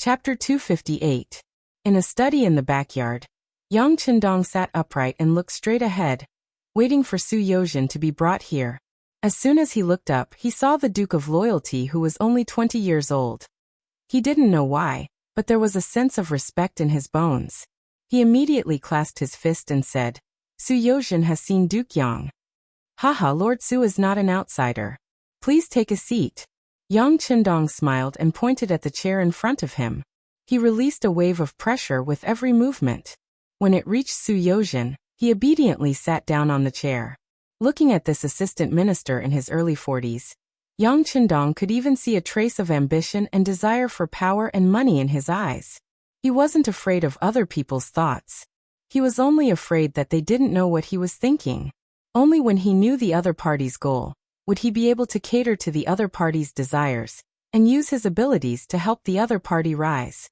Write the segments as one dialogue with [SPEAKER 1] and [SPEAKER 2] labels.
[SPEAKER 1] Chapter 258. In a study in the backyard, Yang Qindong sat upright and looked straight ahead, waiting for Su Yozhen to be brought here. As soon as he looked up, he saw the Duke of Loyalty, who was only 20 years old. He didn't know why, but there was a sense of respect in his bones. He immediately clasped his fist and said, "Su Yozhen has seen Duke Yang." "Haha, Lord Su is not an outsider. Please take a seat." Yang Qindong smiled and pointed at the chair in front of him. He released a wave of pressure with every movement. When it reached Su Yozhen, he obediently sat down on the chair. Looking at this assistant minister in his early 40s, Yang Qindong could even see a trace of ambition and desire for power and money in his eyes. He wasn't afraid of other people's thoughts. He was only afraid that they didn't know what he was thinking. Only when he knew the other party's goal would he be able to cater to the other party's desires and use his abilities to help the other party rise.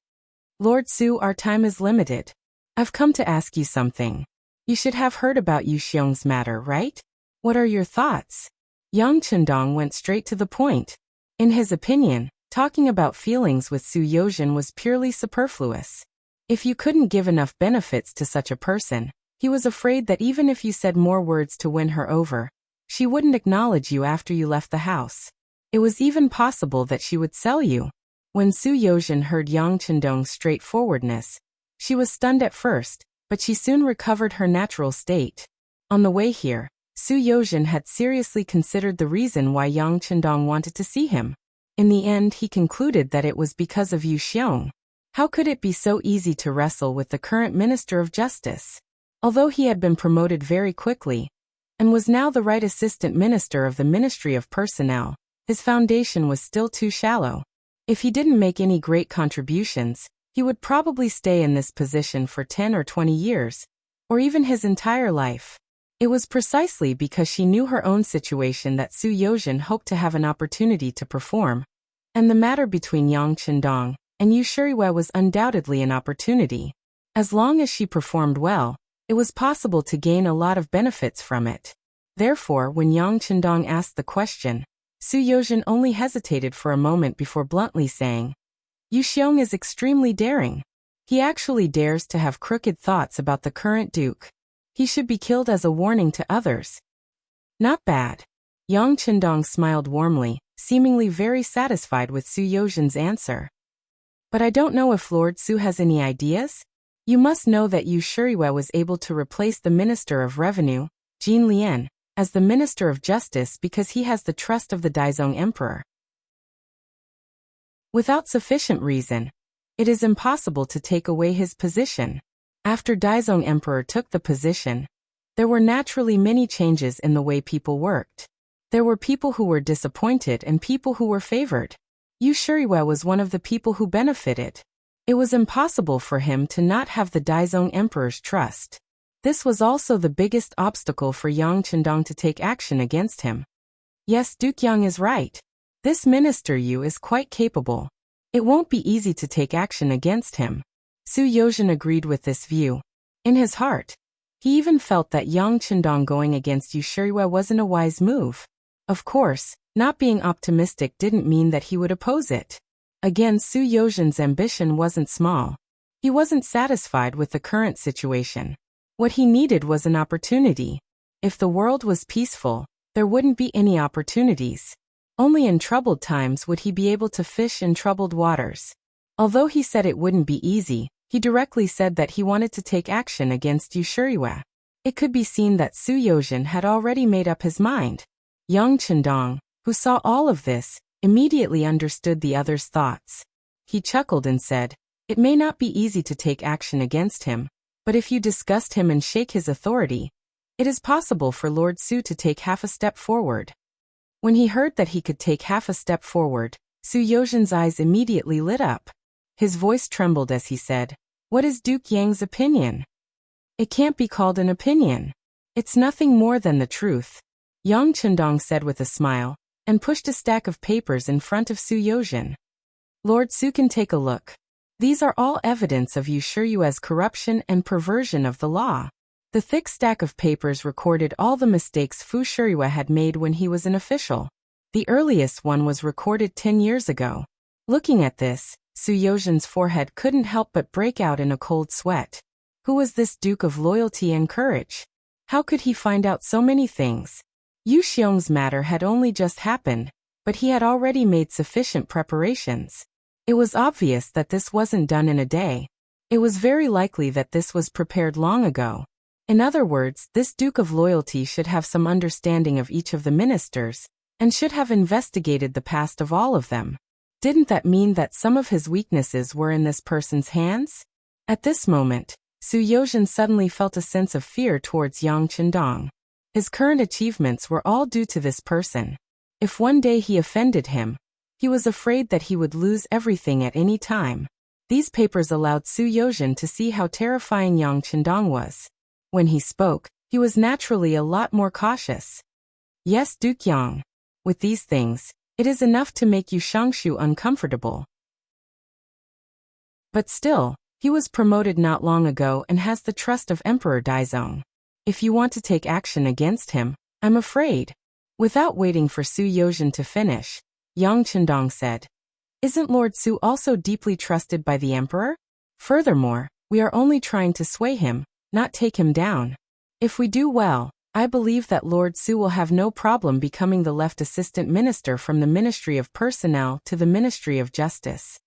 [SPEAKER 1] "Lord Su, our time is limited. I've come to ask you something. You should have heard about Yu Xiong's matter, right? What are your thoughts?" Yang Qindong went straight to the point. In his opinion, talking about feelings with Su Yozhen was purely superfluous. If you couldn't give enough benefits to such a person, he was afraid that even if you said more words to win her over, she wouldn't acknowledge you after you left the house. It was even possible that she would sell you. When Su Yozhen heard Yang Qindong's straightforwardness, she was stunned at first, but she soon recovered her natural state. On the way here, Su Yozhen had seriously considered the reason why Yang Qindong wanted to see him. In the end, he concluded that it was because of Yu Xiong. How could it be so easy to wrestle with the current Minister of Justice? Although he had been promoted very quickly, and was now the right assistant minister of the Ministry of Personnel, his foundation was still too shallow. If he didn't make any great contributions, he would probably stay in this position for 10 or 20 years, or even his entire life. It was precisely because she knew her own situation that Su Yozhen hoped to have an opportunity to perform, and the matter between Yang Qindong and Yu Shuriwa was undoubtedly an opportunity. As long as she performed well, it was possible to gain a lot of benefits from it. Therefore, when Yang Qindong asked the question, Su Yozhen only hesitated for a moment before bluntly saying, "Yu Xiong is extremely daring. He actually dares to have crooked thoughts about the current duke. He should be killed as a warning to others." "Not bad." Yang Qindong smiled warmly, seemingly very satisfied with Su Yozhen's answer. "But I don't know if Lord Su has any ideas? You must know that Yu Shuriwa was able to replace the Minister of Revenue, Jin Lian, as the Minister of Justice because he has the trust of the Daizong Emperor. Without sufficient reason, it is impossible to take away his position. After Daizong Emperor took the position, there were naturally many changes in the way people worked. There were people who were disappointed and people who were favored. Yu Shuriwa was one of the people who benefited. It was impossible for him to not have the Daizong Emperor's trust. This was also the biggest obstacle for Yang Qindong to take action against him. Yes, Duke Yang is right. This Minister Yu is quite capable. It won't be easy to take action against him. Su Yozhen agreed with this view. In his heart, he even felt that Yang Qindong going against Yu Shuriwa wasn't a wise move. Of course, not being optimistic didn't mean that he would oppose it. Again, Su Yozhen's ambition wasn't small. He wasn't satisfied with the current situation. What he needed was an opportunity. If the world was peaceful, there wouldn't be any opportunities. Only in troubled times would he be able to fish in troubled waters. Although he said it wouldn't be easy, he directly said that he wanted to take action against Yu Shuriwa. It could be seen that Su Yozhen had already made up his mind. Yang Qindong, who saw all of this, immediately understood the other's thoughts. He chuckled and said, "It may not be easy to take action against him, but if you disgust him and shake his authority, it is possible for Lord Su to take half a step forward." When he heard that he could take half a step forward, Su Yozhen's eyes immediately lit up. His voice trembled as he said, "What is Duke Yang's opinion?" "It can't be called an opinion. It's nothing more than the truth," Yang Qindong said with a smile, and pushed a stack of papers in front of Su Yozhen. "Lord Su can take a look. These are all evidence of Yu Shuriwa's corruption and perversion of the law." The thick stack of papers recorded all the mistakes Fu Shuriwa had made when he was an official. The earliest one was recorded 10 years ago. Looking at this, Su Yozhen's forehead couldn't help but break out in a cold sweat. Who was this Duke of Loyalty and Courage? How could he find out so many things? Yu Xiong's matter had only just happened, but he had already made sufficient preparations. It was obvious that this wasn't done in a day. It was very likely that this was prepared long ago. In other words, this Duke of Loyalty should have some understanding of each of the ministers, and should have investigated the past of all of them. Didn't that mean that some of his weaknesses were in this person's hands? At this moment, Su Yozhen suddenly felt a sense of fear towards Yang Qindong. His current achievements were all due to this person. If one day he offended him, he was afraid that he would lose everything at any time. These papers allowed Su Yozhen to see how terrifying Yang Qindong was. When he spoke, he was naturally a lot more cautious. Yes, Duke Yang. With these things, it is enough to make you Shangshu uncomfortable. But still, he was promoted not long ago and has the trust of Emperor Daizong. If you want to take action against him, I'm afraid. Without waiting for Su Yozhen to finish, Yang Qindong said, Isn't Lord Su also deeply trusted by the Emperor? Furthermore, we are only trying to sway him, not take him down. If we do well, I believe that Lord Su will have no problem becoming the left assistant minister from the Ministry of Personnel to the Ministry of Justice.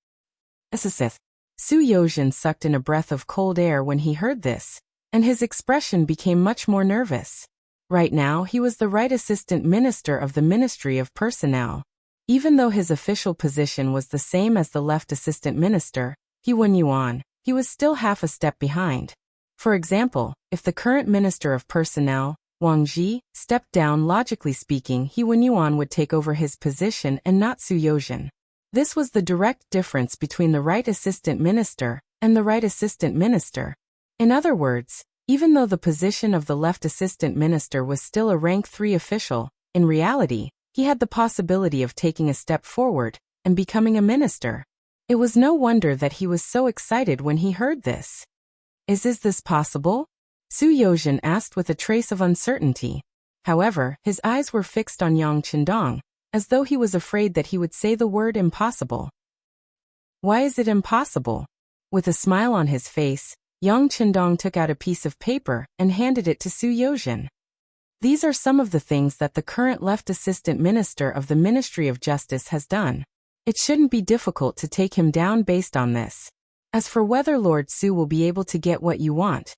[SPEAKER 1] Su Yozhen sucked in a breath of cold air when he heard this, and his expression became much more nervous. Right now he was the right assistant minister of the Ministry of Personnel. Even though his official position was the same as the left assistant minister, He Yuan, he was still half a step behind. For example, if the current Minister of Personnel, Wang Ji, stepped down, logically speaking, He Yuan would take over his position and not Su Yozhen. This was the direct difference between the right assistant minister and the right assistant minister. In other words, even though the position of the left assistant minister was still a rank 3 official, in reality, he had the possibility of taking a step forward and becoming a minister. It was no wonder that he was so excited when he heard this. Is this possible? Su Yozhen asked with a trace of uncertainty. However, his eyes were fixed on Yang Qindong, as though he was afraid that he would say the word impossible. Why is it impossible? With a smile on his face, Yang Qindong took out a piece of paper and handed it to Su Yozhen. These are some of the things that the current left assistant minister of the Ministry of Justice has done. It shouldn't be difficult to take him down based on this. As for whether Lord Su will be able to get what you want,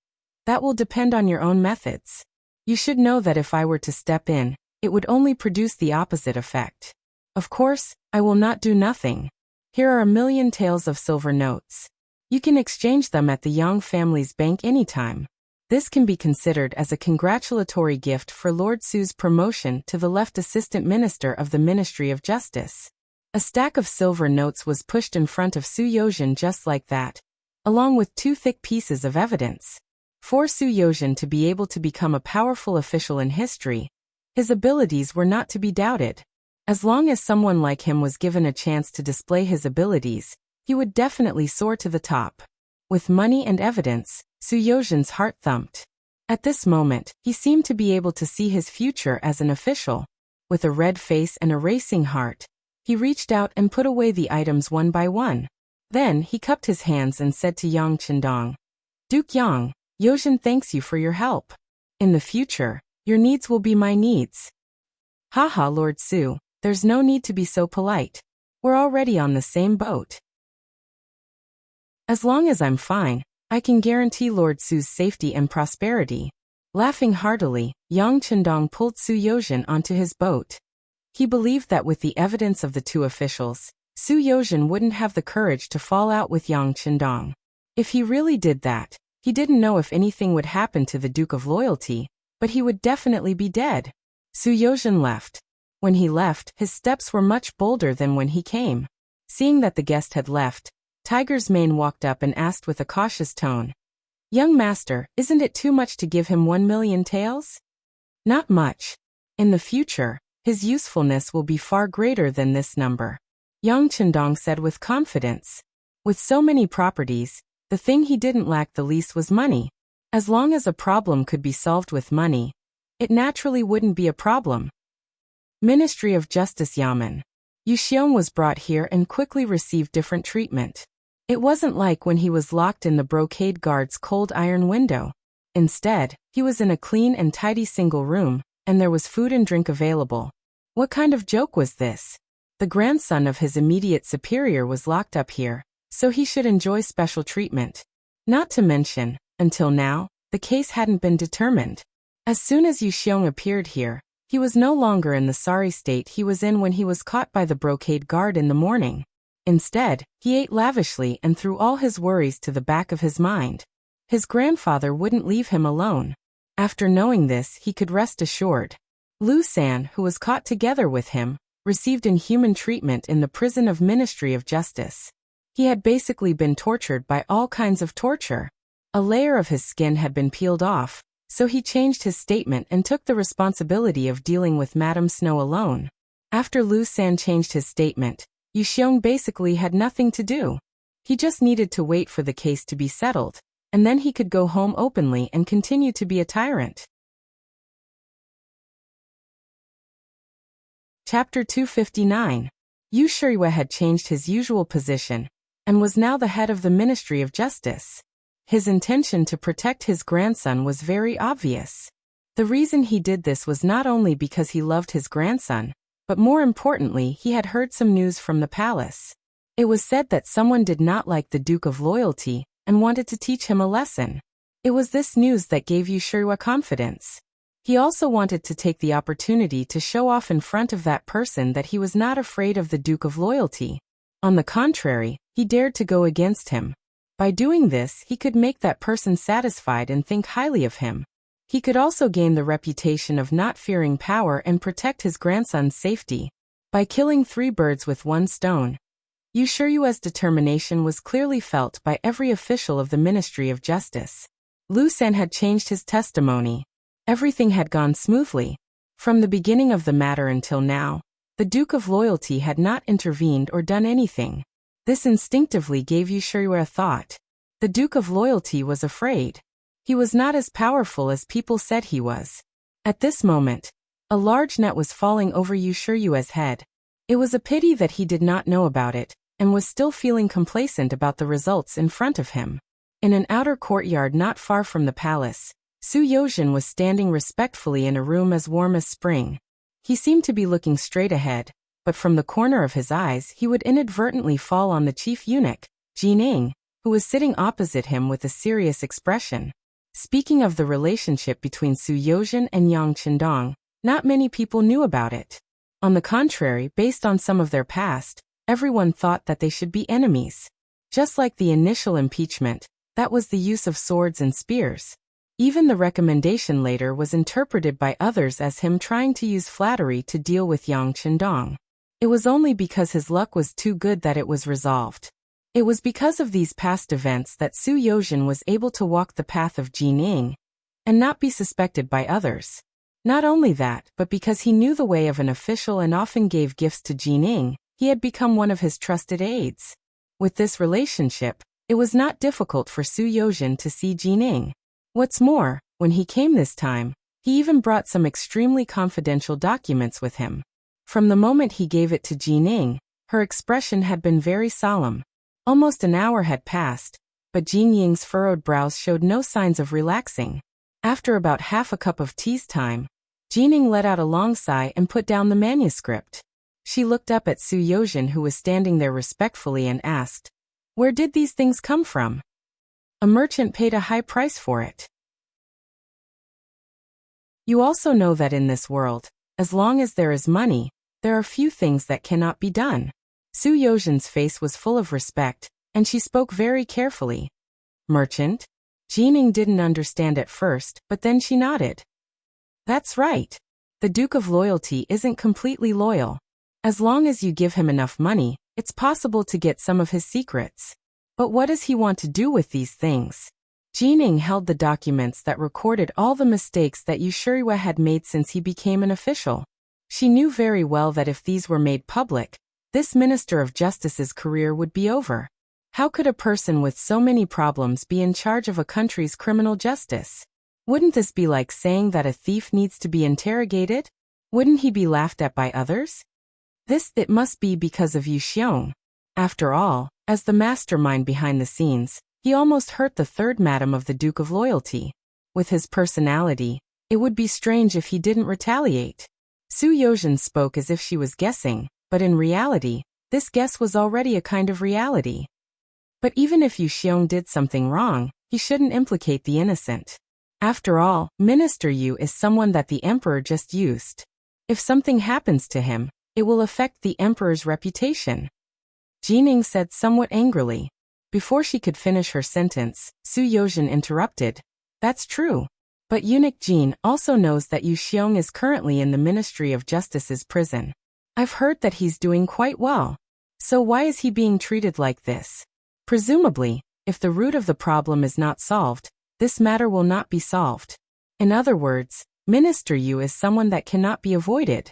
[SPEAKER 1] that will depend on your own methods. You should know that if I were to step in, it would only produce the opposite effect. Of course, I will not do nothing. Here are 1,000,000 taels of silver notes. You can exchange them at the Yang family's bank anytime. This can be considered as a congratulatory gift for Lord Su's promotion to the left assistant minister of the Ministry of Justice. A stack of silver notes was pushed in front of Su Yozhen just like that, along with 2 thick pieces of evidence. For Su Yozhen to be able to become a powerful official in history, his abilities were not to be doubted. As long as someone like him was given a chance to display his abilities, he would definitely soar to the top. With money and evidence, Su Yozhen's heart thumped. At this moment, he seemed to be able to see his future as an official. With a red face and a racing heart, he reached out and put away the items one by one. Then he cupped his hands and said to Yang Qindong, Duke Yang, Yozhen thanks you for your help. In the future, your needs will be my needs. Haha, Lord Su, there's no need to be so polite. We're already on the same boat. As long as I'm fine, I can guarantee Lord Su's safety and prosperity. Laughing heartily, Yang Qindong pulled Su Yozhen onto his boat. He believed that with the evidence of the 2 officials, Su Yozhen wouldn't have the courage to fall out with Yang Qindong. If he really did that, he didn't know if anything would happen to the Duke of Loyalty, but he would definitely be dead. Su Yozhen left. When he left, his steps were much bolder than when he came. Seeing that the guest had left, Tiger's Mane walked up and asked with a cautious tone, Young master, isn't it too much to give him 1,000,000 taels? Not much. In the future, his usefulness will be far greater than this number. Yang Qindong said with confidence. With so many properties, the thing he didn't lack the least was money. As long as a problem could be solved with money, it naturally wouldn't be a problem. Ministry of Justice Yamen. Yu Xiong was brought here and quickly received different treatment. It wasn't like when he was locked in the brocade guard's cold iron window. Instead, he was in a clean and tidy single room, and there was food and drink available. What kind of joke was this? The grandson of his immediate superior was locked up here, so he should enjoy special treatment. Not to mention, until now, the case hadn't been determined. As soon as Yu Xiong appeared here, he was no longer in the sorry state he was in when he was caught by the brocade guard in the morning. Instead, he ate lavishly and threw all his worries to the back of his mind. His grandfather wouldn't leave him alone. After knowing this, he could rest assured. Lu San, who was caught together with him, received inhuman treatment in the prison of Ministry of Justice. He had basically been tortured by all kinds of torture. A layer of his skin had been peeled off, so he changed his statement and took the responsibility of dealing with Madame Snow alone. After Lu San changed his statement, Yu Xiong basically had nothing to do. He just needed to wait for the case to be settled, and then he could go home openly and continue to be a tyrant. Chapter 259. Yu Shirui had changed his usual position, and was now the head of the Ministry of Justice. His intention to protect his grandson was very obvious. The reason he did this was not only because he loved his grandson, but more importantly, he had heard some news from the palace. It was said that someone did not like the Duke of Loyalty and wanted to teach him a lesson. It was this news that gave Yu Shirui confidence. He also wanted to take the opportunity to show off in front of that person that he was not afraid of the Duke of Loyalty. On the contrary, he dared to go against him. By doing this, he could make that person satisfied and think highly of him. He could also gain the reputation of not fearing power and protect his grandson's safety. By killing 3 birds with 1 stone, Yu Shirui's determination was clearly felt by every official of the Ministry of Justice. Lu San had changed his testimony. Everything had gone smoothly. From the beginning of the matter until now, the Duke of Loyalty had not intervened or done anything. This instinctively gave Yu Shirui a thought. The Duke of Loyalty was afraid. He was not as powerful as people said he was. At this moment, a large net was falling over Yu Shirui's head. It was a pity that he did not know about it, and was still feeling complacent about the results in front of him. In an outer courtyard not far from the palace, Su Yozhen was standing respectfully in a room as warm as spring. He seemed to be looking straight ahead, but from the corner of his eyes he would inadvertently fall on the chief eunuch, Jining, who was sitting opposite him with a serious expression. Speaking of the relationship between Su Yozhen and Yang Qindong, not many people knew about it. On the contrary, based on some of their past, everyone thought that they should be enemies. Just like the initial impeachment, that was the use of swords and spears. Even the recommendation later was interpreted by others as him trying to use flattery to deal with Yang Qindong. It was only because his luck was too good that it was resolved. It was because of these past events that Su Yozhen was able to walk the path of Jining and not be suspected by others. Not only that, but because he knew the way of an official and often gave gifts to Jining, he had become one of his trusted aides. With this relationship, it was not difficult for Su Yozhen to see Jining. What's more, when he came this time, he even brought some extremely confidential documents with him. From the moment he gave it to Jining, her expression had been very solemn. Almost an hour had passed, but Jin Ying's furrowed brows showed no signs of relaxing. After about half a cup of tea's time, Jining let out a long sigh and put down the manuscript. She looked up at Su Yozhen, who was standing there respectfully, and asked, "Where did these things come from?" "A merchant paid a high price for it." You also know that in this world, as long as there is money, there are few things that cannot be done. Su Yozhen's face was full of respect, and she spoke very carefully. "Merchant?" Jining didn't understand at first, but then she nodded. "That's right. The Duke of Loyalty isn't completely loyal. As long as you give him enough money, it's possible to get some of his secrets. But what does he want to do with these things?" Jining held the documents that recorded all the mistakes that Yu Shirui had made since he became an official. She knew very well that if these were made public, this Minister of Justice's career would be over. How could a person with so many problems be in charge of a country's criminal justice? Wouldn't this be like saying that a thief needs to be interrogated? Wouldn't he be laughed at by others? It must be because of Yu Xiong. After all, as the mastermind behind the scenes, he almost hurt the third madam of the Duke of Loyalty. With his personality, it would be strange if he didn't retaliate. Su Yozhen spoke as if she was guessing, but in reality, this guess was already a kind of reality. But even if Yu Xiong did something wrong, he shouldn't implicate the innocent. After all, Minister Yu is someone that the emperor just used. If something happens to him, it will affect the emperor's reputation. Jining said somewhat angrily. Before she could finish her sentence, Su Yozhen interrupted. That's true. But eunuch Jin also knows that Yu Xiong is currently in the Ministry of Justice's prison. I've heard that he's doing quite well. So why is he being treated like this? Presumably, if the root of the problem is not solved, this matter will not be solved. In other words, Minister Yu is someone that cannot be avoided.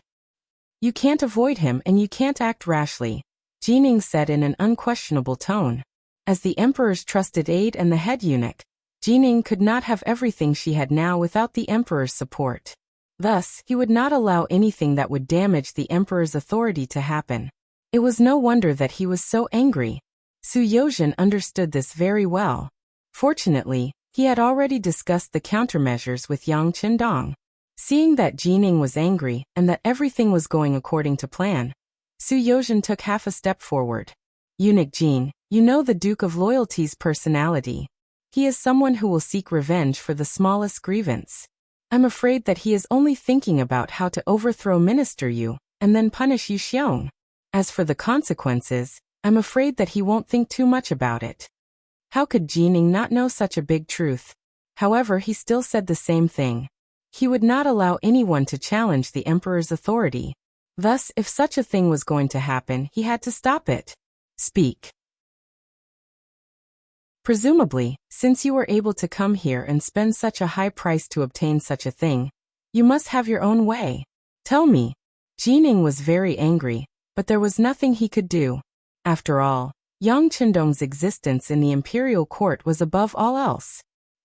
[SPEAKER 1] You can't avoid him and you can't act rashly, Jining said in an unquestionable tone. As the emperor's trusted aide and the head eunuch, Jining could not have everything she had now without the emperor's support. Thus, he would not allow anything that would damage the emperor's authority to happen. It was no wonder that he was so angry. Su Yozhen understood this very well. Fortunately, he had already discussed the countermeasures with Yang Qindong. Seeing that Jining was angry and that everything was going according to plan, Su Yozhen took half a step forward. Eunuch Jin, you know the Duke of Loyalty's personality. He is someone who will seek revenge for the smallest grievance. I'm afraid that he is only thinking about how to overthrow Minister Yu and then punish Yu Xiong. As for the consequences, I'm afraid that he won't think too much about it. How could Jining not know such a big truth? However, he still said the same thing. He would not allow anyone to challenge the emperor's authority. Thus, if such a thing was going to happen, he had to stop it. Speak. Presumably, since you were able to come here and spend such a high price to obtain such a thing, you must have your own way. Tell me. Jining was very angry, but there was nothing he could do. After all, Yang Qindong's existence in the imperial court was above all else.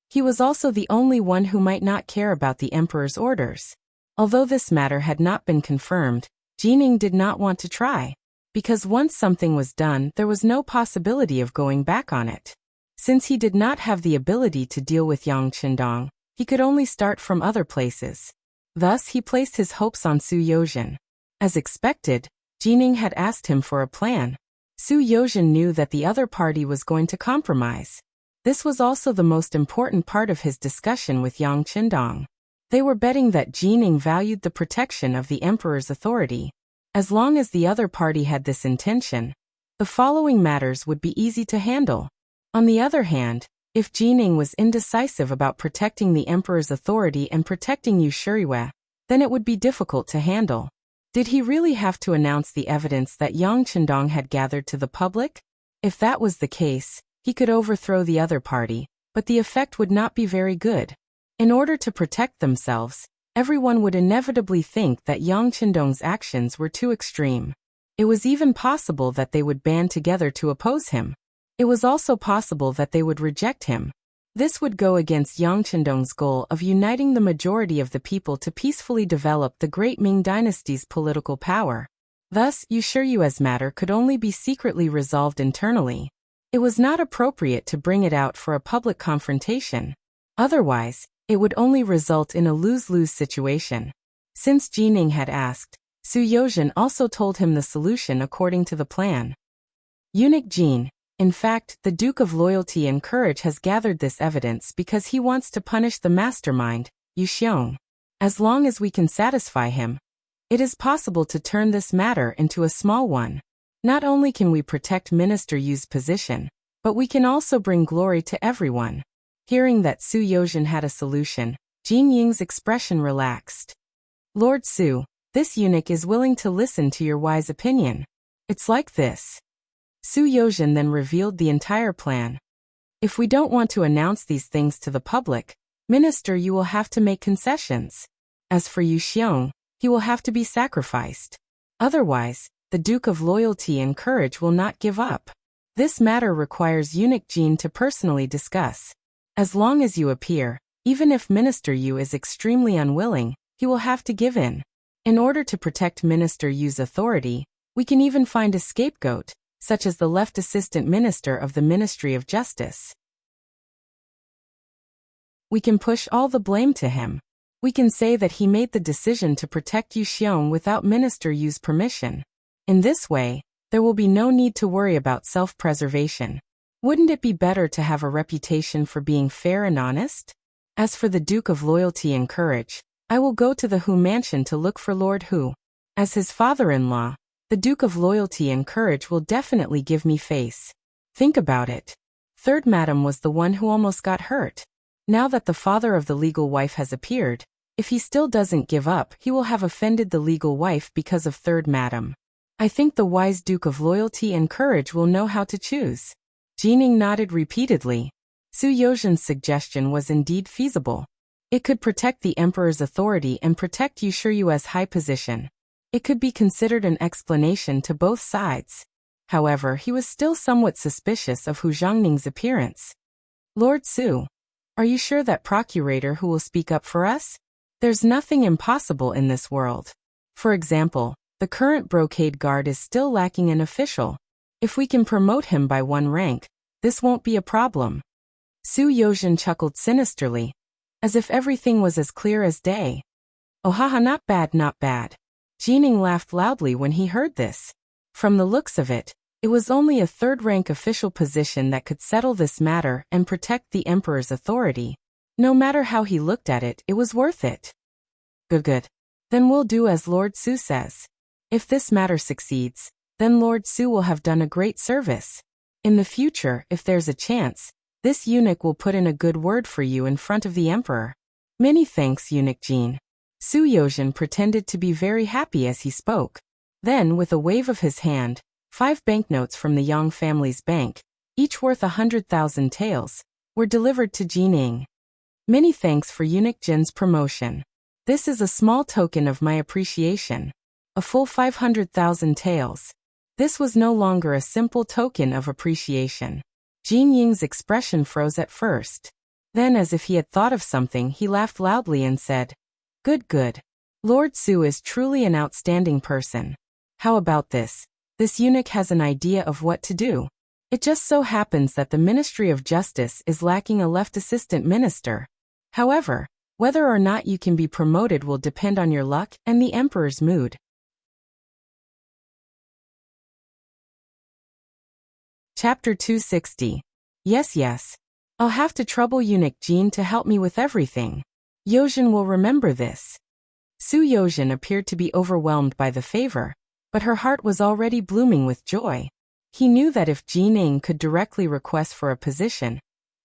[SPEAKER 1] He was also the only one who might not care about the emperor's orders. Although this matter had not been confirmed, Jining did not want to try, because once something was done, there was no possibility of going back on it. Since he did not have the ability to deal with Yang Qindong, he could only start from other places. Thus, he placed his hopes on Su Yozhen. As expected, Jining had asked him for a plan. Su Yozhen knew that the other party was going to compromise. This was also the most important part of his discussion with Yang Qindong. They were betting that Jining valued the protection of the emperor's authority. As long as the other party had this intention, the following matters would be easy to handle. On the other hand, if Jining was indecisive about protecting the emperor's authority and protecting Yu Shuriwe, then it would be difficult to handle. Did he really have to announce the evidence that Yang Qindong had gathered to the public? If that was the case, he could overthrow the other party, but the effect would not be very good. In order to protect themselves, everyone would inevitably think that Yang Qindong's actions were too extreme. It was even possible that they would band together to oppose him. It was also possible that they would reject him. This would go against Yang Qindong's goal of uniting the majority of the people to peacefully develop the great Ming dynasty's political power. Thus, Yu Shuyue's matter could only be secretly resolved internally. It was not appropriate to bring it out for a public confrontation. Otherwise, it would only result in a lose-lose situation. Since Jining had asked, Su Yozhen also told him the solution according to the plan. Eunuch Jin, in fact, the Duke of Loyalty and Courage has gathered this evidence because he wants to punish the mastermind, Yu Xiong. As long as we can satisfy him, it is possible to turn this matter into a small one. Not only can we protect Minister Yu's position, but we can also bring glory to everyone. Hearing that Su Yozhen had a solution, Jin Ying's expression relaxed. Lord Su, this eunuch is willing to listen to your wise opinion. It's like this. Su Yozhen then revealed the entire plan. If we don't want to announce these things to the public, Minister Yu will have to make concessions. As for Yu Xiong, he will have to be sacrificed. Otherwise, the Duke of Loyalty and Courage will not give up. This matter requires Eunuch Jin to personally discuss. As long as you appear, even if Minister Yu is extremely unwilling, he will have to give in. In order to protect Minister Yu's authority, We can even find a scapegoat, such as the left assistant minister of the Ministry of Justice. We can push all the blame to him. We can say that he made the decision to protect Yu Xiong without Minister Yu's permission. In this way, there will be no need to worry about self-preservation. Wouldn't it be better to have a reputation for being fair and honest? As for the Duke of Loyalty and Courage, I will go to the Hu mansion to look for Lord Hu. As his father-in-law, the Duke of Loyalty and Courage will definitely give me face. Think about it. Third Madam was the one who almost got hurt. Now that the father of the legal wife has appeared, if he still doesn't give up, he will have offended the legal wife because of Third Madam. I think the wise Duke of Loyalty and Courage will know how to choose. Jining nodded repeatedly. Su Yozhen's suggestion was indeed feasible. It could protect the emperor's authority and protect Yu Shiyue's high position. It could be considered an explanation to both sides. However, he was still somewhat suspicious of Hu Zhongning's appearance. Lord Su, are you sure that procurator who will speak up for us? There's nothing impossible in this world. For example, the current brocade guard is still lacking an official. If we can promote him by one rank, this won't be a problem. Su Yozhen chuckled sinisterly, as if everything was as clear as day. Oh haha, not bad, not bad. Jining laughed loudly when he heard this. From the looks of it, it was only a third-rank official position that could settle this matter and protect the emperor's authority. No matter how he looked at it, it was worth it. Good. Then we'll do as Lord Su says. If this matter succeeds, then Lord Su will have done a great service. In the future, if there's a chance, this eunuch will put in a good word for you in front of the emperor. Many thanks, Eunuch Jin. Su Yozhen pretended to be very happy as he spoke. Then, with a wave of his hand, 5 banknotes from the Yang family's bank, each worth 100,000 taels, were delivered to Jining. Many thanks for Eunuch Jin's promotion. This is a small token of my appreciation. A full 500,000 taels. This was no longer a simple token of appreciation. Jin Ying's expression froze at first. Then, as if he had thought of something, he laughed loudly and said, Good. Lord Su is truly an outstanding person. How about this? This eunuch has an idea of what to do. It just so happens that the Ministry of Justice is lacking a left assistant minister. However, whether or not you can be promoted will depend on your luck and the emperor's mood. Chapter 260. Yes. I'll have to trouble Eunuch Jin to help me with everything. Yozhen will remember this. Su Yozhen appeared to be overwhelmed by the favor, but her heart was already blooming with joy. He knew that if Jining could directly request for a position,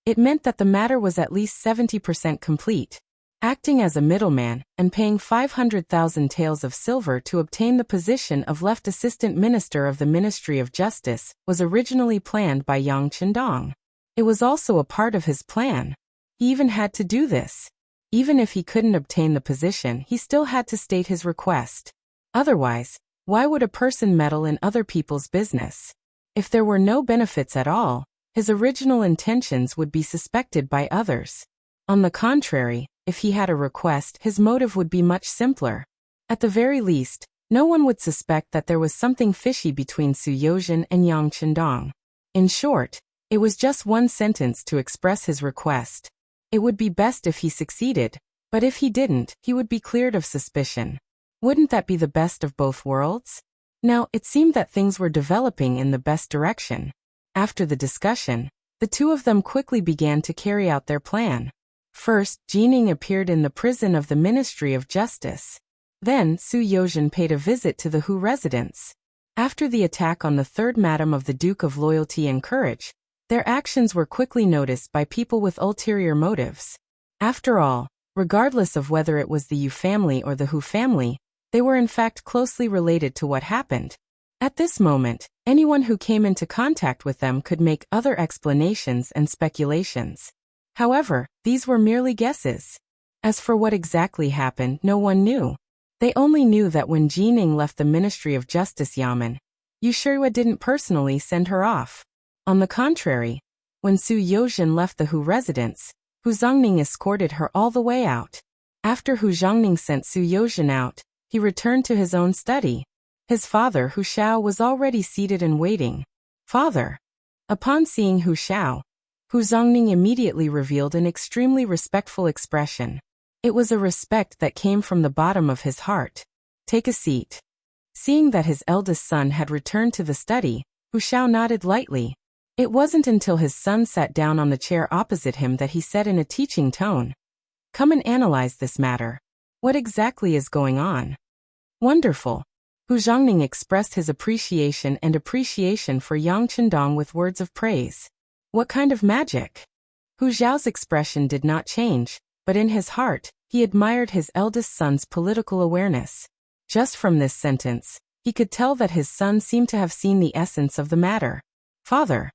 [SPEAKER 1] it meant that the matter was at least 70% complete. Acting as a middleman and paying 500,000 taels of silver to obtain the position of left assistant minister of the Ministry of Justice was originally planned by Yang Qindong. It was also a part of his plan. He even had to do this. Even if he couldn't obtain the position, he still had to state his request. Otherwise, why would a person meddle in other people's business? If there were no benefits at all, his original intentions would be suspected by others. On the contrary, if he had a request, his motive would be much simpler. At the very least, no one would suspect that there was something fishy between Su Yozhen and Yang Qindong. In short, it was just one sentence to express his request. It would be best if he succeeded, but if he didn't, he would be cleared of suspicion. Wouldn't that be the best of both worlds? Now, it seemed that things were developing in the best direction. After the discussion, the two of them quickly began to carry out their plan. First, Jining appeared in the prison of the Ministry of Justice. Then, Su Yozhen paid a visit to the Hu residence. After the attack on the third madam of the Duke of Loyalty and Courage, their actions were quickly noticed by people with ulterior motives. After all, regardless of whether it was the Yu family or the Hu family, they were in fact closely related to what happened. At this moment, anyone who came into contact with them could make other explanations and speculations. However, these were merely guesses. As for what exactly happened, no one knew. They only knew that when Jining left the Ministry of Justice Yamen, Yu Shiyue didn't personally send her off. On the contrary, when Su Yozhen left the Hu residence, Hu Zhongning escorted her all the way out. After Hu Zhongning sent Su Yozhen out, he returned to his own study. His father Hu Xiao was already seated and waiting. "Father." Upon seeing Hu Xiao, Hu Zhongning immediately revealed an extremely respectful expression. It was a respect that came from the bottom of his heart. "Take a seat." Seeing that his eldest son had returned to the study, Hu Xiao nodded lightly. It wasn't until his son sat down on the chair opposite him that he said in a teaching tone, "Come and analyze this matter. What exactly is going on?" "Wonderful." Hu Zhongning expressed his appreciation for Yang Qindong with words of praise. "What kind of magic?" Hu Xiao's expression did not change, but in his heart, he admired his eldest son's political awareness. Just from this sentence, he could tell that his son seemed to have seen the essence of the matter. "Father."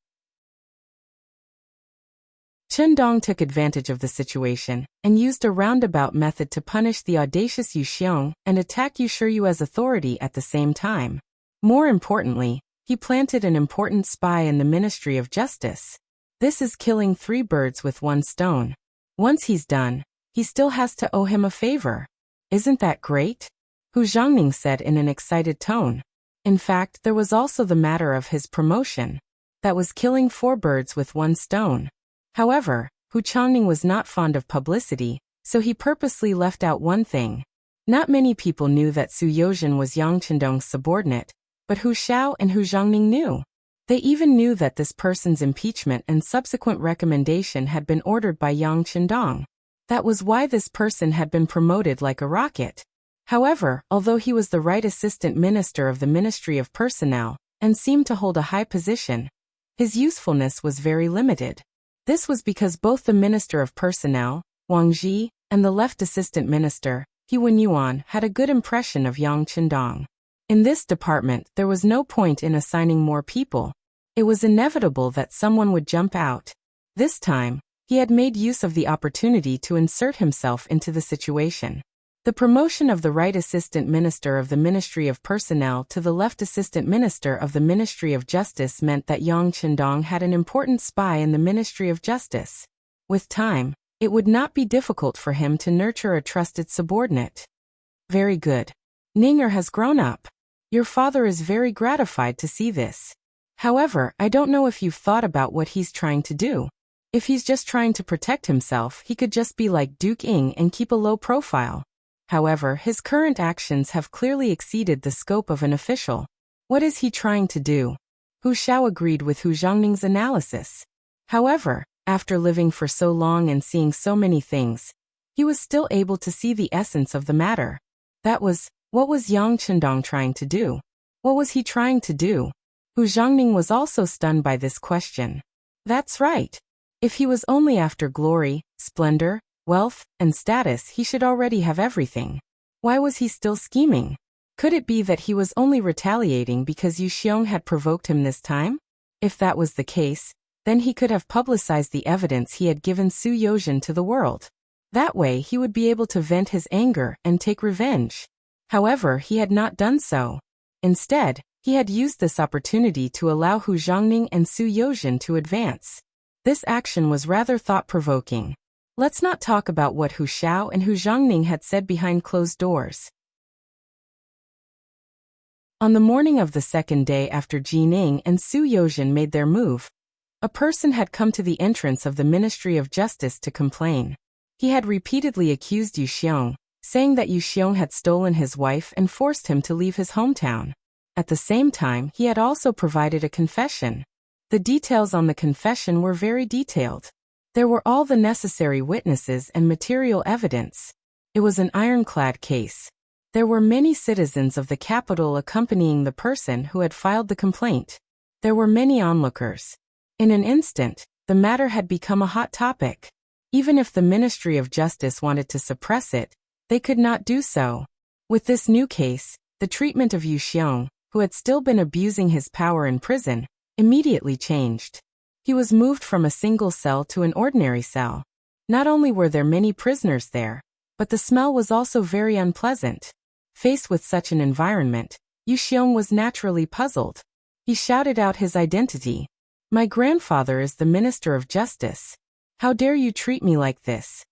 [SPEAKER 1] Qindong took advantage of the situation and used a roundabout method to punish the audacious Yu Xiong and attack Yu Shiyu as authority at the same time. More importantly, he planted an important spy in the Ministry of Justice. This is killing 3 birds with 1 stone. Once he's done, he still has to owe him a favor. Isn't that great? Hu Zhongning said in an excited tone. In fact, there was also the matter of his promotion. That was killing 4 birds with 1 stone. However, Hu Changning was not fond of publicity, so he purposely left out one thing. Not many people knew that Su Yozhen was Yang Qindong's subordinate, but Hu Xiao and Hu Zhongning knew. They even knew that this person's impeachment and subsequent recommendation had been ordered by Yang Qindong. That was why this person had been promoted like a rocket. However, although he was the right assistant minister of the Ministry of Personnel, and seemed to hold a high position, his usefulness was very limited. This was because both the Minister of Personnel, Wang Ji, and the left assistant minister, He Wenyuan, had a good impression of Yang Qindong. In this department, there was no point in assigning more people. It was inevitable that someone would jump out. This time, he had made use of the opportunity to insert himself into the situation. The promotion of the right assistant minister of the Ministry of Personnel to the left assistant minister of the Ministry of Justice meant that Yang Qindong had an important spy in the Ministry of Justice. With time, it would not be difficult for him to nurture a trusted subordinate. Very good. Ninger has grown up. Your father is very gratified to see this. However, I don't know if you've thought about what he's trying to do. If he's just trying to protect himself, he could just be like Duke Ying and keep a low profile. However, his current actions have clearly exceeded the scope of an official. What is he trying to do? Hu Xiao agreed with Hu Zhongning's analysis. However, after living for so long and seeing so many things, he was still able to see the essence of the matter. That was, what was Yang Qindong trying to do? What was he trying to do? Hu Zhongning was also stunned by this question. That's right. If he was only after glory, splendor, wealth, and status, he should already have everything. Why was he still scheming? Could it be that he was only retaliating because Yu Xiong had provoked him this time? If that was the case, then he could have publicized the evidence he had given Su Yozhen to the world. That way he would be able to vent his anger and take revenge. However, he had not done so. Instead, he had used this opportunity to allow Hu Zhongning and Su Yozhen to advance. This action was rather thought-provoking. Let's not talk about what Hu Xiao and Hu Zhongning had said behind closed doors. On the morning of the second day after Ji Ning and Su Yozhen made their move, a person had come to the entrance of the Ministry of Justice to complain. He had repeatedly accused Yu Xiong, saying that Yu Xiong had stolen his wife and forced him to leave his hometown. At the same time, he had also provided a confession. The details on the confession were very detailed. There were all the necessary witnesses and material evidence. It was an ironclad case. There were many citizens of the capital accompanying the person who had filed the complaint. There were many onlookers. In an instant, the matter had become a hot topic. Even if the Ministry of Justice wanted to suppress it, they could not do so. With this new case, the treatment of Yu Xiong, who had still been abusing his power in prison, immediately changed. He was moved from a single cell to an ordinary cell. Not only were there many prisoners there, but the smell was also very unpleasant. Faced with such an environment, Yu Xiong was naturally puzzled. He shouted out his identity. "My grandfather is the Minister of Justice. How dare you treat me like this?"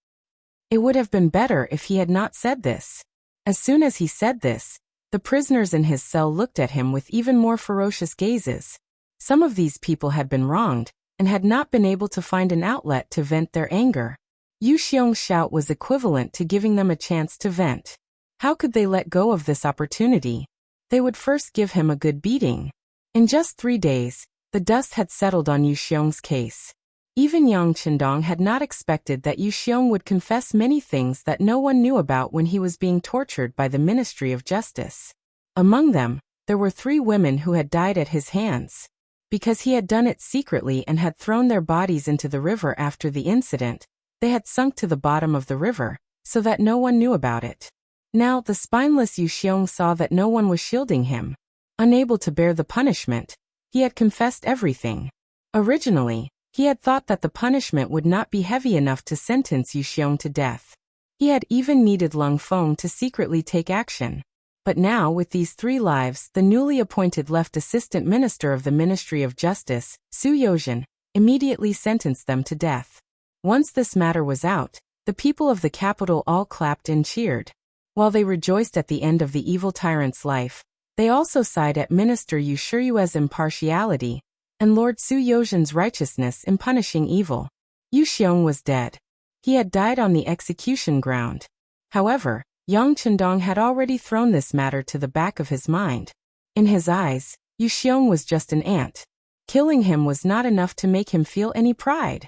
[SPEAKER 1] It would have been better if he had not said this. As soon as he said this, The prisoners in his cell looked at him with even more ferocious gazes. Some of these people had been wronged, and had not been able to find an outlet to vent their anger. Yu Xiong's shout was equivalent to giving them a chance to vent. How could they let go of this opportunity? They would first give him a good beating. In just 3 days, the dust had settled on Yu Xiong's case. Even Yang Qindong had not expected that Yu Xiong would confess many things that no one knew about when he was being tortured by the Ministry of Justice. Among them, there were 3 women who had died at his hands. Because he had done it secretly and had thrown their bodies into the river after the incident, they had sunk to the bottom of the river, so that no one knew about it. Now the spineless Yu Xiong saw that no one was shielding him. Unable to bear the punishment, he had confessed everything. Originally, he had thought that the punishment would not be heavy enough to sentence Yu Xiong to death. He had even needed Lung Feng to secretly take action. But now, with these 3 lives, the newly appointed left assistant minister of the Ministry of Justice, Su Yozhen, immediately sentenced them to death. Once this matter was out, the people of the capital all clapped and cheered. While they rejoiced at the end of the evil tyrant's life, they also sighed at Minister Yu Shiyue's impartiality, and Lord Su Yozhen's righteousness in punishing evil. Yu Xiong was dead. He had died on the execution ground. However, Yang Qindong had already thrown this matter to the back of his mind. In his eyes, Yu Xiong was just an ant. Killing him was not enough to make him feel any pride.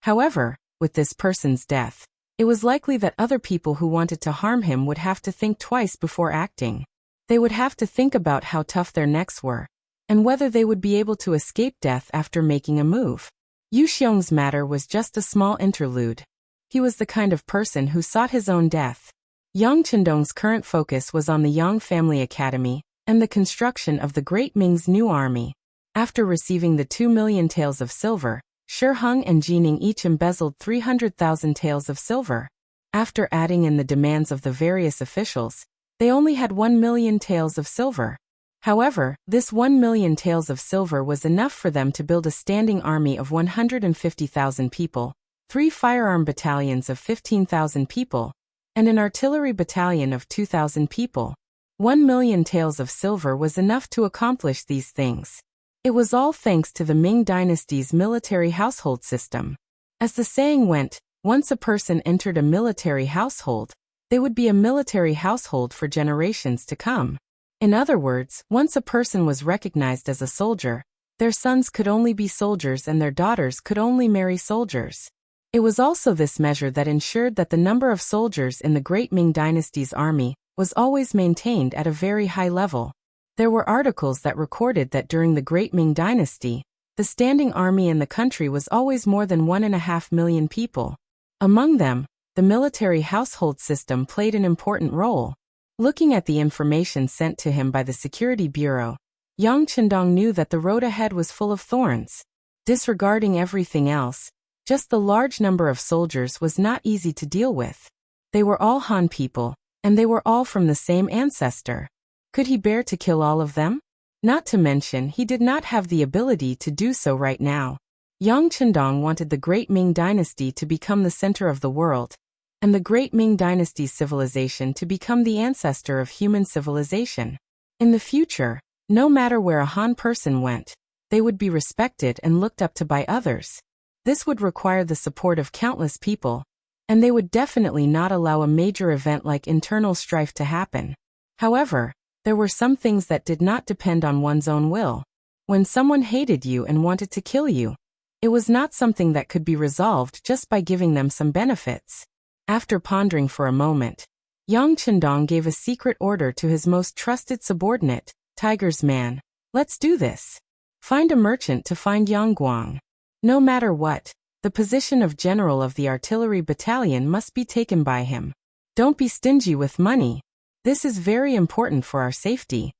[SPEAKER 1] However, with this person's death, it was likely that other people who wanted to harm him would have to think twice before acting. They would have to think about how tough their necks were, and whether they would be able to escape death after making a move. Yu Xiong's matter was just a small interlude. He was the kind of person who sought his own death. Yang Qindong's current focus was on the Yang Family Academy and the construction of the Great Ming's new army. After receiving the 2 million taels of silver, Shi Heng and Jining each embezzled 300,000 taels of silver. After adding in the demands of the various officials, they only had 1 million taels of silver. However, this 1 million taels of silver was enough for them to build a standing army of 150,000 people, 3 firearm battalions of 15,000 people, and an artillery battalion of 2,000 people. 1 million taels of silver was enough to accomplish these things. It was all thanks to the Ming Dynasty's military household system. As the saying went, once a person entered a military household, they would be a military household for generations to come. In other words, once a person was recognized as a soldier, their sons could only be soldiers and their daughters could only marry soldiers. It was also this measure that ensured that the number of soldiers in the Great Ming Dynasty's army was always maintained at a very high level. There were articles that recorded that during the Great Ming Dynasty, the standing army in the country was always more than 1.5 million people. Among them, the military household system played an important role. Looking at the information sent to him by the Security Bureau, Yang Qindong knew that the road ahead was full of thorns. Disregarding everything else, just the large number of soldiers was not easy to deal with. They were all Han people, and they were all from the same ancestor. Could he bear to kill all of them? Not to mention, he did not have the ability to do so right now. Yang Qindong wanted the Great Ming Dynasty to become the center of the world, and the Great Ming Dynasty's civilization to become the ancestor of human civilization. In the future, no matter where a Han person went, they would be respected and looked up to by others. This would require the support of countless people, and they would definitely not allow a major event like internal strife to happen. However, there were some things that did not depend on one's own will. When someone hated you and wanted to kill you, it was not something that could be resolved just by giving them some benefits. After pondering for a moment, Yang Qindong gave a secret order to his most trusted subordinate, Tiger's man. Let's do this. Find a merchant to find Yang Guang. No matter what, the position of general of the artillery battalion must be taken by him. Don't be stingy with money. This is very important for our safety.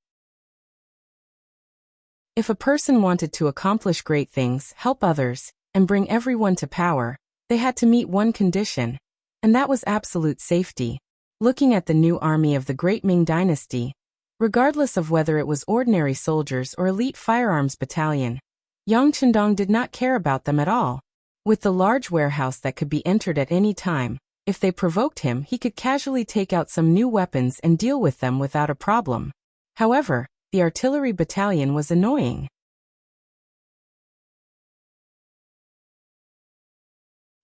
[SPEAKER 1] If a person wanted to accomplish great things, help others, and bring everyone to power, they had to meet one condition, and that was absolute safety. Looking at the new army of the Great Ming Dynasty, regardless of whether it was ordinary soldiers or elite firearms battalion, Yang Qindong did not care about them at all. With the large warehouse that could be entered at any time, If they provoked him, he could casually take out some new weapons and deal with them without a problem. However, the artillery battalion was annoying.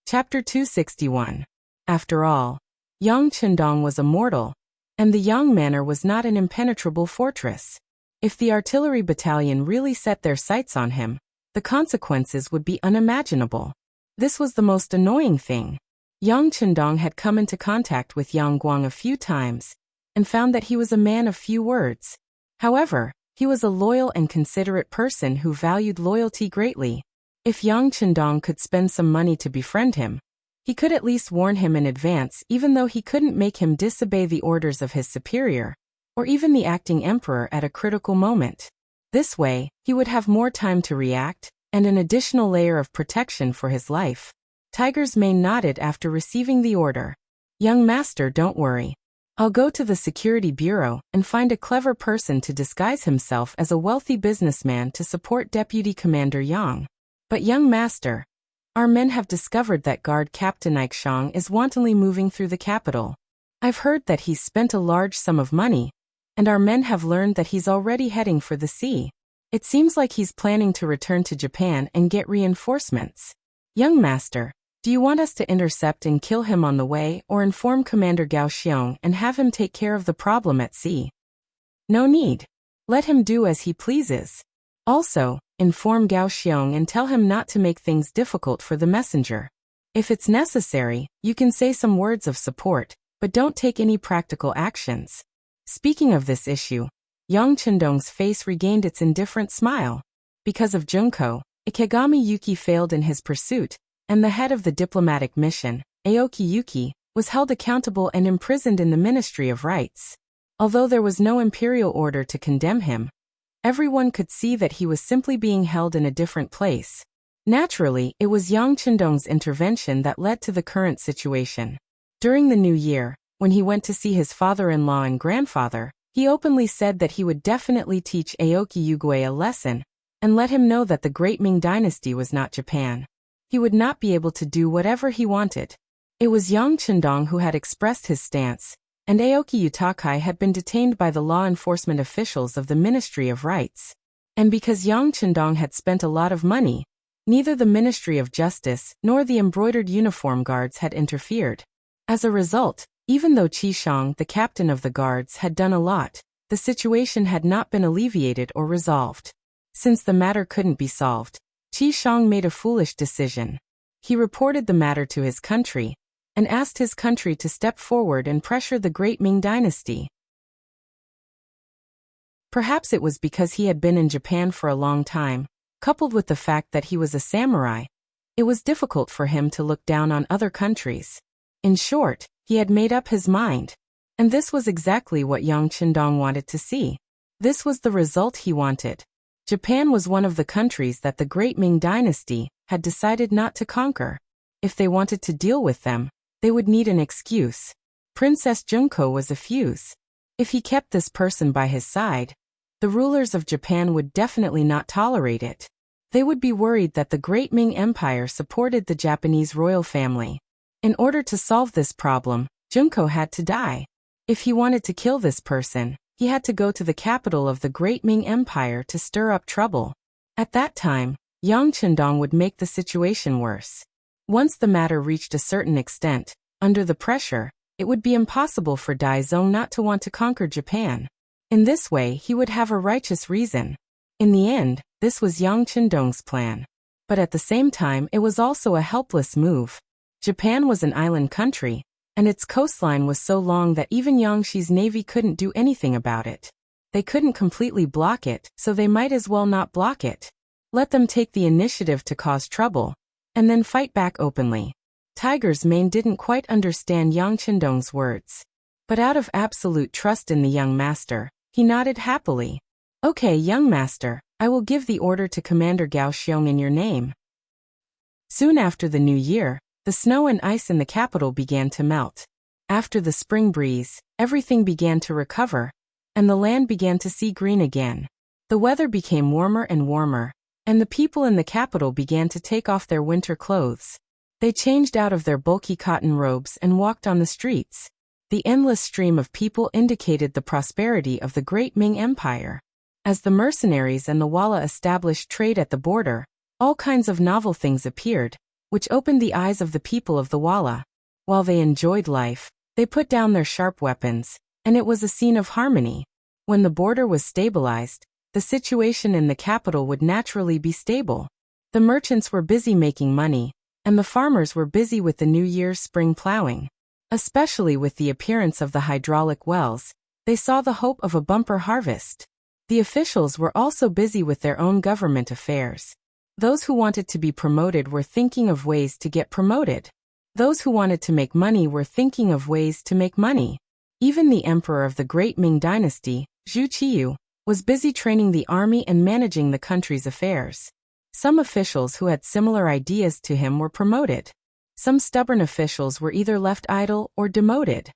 [SPEAKER 1] Chapter 261. After all, Yang Chendong was a mortal, and the Yang Manor was not an impenetrable fortress. If the artillery battalion really set their sights on him, the consequences would be unimaginable. This was the most annoying thing. Yang Chendong had come into contact with Yang Guang a few times, and found that he was a man of few words. However, he was a loyal and considerate person who valued loyalty greatly. If Yang Chendong could spend some money to befriend him, he could at least warn him in advance, even though he couldn't make him disobey the orders of his superior, or even the acting emperor at a critical moment. This way, he would have more time to react, and an additional layer of protection for his life. Tiger's mane nodded after receiving the order. Young master, don't worry. I'll go to the security bureau and find a clever person to disguise himself as a wealthy businessman to support Deputy Commander Yang. But young master, our men have discovered that guard Captain Ike Shang is wantonly moving through the capital. I've heard that he's spent a large sum of money, and our men have learned that he's already heading for the sea. It seems like he's planning to return to Japan and get reinforcements. Young master, do you want us to intercept and kill him on the way, or inform Commander Gao Xiong and have him take care of the problem at sea? No need. Let him do as he pleases. Also, inform Gao Xiong and tell him not to make things difficult for the messenger. If it's necessary, you can say some words of support, but don't take any practical actions. Speaking of this issue, Yang Chendong's face regained its indifferent smile. Because of Junko, Ikegami Yuki failed in his pursuit, and the head of the diplomatic mission, Aoki Yuki, was held accountable and imprisoned in the Ministry of Rights. Although there was no imperial order to condemn him, everyone could see that he was simply being held in a different place. Naturally, it was Yang Chendong's intervention that led to the current situation. During the new year, when he went to see his father-in-law and grandfather, he openly said that he would definitely teach Aoki Yugui a lesson, and let him know that the Great Ming Dynasty was not Japan. He would not be able to do whatever he wanted. It was Yang Chendong who had expressed his stance, and Aoki Utakai had been detained by the law enforcement officials of the Ministry of Rights. And because Yang Chendong had spent a lot of money, neither the Ministry of Justice nor the embroidered uniform guards had interfered. As a result, even though Qi Shang, the captain of the guards, had done a lot, the situation had not been alleviated or resolved. Since the matter couldn't be solved, Qi Shang made a foolish decision. He reported the matter to his country, and asked his country to step forward and pressure the Great Ming Dynasty. Perhaps it was because he had been in Japan for a long time, coupled with the fact that he was a samurai. It was difficult for him to look down on other countries. In short, he had made up his mind. And this was exactly what Yang Chendong wanted to see. This was the result he wanted. Japan was one of the countries that the Great Ming Dynasty had decided not to conquer. If they wanted to deal with them, they would need an excuse. Princess Junko was a fuse. If he kept this person by his side, the rulers of Japan would definitely not tolerate it. They would be worried that the Great Ming Empire supported the Japanese royal family. In order to solve this problem, Junko had to die. If he wanted to kill this person, he had to go to the capital of the Great Ming Empire to stir up trouble. At that time, Yang Chendong would make the situation worse. Once the matter reached a certain extent, under the pressure, it would be impossible for Daizong not to want to conquer Japan. In this way, he would have a righteous reason. In the end, this was Yang Chendong's plan. But at the same time, it was also a helpless move. Japan was an island country, and its coastline was so long that even Yangtze's navy couldn't do anything about it. They couldn't completely block it, so they might as well not block it. Let them take the initiative to cause trouble, and then fight back openly. Tiger's mane didn't quite understand Yang Chendong's words. But out of absolute trust in the young master, he nodded happily. Okay, young master, I will give the order to Commander Gao Xiong in your name. Soon after the new year, the snow and ice in the capital began to melt. After the spring breeze, everything began to recover, and the land began to see green again. The weather became warmer and warmer, and the people in the capital began to take off their winter clothes. They changed out of their bulky cotton robes and walked on the streets. The endless stream of people indicated the prosperity of the great Ming Empire. As the mercenaries and the Walla established trade at the border, all kinds of novel things appeared, which opened the eyes of the people of the Walla. While they enjoyed life, they put down their sharp weapons, and it was a scene of harmony. When the border was stabilized, the situation in the capital would naturally be stable. The merchants were busy making money, and the farmers were busy with the New Year's spring plowing. Especially with the appearance of the hydraulic wells, they saw the hope of a bumper harvest. The officials were also busy with their own government affairs. Those who wanted to be promoted were thinking of ways to get promoted. Those who wanted to make money were thinking of ways to make money. Even the emperor of the great Ming Dynasty, Zhu Qiyu, was busy training the army and managing the country's affairs. Some officials who had similar ideas to him were promoted. Some stubborn officials were either left idle or demoted.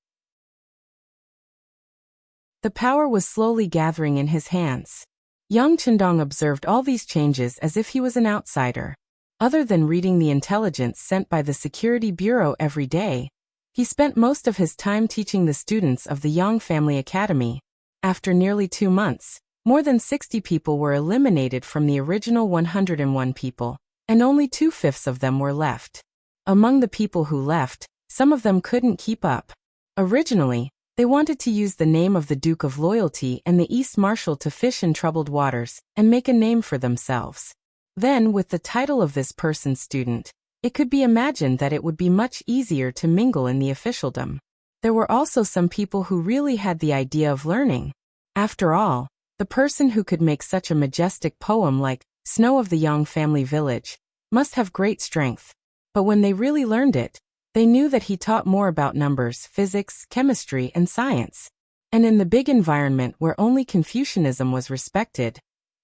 [SPEAKER 1] The power was slowly gathering in his hands. Young Chendong observed all these changes as if he was an outsider. Other than reading the intelligence sent by the Security Bureau every day, he spent most of his time teaching the students of the Yang Family Academy. After nearly 2 months, more than 60 people were eliminated from the original 101 people, and only 2/5 of them were left. Among the people who left, some of them couldn't keep up. Originally, they wanted to use the name of the Duke of Loyalty and the East Marshal to fish in troubled waters and make a name for themselves. Then, with the title of this person's student, it could be imagined that it would be much easier to mingle in the officialdom. There were also some people who really had the idea of learning. After all, the person who could make such a majestic poem like Snow of the Yang Family Village must have great strength. But when they really learned it, they knew that he taught more about numbers, physics, chemistry, and science. And in the big environment where only Confucianism was respected,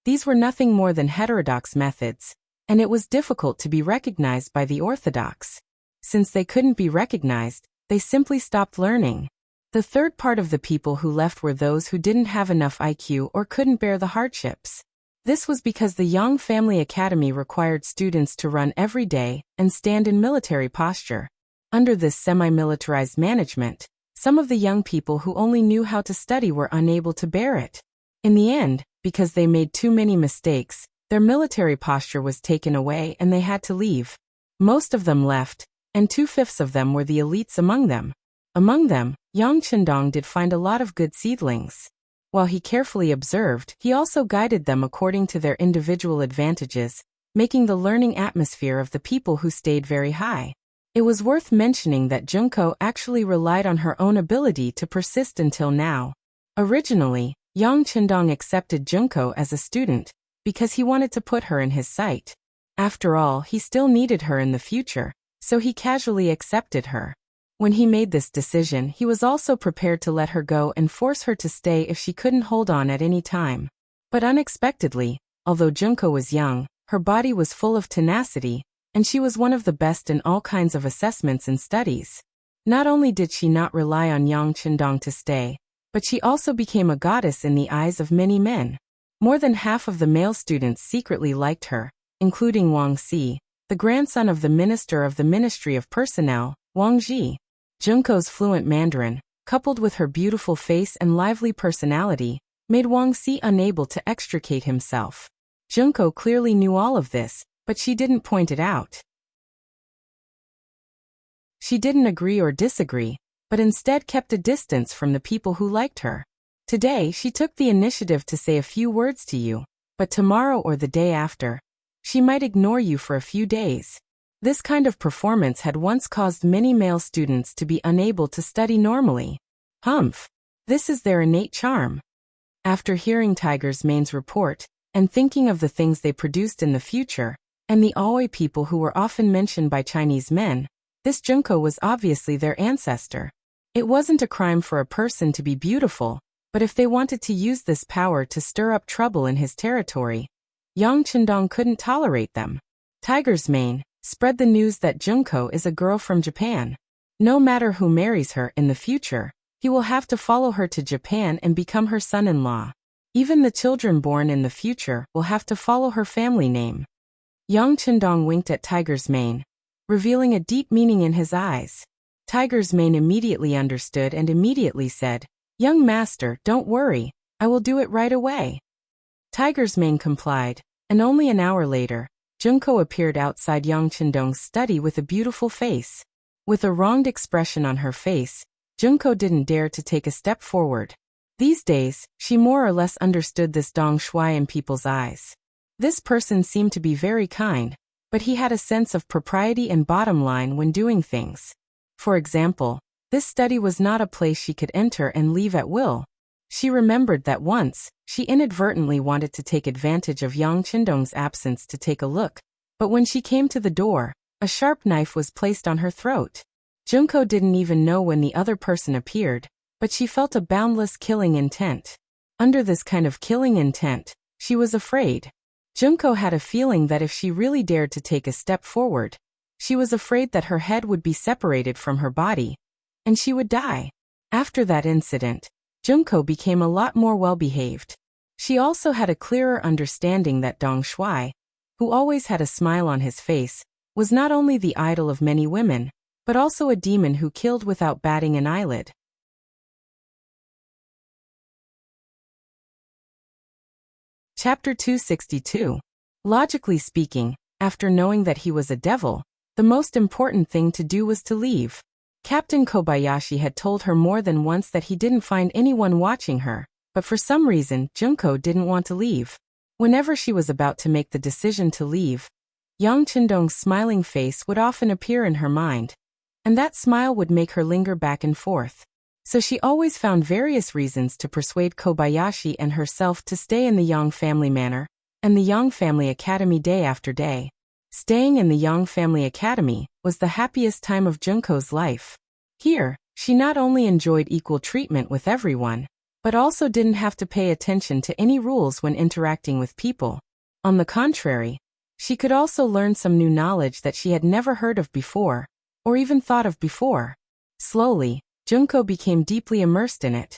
[SPEAKER 1] these were nothing more than heterodox methods, and it was difficult to be recognized by the orthodox. Since they couldn't be recognized, they simply stopped learning. The third part of the people who left were those who didn't have enough IQ or couldn't bear the hardships. This was because the Yang Family Academy required students to run every day and stand in military posture. Under this semi-militarized management, some of the young people who only knew how to study were unable to bear it. In the end, because they made too many mistakes, their military posture was taken away and they had to leave. Most of them left, and 2/5 of them were the elites among them. Among them, Yang Chendong did find a lot of good seedlings. While he carefully observed, he also guided them according to their individual advantages, making the learning atmosphere of the people who stayed very high. It was worth mentioning that Junko actually relied on her own ability to persist until now. Originally, Yang Chendong accepted Junko as a student because he wanted to put her in his sight. After all, he still needed her in the future, so he casually accepted her. When he made this decision, he was also prepared to let her go and force her to stay if she couldn't hold on at any time. But unexpectedly, although Junko was young, her body was full of tenacity, and she was one of the best in all kinds of assessments and studies. Not only did she not rely on Yang Chendong to stay, but she also became a goddess in the eyes of many men. More than half of the male students secretly liked her, including Wang Xi, the grandson of the minister of the Ministry of Personnel, Wang Ji. Junko's fluent Mandarin, coupled with her beautiful face and lively personality, made Wang Xi unable to extricate himself. Junko clearly knew all of this, but she didn't point it out. She didn't agree or disagree, but instead kept a distance from the people who liked her. Today she took the initiative to say a few words to you, but tomorrow or the day after, she might ignore you for a few days. This kind of performance had once caused many male students to be unable to study normally. Humph! This is their innate charm. After hearing Tiger's Mane's report, and thinking of the things they produced in the future, and the Aoi people who were often mentioned by Chinese men, this Junko was obviously their ancestor. It wasn't a crime for a person to be beautiful, but if they wanted to use this power to stir up trouble in his territory, Yang Chendong couldn't tolerate them. Tiger's Mane spread the news that Junko is a girl from Japan. No matter who marries her in the future, he will have to follow her to Japan and become her son-in-law. Even the children born in the future will have to follow her family name. Yang Chendong winked at Tiger's Mane. revealing a deep meaning in his eyes. Tiger's mane immediately understood and immediately said, "Young master, don't worry, I will do it right away." Tiger's mane complied, and only an hour later, Junko appeared outside Yang Chendong's study with a beautiful face. With a wronged expression on her face, Junko didn't dare to take a step forward. These days, she more or less understood this Dong Shuai in people's eyes. This person seemed to be very kind, but he had a sense of propriety and bottom line when doing things. For example, this study was not a place she could enter and leave at will. She remembered that once, she inadvertently wanted to take advantage of Yang Chendong's absence to take a look, but when she came to the door, a sharp knife was placed on her throat. Junko didn't even know when the other person appeared, but she felt a boundless killing intent. Under this kind of killing intent, she was afraid. Junko had a feeling that if she really dared to take a step forward, she was afraid that her head would be separated from her body, and she would die. After that incident, Junko became a lot more well-behaved. She also had a clearer understanding that Dong Shuai, who always had a smile on his face, was not only the idol of many women, but also a demon who killed without batting an eyelid. Chapter 262. Logically speaking, after knowing that he was a devil, the most important thing to do was to leave. Captain Kobayashi had told her more than once that he didn't find anyone watching her, but for some reason, Junko didn't want to leave. Whenever she was about to make the decision to leave, Yang Chendong's smiling face would often appear in her mind, and that smile would make her linger back and forth. So she always found various reasons to persuade Kobayashi and herself to stay in the Yang family manor, and the Yang family academy day after day. Staying in the Yang family academy was the happiest time of Junko's life. Here, she not only enjoyed equal treatment with everyone, but also didn't have to pay attention to any rules when interacting with people. On the contrary, she could also learn some new knowledge that she had never heard of before, or even thought of before. Slowly, Junko became deeply immersed in it.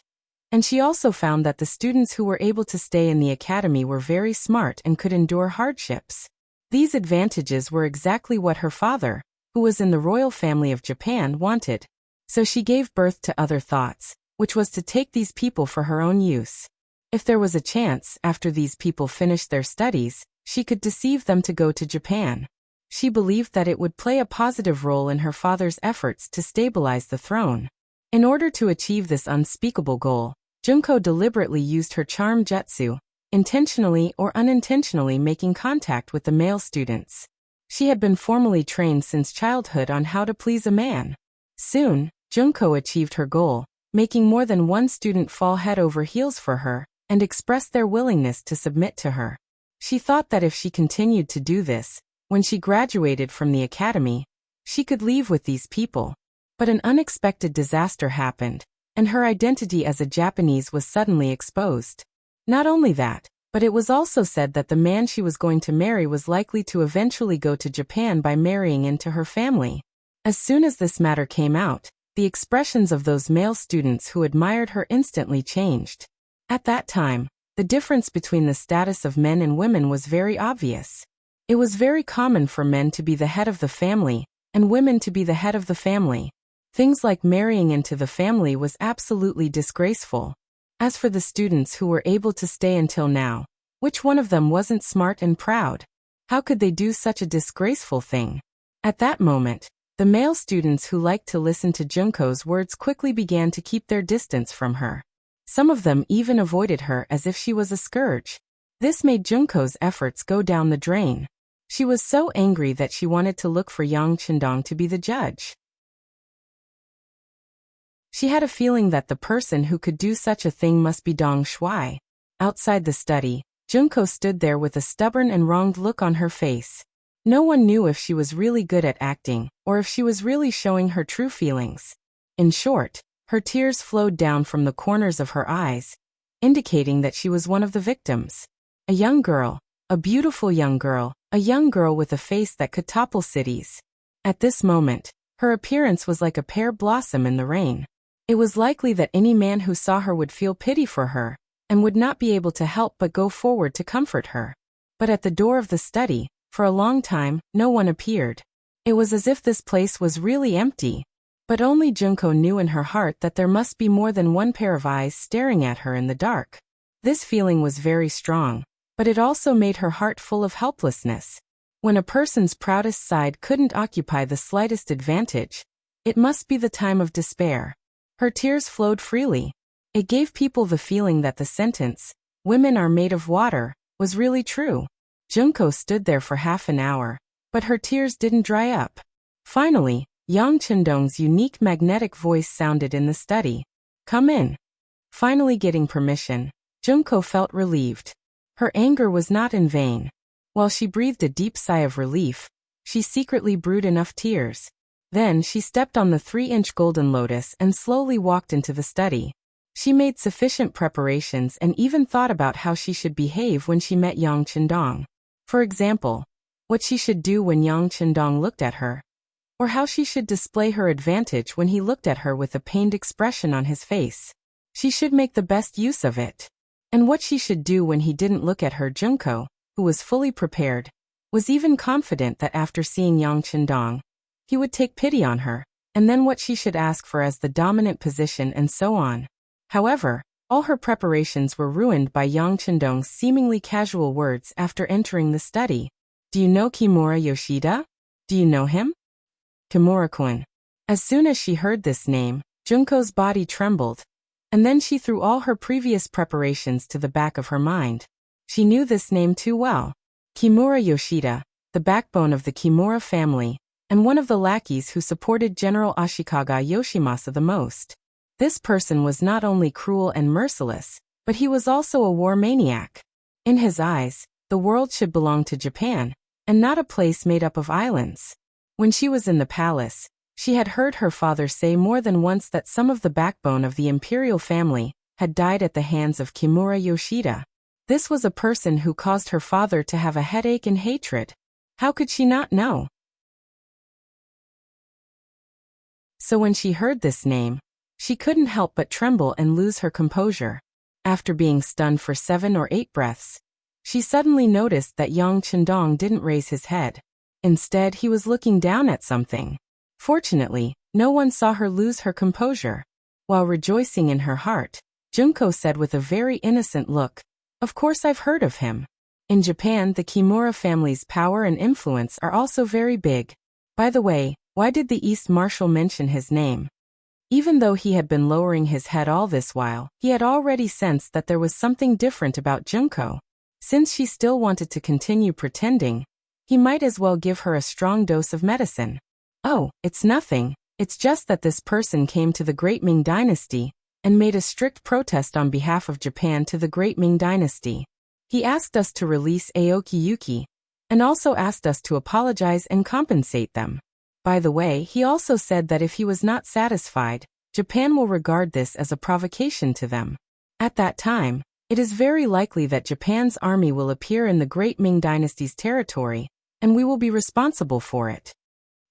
[SPEAKER 1] And she also found that the students who were able to stay in the academy were very smart and could endure hardships. These advantages were exactly what her father, who was in the royal family of Japan, wanted. So she gave birth to other thoughts, which was to take these people for her own use. If there was a chance, after these people finished their studies, she could deceive them to go to Japan. She believed that it would play a positive role in her father's efforts to stabilize the throne. In order to achieve this unspeakable goal, Junko deliberately used her charm jutsu, intentionally or unintentionally making contact with the male students. She had been formally trained since childhood on how to please a man. Soon, Junko achieved her goal, making more than one student fall head over heels for her, and express their willingness to submit to her. She thought that if she continued to do this, when she graduated from the academy, she could leave with these people. But an unexpected disaster happened, and her identity as a Japanese was suddenly exposed. Not only that, but it was also said that the man she was going to marry was likely to eventually go to Japan by marrying into her family. As soon as this matter came out, the expressions of those male students who admired her instantly changed. At that time, the difference between the status of men and women was very obvious. It was very common for men to be the head of the family, and women to be the head of the family. Things like marrying into the family was absolutely disgraceful. As for the students who were able to stay until now, which one of them wasn't smart and proud? How could they do such a disgraceful thing? At that moment, the male students who liked to listen to Junko's words quickly began to keep their distance from her. Some of them even avoided her as if she was a scourge. This made Junko's efforts go down the drain. She was so angry that she wanted to look for Yang Chendong to be the judge. She had a feeling that the person who could do such a thing must be Dong Shuai. Outside the study, Junko stood there with a stubborn and wronged look on her face. No one knew if she was really good at acting, or if she was really showing her true feelings. In short, her tears flowed down from the corners of her eyes, indicating that she was one of the victims. A young girl, a beautiful young girl, a young girl with a face that could topple cities. At this moment, her appearance was like a pear blossom in the rain. It was likely that any man who saw her would feel pity for her, and would not be able to help but go forward to comfort her. But at the door of the study, for a long time, no one appeared. It was as if this place was really empty. But only Junko knew in her heart that there must be more than one pair of eyes staring at her in the dark. This feeling was very strong, but it also made her heart full of helplessness. When a person's proudest side couldn't occupy the slightest advantage, it must be the time of despair. Her tears flowed freely. It gave people the feeling that the sentence, "Women are made of water," was really true. Junko stood there for half an hour, but her tears didn't dry up. Finally, Yang Chendong's unique magnetic voice sounded in the study. "Come in." Finally getting permission, Junko felt relieved. Her anger was not in vain. While she breathed a deep sigh of relief, she secretly brewed enough tears. Then she stepped on the 3-inch golden lotus and slowly walked into the study. She made sufficient preparations and even thought about how she should behave when she met Yang Chendong. For example, what she should do when Yang Chendong looked at her, or how she should display her advantage when he looked at her with a pained expression on his face. She should make the best use of it. And what she should do when he didn't look at her. Junko, who was fully prepared, was even confident that after seeing Yang Chendong, he would take pity on her, and then what she should ask for as the dominant position and so on. However, all her preparations were ruined by Yang Chendong's seemingly casual words after entering the study. "Do you know Kimura Yoshida? Do you know him?" Kimura-kun. As soon as she heard this name, Junko's body trembled, and then she threw all her previous preparations to the back of her mind. She knew this name too well. Kimura Yoshida, the backbone of the Kimura family, and one of the lackeys who supported General Ashikaga Yoshimasa the most. This person was not only cruel and merciless, but he was also a war maniac. In his eyes, the world should belong to Japan, and not a place made up of islands. When she was in the palace, she had heard her father say more than once that some of the backbone of the imperial family had died at the hands of Kimura Yoshida. This was a person who caused her father to have a headache and hatred. How could she not know? So when she heard this name, she couldn't help but tremble and lose her composure. After being stunned for 7 or 8 breaths, she suddenly noticed that Yang Chendong didn't raise his head. Instead, he was looking down at something. Fortunately, no one saw her lose her composure. While rejoicing in her heart, Junko said with a very innocent look, "Of course I've heard of him. In Japan, the Kimura family's power and influence are also very big. By the way, why did the East Marshal mention his name?" Even though he had been lowering his head all this while, he had already sensed that there was something different about Junko. Since she still wanted to continue pretending, he might as well give her a strong dose of medicine. "Oh, it's nothing. It's just that this person came to the Great Ming Dynasty and made a strict protest on behalf of Japan to the Great Ming Dynasty. He asked us to release Aoki Yuki, and also asked us to apologize and compensate them. By the way, he also said that if he was not satisfied, Japan will regard this as a provocation to them. At that time, it is very likely that Japan's army will appear in the Great Ming Dynasty's territory, and we will be responsible for it."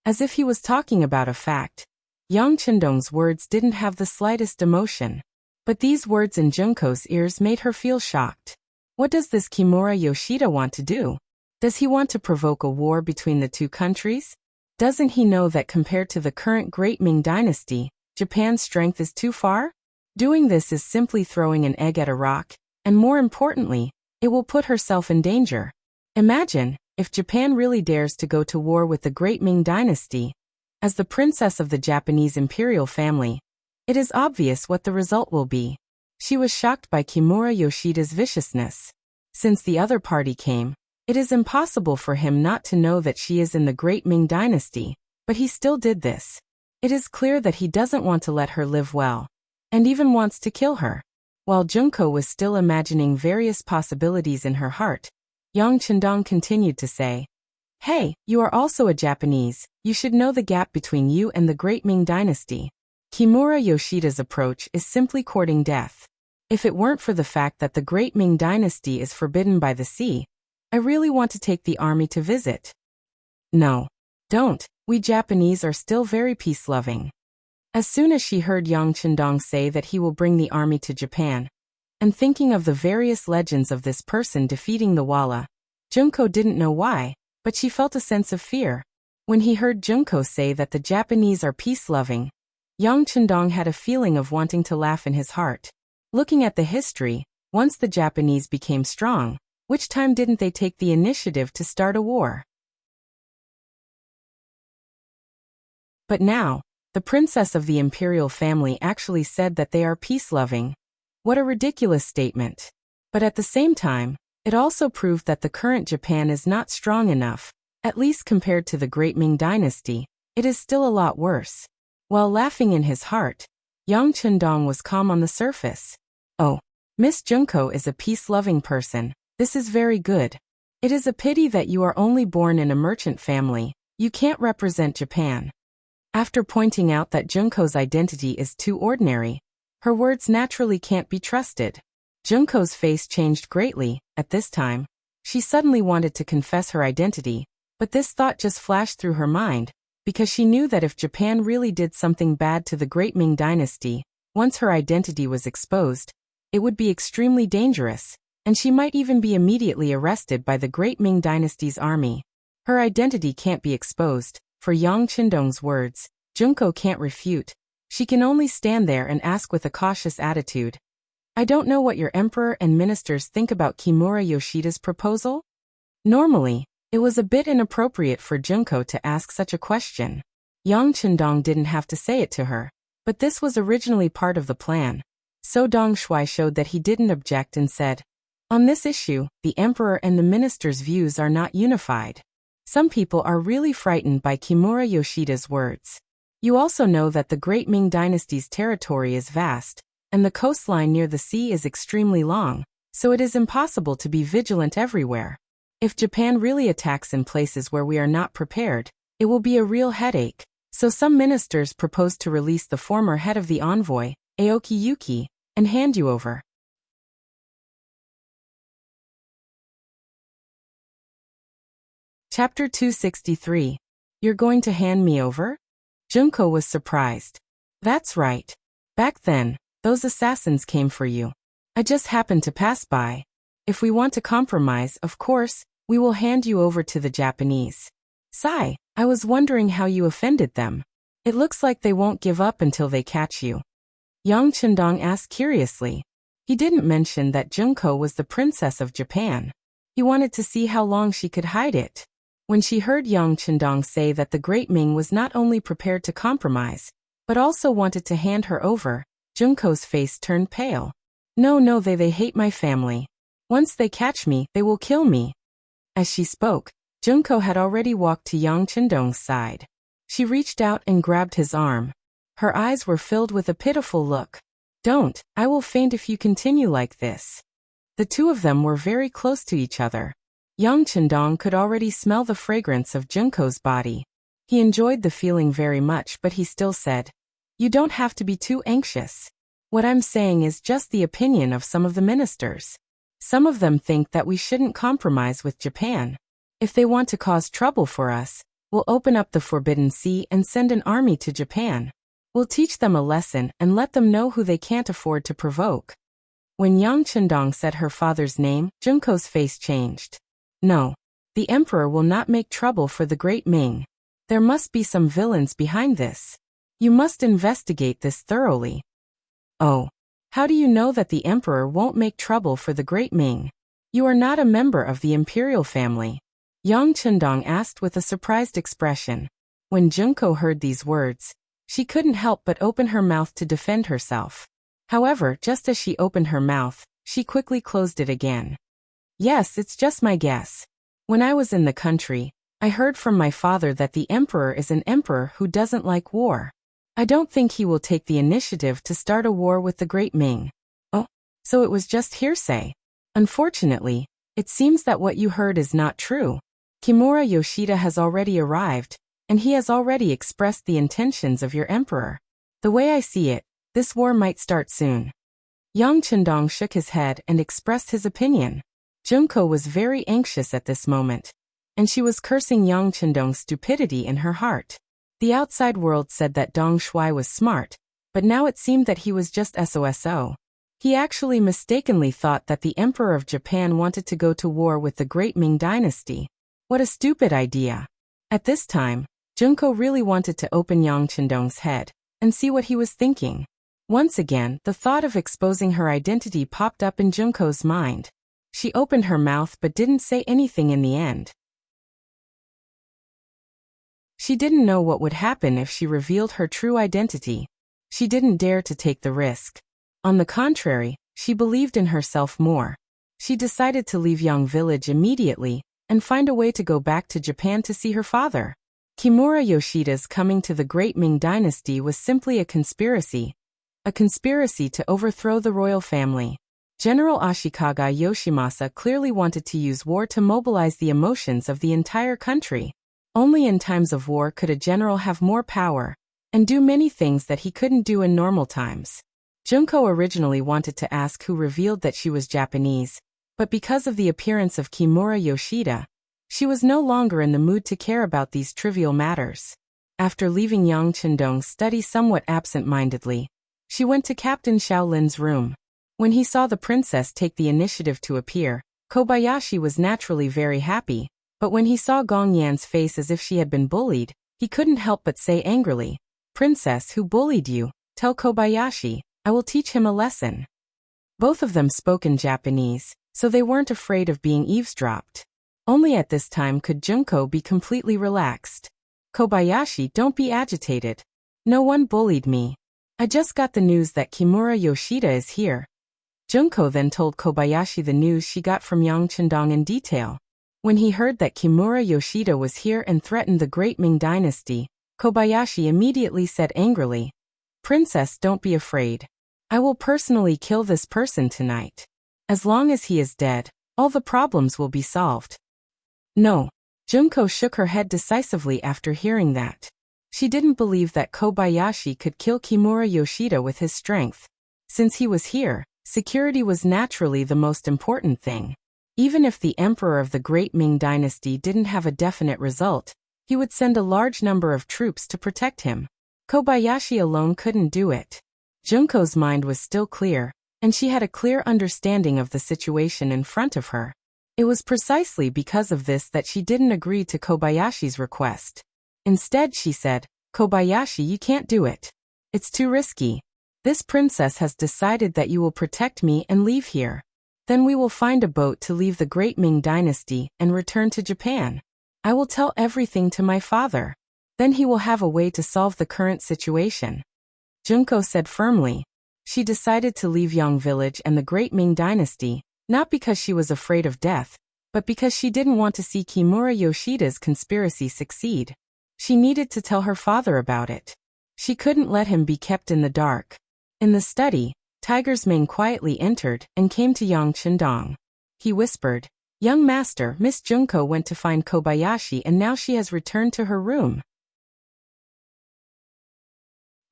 [SPEAKER 1] As if he was talking about a fact, Yang Chendong's words didn't have the slightest emotion. But these words in Junko's ears made her feel shocked. What does this Kimura Yoshida want to do? Does he want to provoke a war between the two countries? Doesn't he know that compared to the current Great Ming Dynasty, Japan's strength is too far? Doing this is simply throwing an egg at a rock, and more importantly, it will put herself in danger. Imagine, if Japan really dares to go to war with the Great Ming Dynasty, as the princess of the Japanese imperial family, it is obvious what the result will be. She was shocked by Kimura Yoshida's viciousness. Since the other party came, it is impossible for him not to know that she is in the Great Ming Dynasty, but he still did this. It is clear that he doesn't want to let her live well, and even wants to kill her. While Junko was still imagining various possibilities in her heart, Yang Chendong continued to say, "Hey, you are also a Japanese, you should know the gap between you and the Great Ming Dynasty. Kimura Yoshida's approach is simply courting death. If it weren't for the fact that the Great Ming Dynasty is forbidden by the sea, I really want to take the army to visit." "No. Don't, we Japanese are still very peace-loving." As soon as she heard Yang Chendong say that he will bring the army to Japan, and thinking of the various legends of this person defeating the Walla, Junko didn't know why, but she felt a sense of fear. When he heard Junko say that the Japanese are peace-loving, Yang Chendong had a feeling of wanting to laugh in his heart. Looking at the history, once the Japanese became strong, which time didn't they take the initiative to start a war? But now, the princess of the imperial family actually said that they are peace-loving. What a ridiculous statement. But at the same time, it also proved that the current Japan is not strong enough, at least compared to the Great Ming Dynasty. It is still a lot worse. While laughing in his heart, Yang Chendong was calm on the surface. Oh, Miss Junko is a peace-loving person. This is very good. It is a pity that you are only born in a merchant family. You can't represent Japan. After pointing out that Junko's identity is too ordinary, her words naturally can't be trusted. Junko's face changed greatly. At this time, she suddenly wanted to confess her identity, but this thought just flashed through her mind, because she knew that if Japan really did something bad to the Great Ming Dynasty, once her identity was exposed, it would be extremely dangerous, and she might even be immediately arrested by the Great Ming Dynasty's army. Her identity can't be exposed. For Yang Chendong's words, Junko can't refute. She can only stand there and ask with a cautious attitude. I don't know what your emperor and ministers think about Kimura Yoshida's proposal? Normally, it was a bit inappropriate for Junko to ask such a question. Yang Chendong didn't have to say it to her, but this was originally part of the plan. So Dong Shui showed that he didn't object and said, on this issue, the emperor and the minister's views are not unified. Some people are really frightened by Kimura Yoshida's words. You also know that the Great Ming Dynasty's territory is vast, and the coastline near the sea is extremely long, so it is impossible to be vigilant everywhere. If Japan really attacks in places where we are not prepared, it will be a real headache. So some ministers propose to release the former head of the envoy, Aoki Yuki, and hand you over. Chapter 263. You're going to hand me over? Junko was surprised. That's right. Back then, those assassins came for you. I just happened to pass by. If we want to compromise, of course, we will hand you over to the Japanese. Sigh, I was wondering how you offended them. It looks like they won't give up until they catch you. Yang Chendong asked curiously. He didn't mention that Junko was the princess of Japan. He wanted to see how long she could hide it. When she heard Yang Chendong say that the Great Ming was not only prepared to compromise, but also wanted to hand her over, Junko's face turned pale. No, they hate my family. Once they catch me, they will kill me. As she spoke, Junko had already walked to Yang Chendong's side. She reached out and grabbed his arm. Her eyes were filled with a pitiful look. Don't, I will faint if you continue like this. The two of them were very close to each other. Yang Chendong could already smell the fragrance of Junko's body. He enjoyed the feeling very much, but he still said, you don't have to be too anxious. What I'm saying is just the opinion of some of the ministers. Some of them think that we shouldn't compromise with Japan. If they want to cause trouble for us, we'll open up the Forbidden Sea and send an army to Japan. We'll teach them a lesson and let them know who they can't afford to provoke. When Yang Chendong said her father's name, Junko's face changed. No, the emperor will not make trouble for the Great Ming. There must be some villains behind this. You must investigate this thoroughly. Oh, how do you know that the emperor won't make trouble for the Great Ming? You are not a member of the imperial family. Yang Chendong asked with a surprised expression. When Junko heard these words, she couldn't help but open her mouth to defend herself. However, just as she opened her mouth, she quickly closed it again. Yes, it's just my guess. When I was in the country, I heard from my father that the emperor is an emperor who doesn't like war. I don't think he will take the initiative to start a war with the Great Ming. Oh, so it was just hearsay. Unfortunately, it seems that what you heard is not true. Kimura Yoshida has already arrived, and he has already expressed the intentions of your emperor. The way I see it, this war might start soon. Yang Chendong shook his head and expressed his opinion. Junko was very anxious at this moment, and she was cursing Yang Chendong's stupidity in her heart. The outside world said that Dong Shui was smart, but now it seemed that he was just SOSO. He actually mistakenly thought that the Emperor of Japan wanted to go to war with the Great Ming Dynasty. What a stupid idea. At this time, Junko really wanted to open Yang Chendong's head and see what he was thinking. Once again, the thought of exposing her identity popped up in Junko's mind. She opened her mouth but didn't say anything in the end. She didn't know what would happen if she revealed her true identity. She didn't dare to take the risk. On the contrary, she believed in herself more. She decided to leave Yang Village immediately and find a way to go back to Japan to see her father. Kimura Yoshida's coming to the Great Ming Dynasty was simply a conspiracy to overthrow the royal family. General Ashikaga Yoshimasa clearly wanted to use war to mobilize the emotions of the entire country. Only in times of war could a general have more power and do many things that he couldn't do in normal times. Junko originally wanted to ask who revealed that she was Japanese, but because of the appearance of Kimura Yoshida, she was no longer in the mood to care about these trivial matters. After leaving Yang Chendong's study somewhat absent-mindedly, she went to Captain Shaolin's room. When he saw the princess take the initiative to appear, Kobayashi was naturally very happy, but when he saw Gong Yan's face as if she had been bullied, he couldn't help but say angrily, "Princess, who bullied you? Tell Kobayashi, I will teach him a lesson." Both of them spoke in Japanese, so they weren't afraid of being eavesdropped. Only at this time could Junko be completely relaxed. "Kobayashi, don't be agitated. No one bullied me. I just got the news that Kimura Yoshida is here." Junko then told Kobayashi the news she got from Yang Chendong in detail. When he heard that Kimura Yoshida was here and threatened the Great Ming Dynasty, Kobayashi immediately said angrily, "Princess, don't be afraid. I will personally kill this person tonight. As long as he is dead, all the problems will be solved." No. Junko shook her head decisively after hearing that. She didn't believe that Kobayashi could kill Kimura Yoshida with his strength. Since he was here, security was naturally the most important thing. Even if the emperor of the Great Ming Dynasty didn't have a definite result, he would send a large number of troops to protect him. Kobayashi alone couldn't do it. Junko's mind was still clear, and she had a clear understanding of the situation in front of her. It was precisely because of this that she didn't agree to Kobayashi's request. Instead, she said, "Kobayashi, you can't do it. It's too risky. This princess has decided that you will protect me and leave here. Then we will find a boat to leave the Great Ming Dynasty and return to Japan. I will tell everything to my father. Then he will have a way to solve the current situation." Junko said firmly. She decided to leave Yang Village and the Great Ming Dynasty, not because she was afraid of death, but because she didn't want to see Kimura Yoshida's conspiracy succeed. She needed to tell her father about it. She couldn't let him be kept in the dark. In the study, Tiger's Mane quietly entered and came to Yang Chendong. He whispered, "Young master, Miss Junko went to find Kobayashi and now she has returned to her room.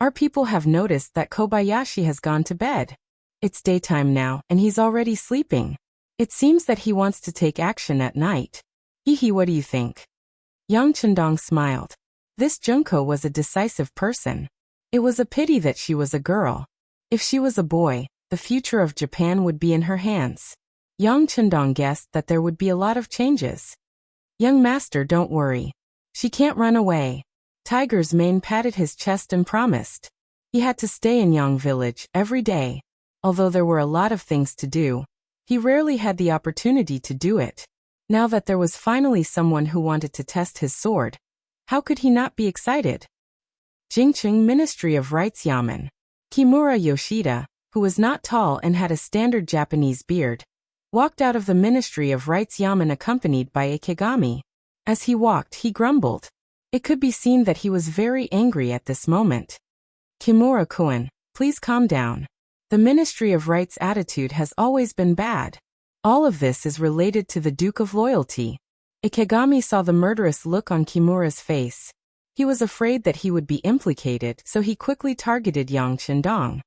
[SPEAKER 1] Our people have noticed that Kobayashi has gone to bed. It's daytime now and he's already sleeping. It seems that he wants to take action at night. Hihi, what do you think?" Yang Chendong smiled. This Junko was a decisive person. It was a pity that she was a girl. If she was a boy, the future of Japan would be in her hands. Yang Chendong guessed that there would be a lot of changes. "Young master, don't worry. She can't run away." Tiger's Mane patted his chest and promised. He had to stay in Yang Village every day. Although there were a lot of things to do, he rarely had the opportunity to do it. Now that there was finally someone who wanted to test his sword, how could he not be excited? Jingcheng Ministry of Rites Yamen. Kimura Yoshida, who was not tall and had a standard Japanese beard, walked out of the Ministry of Rites Yamen accompanied by Ikegami. As he walked, he grumbled. It could be seen that he was very angry at this moment. "Kimura-kun, please calm down. The Ministry of Rites' attitude has always been bad. All of this is related to the Duke of Loyalty." Ikegami saw the murderous look on Kimura's face. He was afraid that he would be implicated, so he quickly targeted Yang Chendong.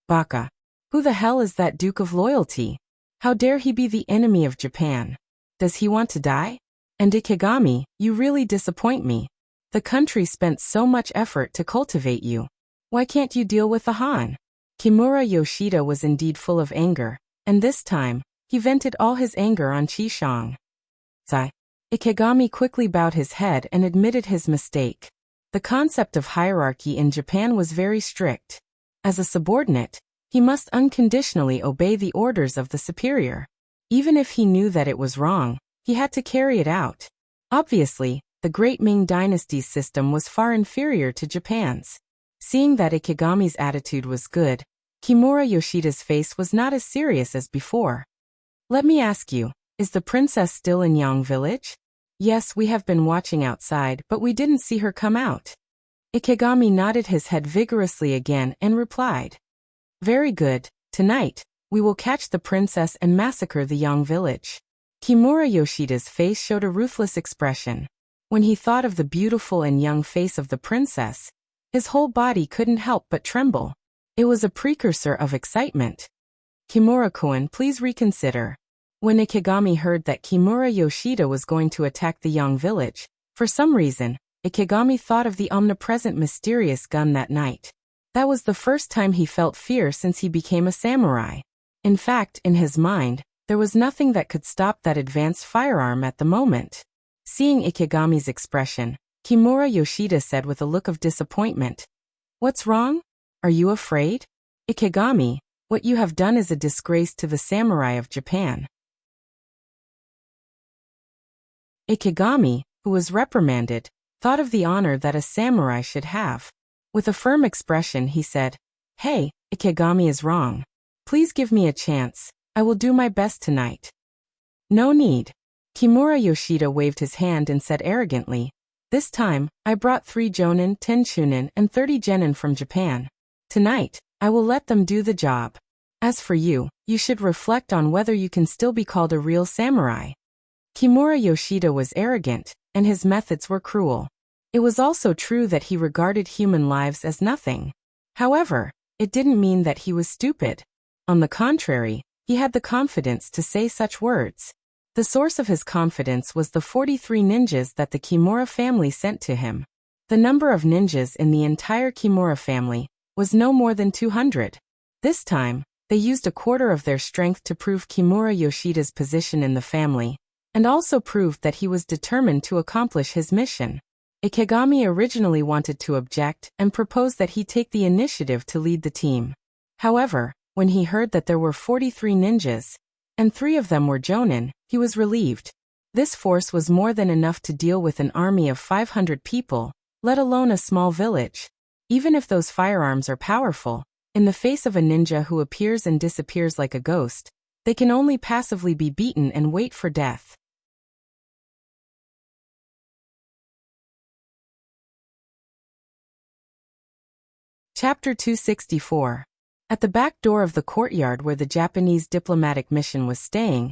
[SPEAKER 1] "Baka. Who the hell is that Duke of Loyalty? How dare he be the enemy of Japan? Does he want to die? And Ikegami, you really disappoint me. The country spent so much effort to cultivate you. Why can't you deal with the Han?" Kimura Yoshida was indeed full of anger, and this time, he vented all his anger on Qishong. Zai. Ikegami quickly bowed his head and admitted his mistake. The concept of hierarchy in Japan was very strict. As a subordinate, he must unconditionally obey the orders of the superior. Even if he knew that it was wrong, he had to carry it out. Obviously, the Great Ming Dynasty's system was far inferior to Japan's. Seeing that Ikegami's attitude was good, Kimura Yoshida's face was not as serious as before. Let me ask you, is the princess still in Yang village? Yes, we have been watching outside, but we didn't see her come out. Ikegami nodded his head vigorously again and replied. Very good, tonight, we will catch the princess and massacre the Yang village. Kimura Yoshida's face showed a ruthless expression. When he thought of the beautiful and young face of the princess, his whole body couldn't help but tremble. It was a precursor of excitement. Kimura-kun, please reconsider. When Ikegami heard that Kimura Yoshida was going to attack the Yang village, for some reason, Ikegami thought of the omnipresent mysterious gun that night. That was the first time he felt fear since he became a samurai. In fact, in his mind, there was nothing that could stop that advanced firearm at the moment. Seeing Ikegami's expression, Kimura Yoshida said with a look of disappointment, "What's wrong? Are you afraid? Ikegami, what you have done is a disgrace to the samurai of Japan." Ikegami, who was reprimanded, thought of the honor that a samurai should have. With a firm expression he said, "Hey, Ikegami is wrong. Please give me a chance, I will do my best tonight." "No need." Kimura Yoshida waved his hand and said arrogantly, "This time, I brought 3 jonin, 10 chunin, and 30 genin from Japan. Tonight, I will let them do the job. As for you, you should reflect on whether you can still be called a real samurai." Kimura Yoshida was arrogant, and his methods were cruel. It was also true that he regarded human lives as nothing. However, it didn't mean that he was stupid. On the contrary, he had the confidence to say such words. The source of his confidence was the 43 ninjas that the Kimura family sent to him. The number of ninjas in the entire Kimura family was no more than 200. This time, they used a quarter of their strength to prove Kimura Yoshida's position in the family, and also proved that he was determined to accomplish his mission. Ikegami originally wanted to object and proposed that he take the initiative to lead the team. However, when he heard that there were 43 ninjas, and 3 of them were jonin, he was relieved. This force was more than enough to deal with an army of 500 people, let alone a small village. Even if those firearms are powerful, in the face of a ninja who appears and disappears like a ghost, they can only passively be beaten and wait for death. Chapter 264. At the back door of the courtyard where the Japanese diplomatic mission was staying,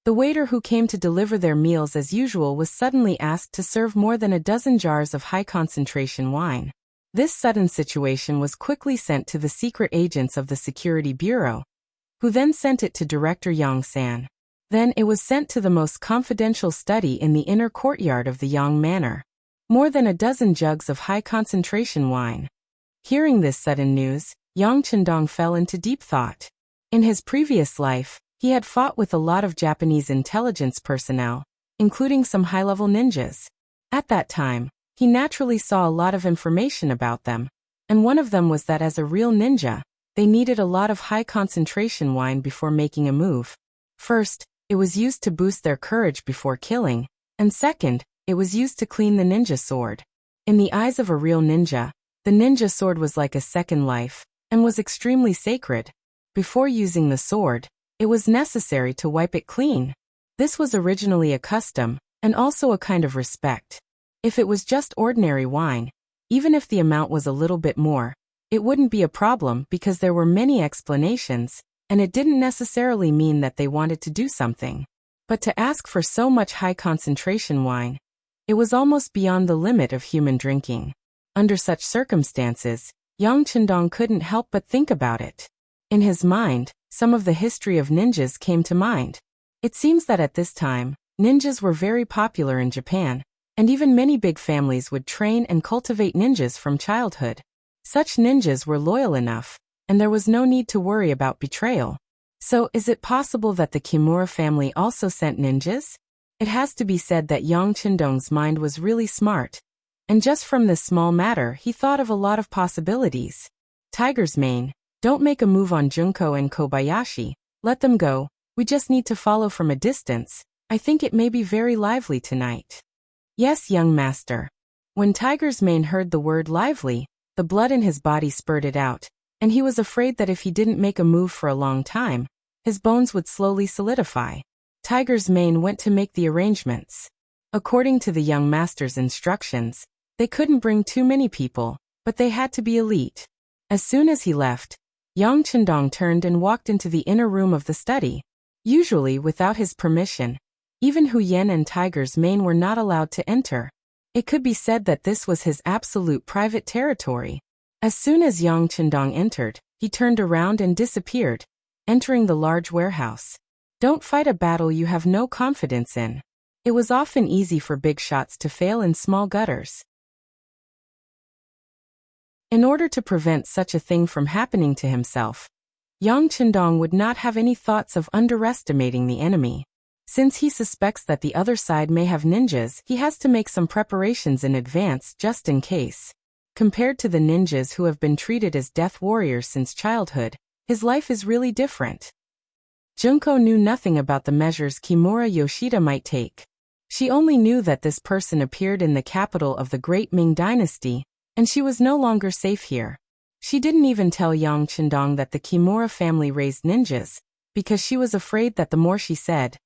[SPEAKER 1] the waiter who came to deliver their meals as usual was suddenly asked to serve more than a dozen jars of high-concentration wine. This sudden situation was quickly sent to the secret agents of the Security Bureau, who then sent it to Director Yang-san. Then it was sent to the most confidential study in the inner courtyard of the Yang Manor. More than a dozen jugs of high-concentration wine. Hearing this sudden news, Yang Chendong fell into deep thought. In his previous life, he had fought with a lot of Japanese intelligence personnel, including some high-level ninjas. At that time, he naturally saw a lot of information about them, and one of them was that as a real ninja, they needed a lot of high-concentration wine before making a move. First, it was used to boost their courage before killing, and second, it was used to clean the ninja sword. In the eyes of a real ninja, the ninja sword was like a second life, and was extremely sacred. Before using the sword, it was necessary to wipe it clean. This was originally a custom, and also a kind of respect. If it was just ordinary wine, even if the amount was a little bit more, it wouldn't be a problem because there were many explanations, and it didn't necessarily mean that they wanted to do something. But to ask for so much high-concentration wine, it was almost beyond the limit of human drinking. Under such circumstances, Yang Chendong couldn't help but think about it. In his mind, some of the history of ninjas came to mind. It seems that at this time, ninjas were very popular in Japan, and even many big families would train and cultivate ninjas from childhood. Such ninjas were loyal enough, and there was no need to worry about betrayal. So, is it possible that the Kimura family also sent ninjas? It has to be said that Yang Chendong's mind was really smart. And just from this small matter he thought of a lot of possibilities. Tiger's mane. Don't make a move on Junko and Kobayashi. Let them go. We just need to follow from a distance. I think it may be very lively tonight. Yes, young master. When Tiger's mane heard the word lively, the blood in his body spurted out, and he was afraid that if he didn't make a move for a long time, his bones would slowly solidify. Tiger's mane went to make the arrangements. According to the young master's instructions, they couldn't bring too many people, but they had to be elite. As soon as he left, Yang Chendong turned and walked into the inner room of the study. Usually without his permission, even Hu Yen and Tiger's mane were not allowed to enter. It could be said that this was his absolute private territory. As soon as Yang Chendong entered, he turned around and disappeared, entering the large warehouse. Don't fight a battle you have no confidence in. It was often easy for big shots to fail in small gutters. In order to prevent such a thing from happening to himself, Yang Chendong would not have any thoughts of underestimating the enemy. Since he suspects that the other side may have ninjas, he has to make some preparations in advance just in case. Compared to the ninjas who have been treated as death warriors since childhood, his life is really different. Junko knew nothing about the measures Kimura Yoshida might take. She only knew that this person appeared in the capital of the great Ming Dynasty, and she was no longer safe here. She didn't even tell Yang Chendong that the Kimura family raised ninjas, because she was afraid that the more she said,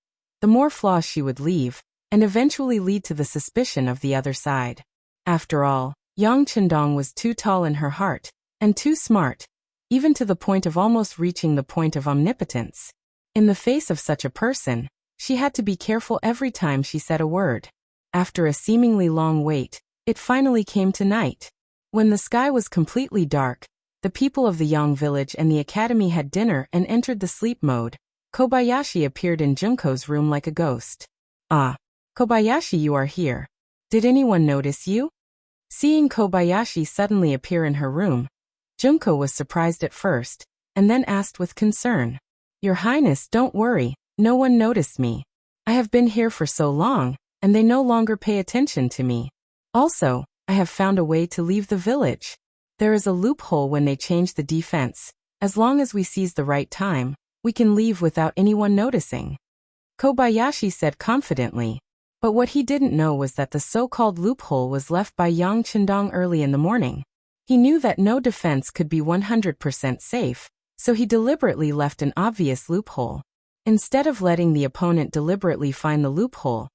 [SPEAKER 1] the more flaws she would leave, and eventually lead to the suspicion of the other side. After all, Yang Chendong was too tall in her heart, and too smart, even to the point of almost reaching the point of omnipotence. In the face of such a person, she had to be careful every time she said a word. After a seemingly long wait, it finally came to night. When the sky was completely dark, the people of the Yang village and the academy had dinner and entered the sleep mode. Kobayashi appeared in Junko's room like a ghost. Ah, Kobayashi, you are here. Did anyone notice you? Seeing Kobayashi suddenly appear in her room, Junko was surprised at first, and then asked with concern. Your Highness, don't worry, no one noticed me. I have been here for so long, and they no longer pay attention to me. Also, I have found a way to leave the village. There is a loophole when they change the defense. As long as we seize the right time, we can leave without anyone noticing. Kobayashi said confidently. But what he didn't know was that the so-called loophole was left by Yang Chendong early in the morning. He knew that no defense could be 100% safe, so he deliberately left an obvious loophole. Instead of letting the opponent deliberately find the loophole,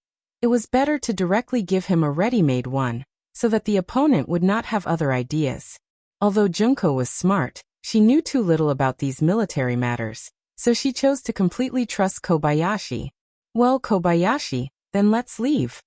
[SPEAKER 1] it was better to directly give him a ready-made one, so that the opponent would not have other ideas. Although Junko was smart, she knew too little about these military matters, so she chose to completely trust Kobayashi. Well, Kobayashi, then let's leave.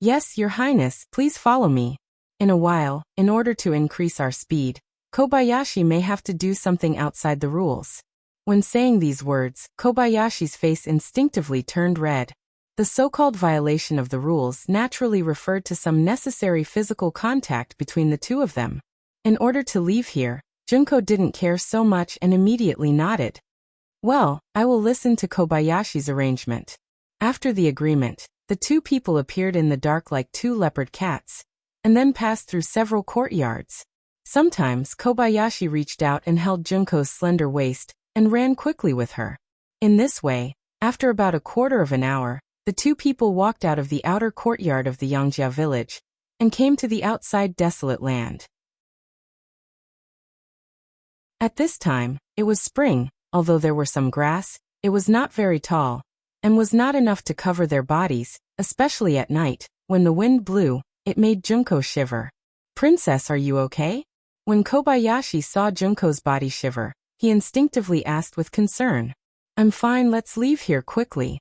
[SPEAKER 1] Yes, Your Highness, please follow me. In a while, in order to increase our speed, Kobayashi may have to do something outside the rules. When saying these words, Kobayashi's face instinctively turned red. The so-called violation of the rules naturally referred to some necessary physical contact between the two of them. In order to leave here, Junko didn't care so much and immediately nodded. Well, I will listen to Kobayashi's arrangement. After the agreement, the two people appeared in the dark like two leopard cats, and then passed through several courtyards. Sometimes Kobayashi reached out and held Junko's slender waist, and ran quickly with her. In this way, after about a quarter of an hour, the two people walked out of the outer courtyard of the Yangjia village, and came to the outside desolate land. At this time, it was spring. Although there were some grass, it was not very tall, and was not enough to cover their bodies, especially at night. When the wind blew, it made Junko shiver. Princess, are you okay? When Kobayashi saw Junko's body shiver, he instinctively asked with concern. I'm fine, let's leave here quickly.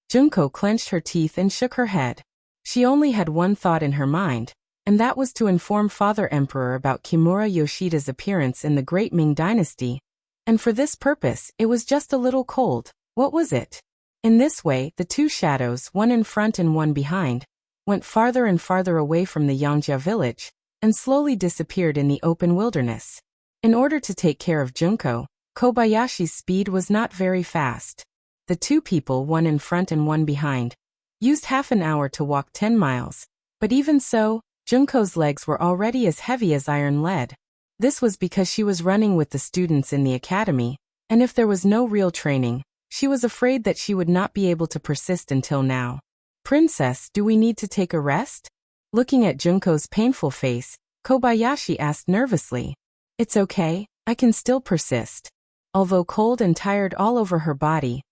[SPEAKER 1] Junko clenched her teeth and shook her head. She only had one thought in her mind, and that was to inform Father Emperor about Kimura Yoshida's appearance in the great Ming Dynasty. And for this purpose, it was just a little cold. What was it? In this way, the two shadows, one in front and one behind, went farther and farther away from the Yangjia village, and slowly disappeared in the open wilderness. In order to take care of Junko, Kobayashi's speed was not very fast. The two people, one in front and one behind, used half an hour to walk 10 miles, but even so, Junko's legs were already as heavy as iron lead. This was because she was running with the students in the academy, and if there was no real training, she was afraid that she would not be able to persist until now. Princess, do we need to take a rest? Looking at Junko's painful face, Kobayashi asked nervously. It's okay, I can still persist. Although cold and tired all over her body,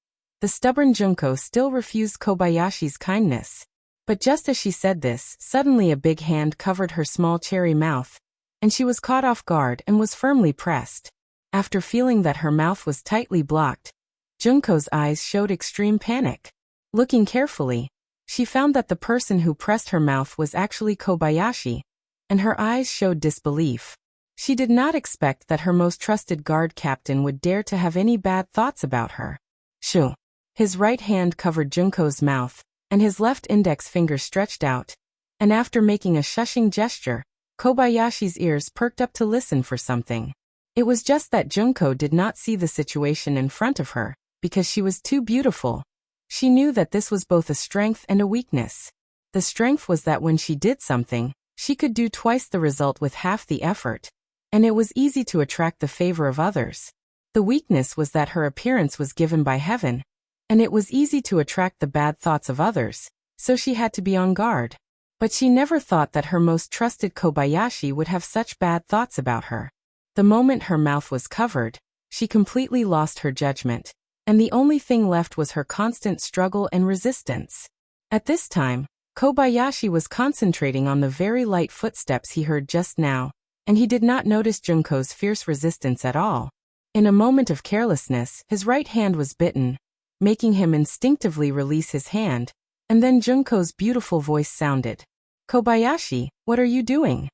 [SPEAKER 1] the stubborn Junko still refused Kobayashi's kindness. But just as she said this, suddenly a big hand covered her small cherry mouth, and she was caught off guard and was firmly pressed. After feeling that her mouth was tightly blocked, Junko's eyes showed extreme panic. Looking carefully, she found that the person who pressed her mouth was actually Kobayashi, and her eyes showed disbelief. She did not expect that her most trusted guard captain would dare to have any bad thoughts about her. Shoo! His right hand covered Junko's mouth, and his left index finger stretched out, and after making a shushing gesture, Kobayashi's ears perked up to listen for something. It was just that Junko did not see the situation in front of her, because she was too beautiful. She knew that this was both a strength and a weakness. The strength was that when she did something, she could do twice the result with half the effort, and it was easy to attract the favor of others. The weakness was that her appearance was given by heaven, and it was easy to attract the bad thoughts of others, so she had to be on guard. But she never thought that her most trusted Kobayashi would have such bad thoughts about her. The moment her mouth was covered, she completely lost her judgment, and the only thing left was her constant struggle and resistance. At this time, Kobayashi was concentrating on the very light footsteps he heard just now, and he did not notice Junko's fierce resistance at all. In a moment of carelessness, his right hand was bitten, making him instinctively release his hand, and then Junko's beautiful voice sounded. Kobayashi, what are you doing?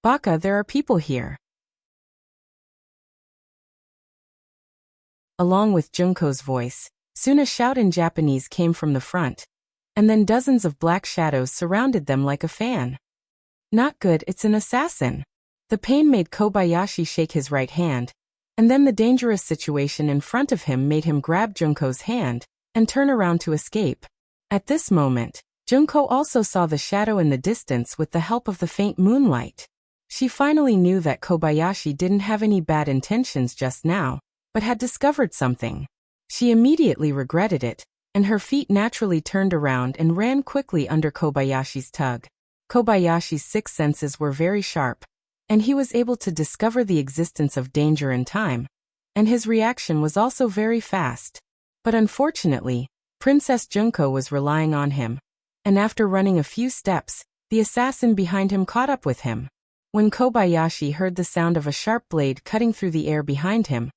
[SPEAKER 1] Baka, there are people here. Along with Junko's voice, soon a shout in Japanese came from the front, and then dozens of black shadows surrounded them like a fan. Not good, it's an assassin. The pain made Kobayashi shake his right hand, and then the dangerous situation in front of him made him grab Junko's hand and turn around to escape. At this moment, Junko also saw the shadow in the distance with the help of the faint moonlight. She finally knew that Kobayashi didn't have any bad intentions just now, but had discovered something. She immediately regretted it, and her feet naturally turned around and ran quickly under Kobayashi's tug. Kobayashi's sixth senses were very sharp, and he was able to discover the existence of danger in time, and his reaction was also very fast. But unfortunately, Princess Junko was relying on him, and after running a few steps, the assassin behind him caught up with him. When Kobayashi heard the sound of a sharp blade cutting through the air behind him,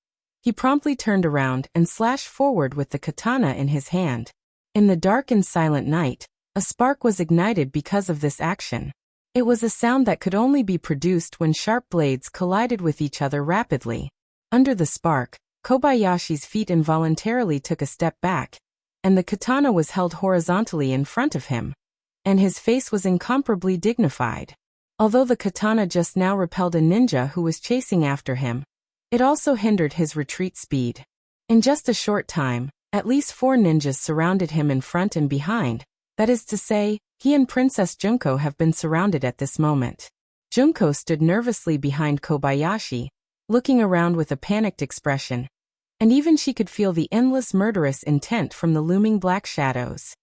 [SPEAKER 1] he promptly turned around and slashed forward with the katana in his hand. In the dark and silent night, a spark was ignited because of this action. It was a sound that could only be produced when sharp blades collided with each other rapidly. Under the spark, Kobayashi's feet involuntarily took a step back, and the katana was held horizontally in front of him, and his face was incomparably dignified. Although the katana just now repelled a ninja who was chasing after him, it also hindered his retreat speed. In just a short time, at least 4 ninjas surrounded him in front and behind. That is to say, he and Princess Junko have been surrounded at this moment. Junko stood nervously behind Kobayashi, looking around with a panicked expression, and even she could feel the endless murderous intent from the looming black shadows.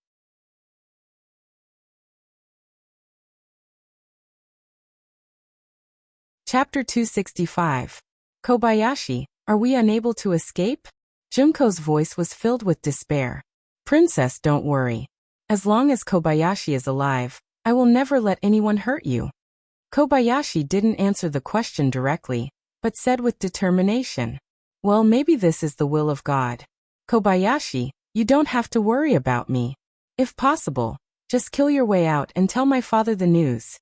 [SPEAKER 1] Chapter 265. Kobayashi, are we unable to escape? Junko's voice was filled with despair. Princess, don't worry. As long as Kobayashi is alive, I will never let anyone hurt you. Kobayashi didn't answer the question directly, but said with determination, well, maybe this is the will of God. Kobayashi, you don't have to worry about me. If possible, just kill your way out and tell my father the news.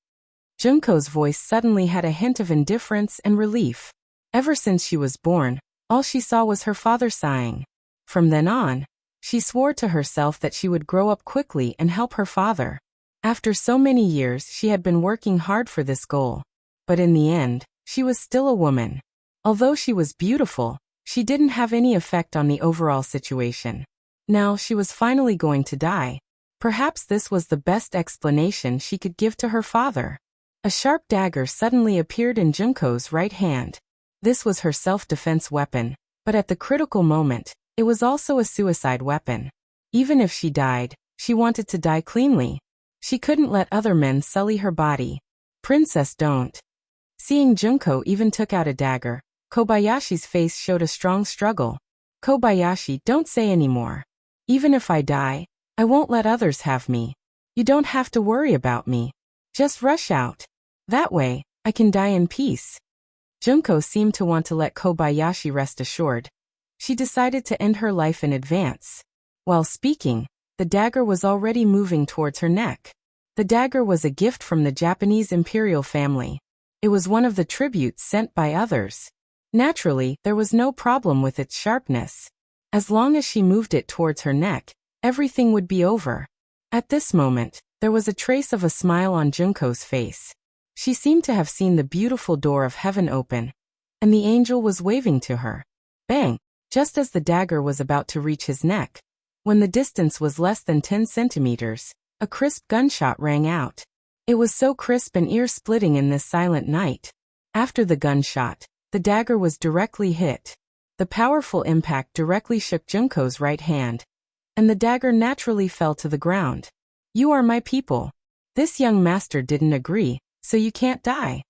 [SPEAKER 1] Junko's voice suddenly had a hint of indifference and relief. Ever since she was born, all she saw was her father sighing. From then on, she swore to herself that she would grow up quickly and help her father. After so many years, she had been working hard for this goal. But in the end, she was still a woman. Although she was beautiful, she didn't have any effect on the overall situation. Now she was finally going to die. Perhaps this was the best explanation she could give to her father. A sharp dagger suddenly appeared in Junko's right hand. This was her self-defense weapon, but at the critical moment, it was also a suicide weapon. Even if she died, she wanted to die cleanly. She couldn't let other men sully her body. Princess, don't. Seeing Junko even took out a dagger, Kobayashi's face showed a strong struggle. Kobayashi, don't say anymore. Even if I die, I won't let others have me. You don't have to worry about me. Just rush out. That way, I can die in peace. Junko seemed to want to let Kobayashi rest assured. She decided to end her life in advance. While speaking, the dagger was already moving towards her neck. The dagger was a gift from the Japanese imperial family. It was one of the tributes sent by others. Naturally, there was no problem with its sharpness. As long as she moved it towards her neck, everything would be over. At this moment, there was a trace of a smile on Junko's face. She seemed to have seen the beautiful door of heaven open, and the angel was waving to her. Bang! Just as the dagger was about to reach his neck, when the distance was less than 10 centimeters, a crisp gunshot rang out. It was so crisp and ear-splitting in this silent night. After the gunshot, the dagger was directly hit. The powerful impact directly shook Junko's right hand, and the dagger naturally fell to the ground. You are my people. This young master didn't agree, so you can't die.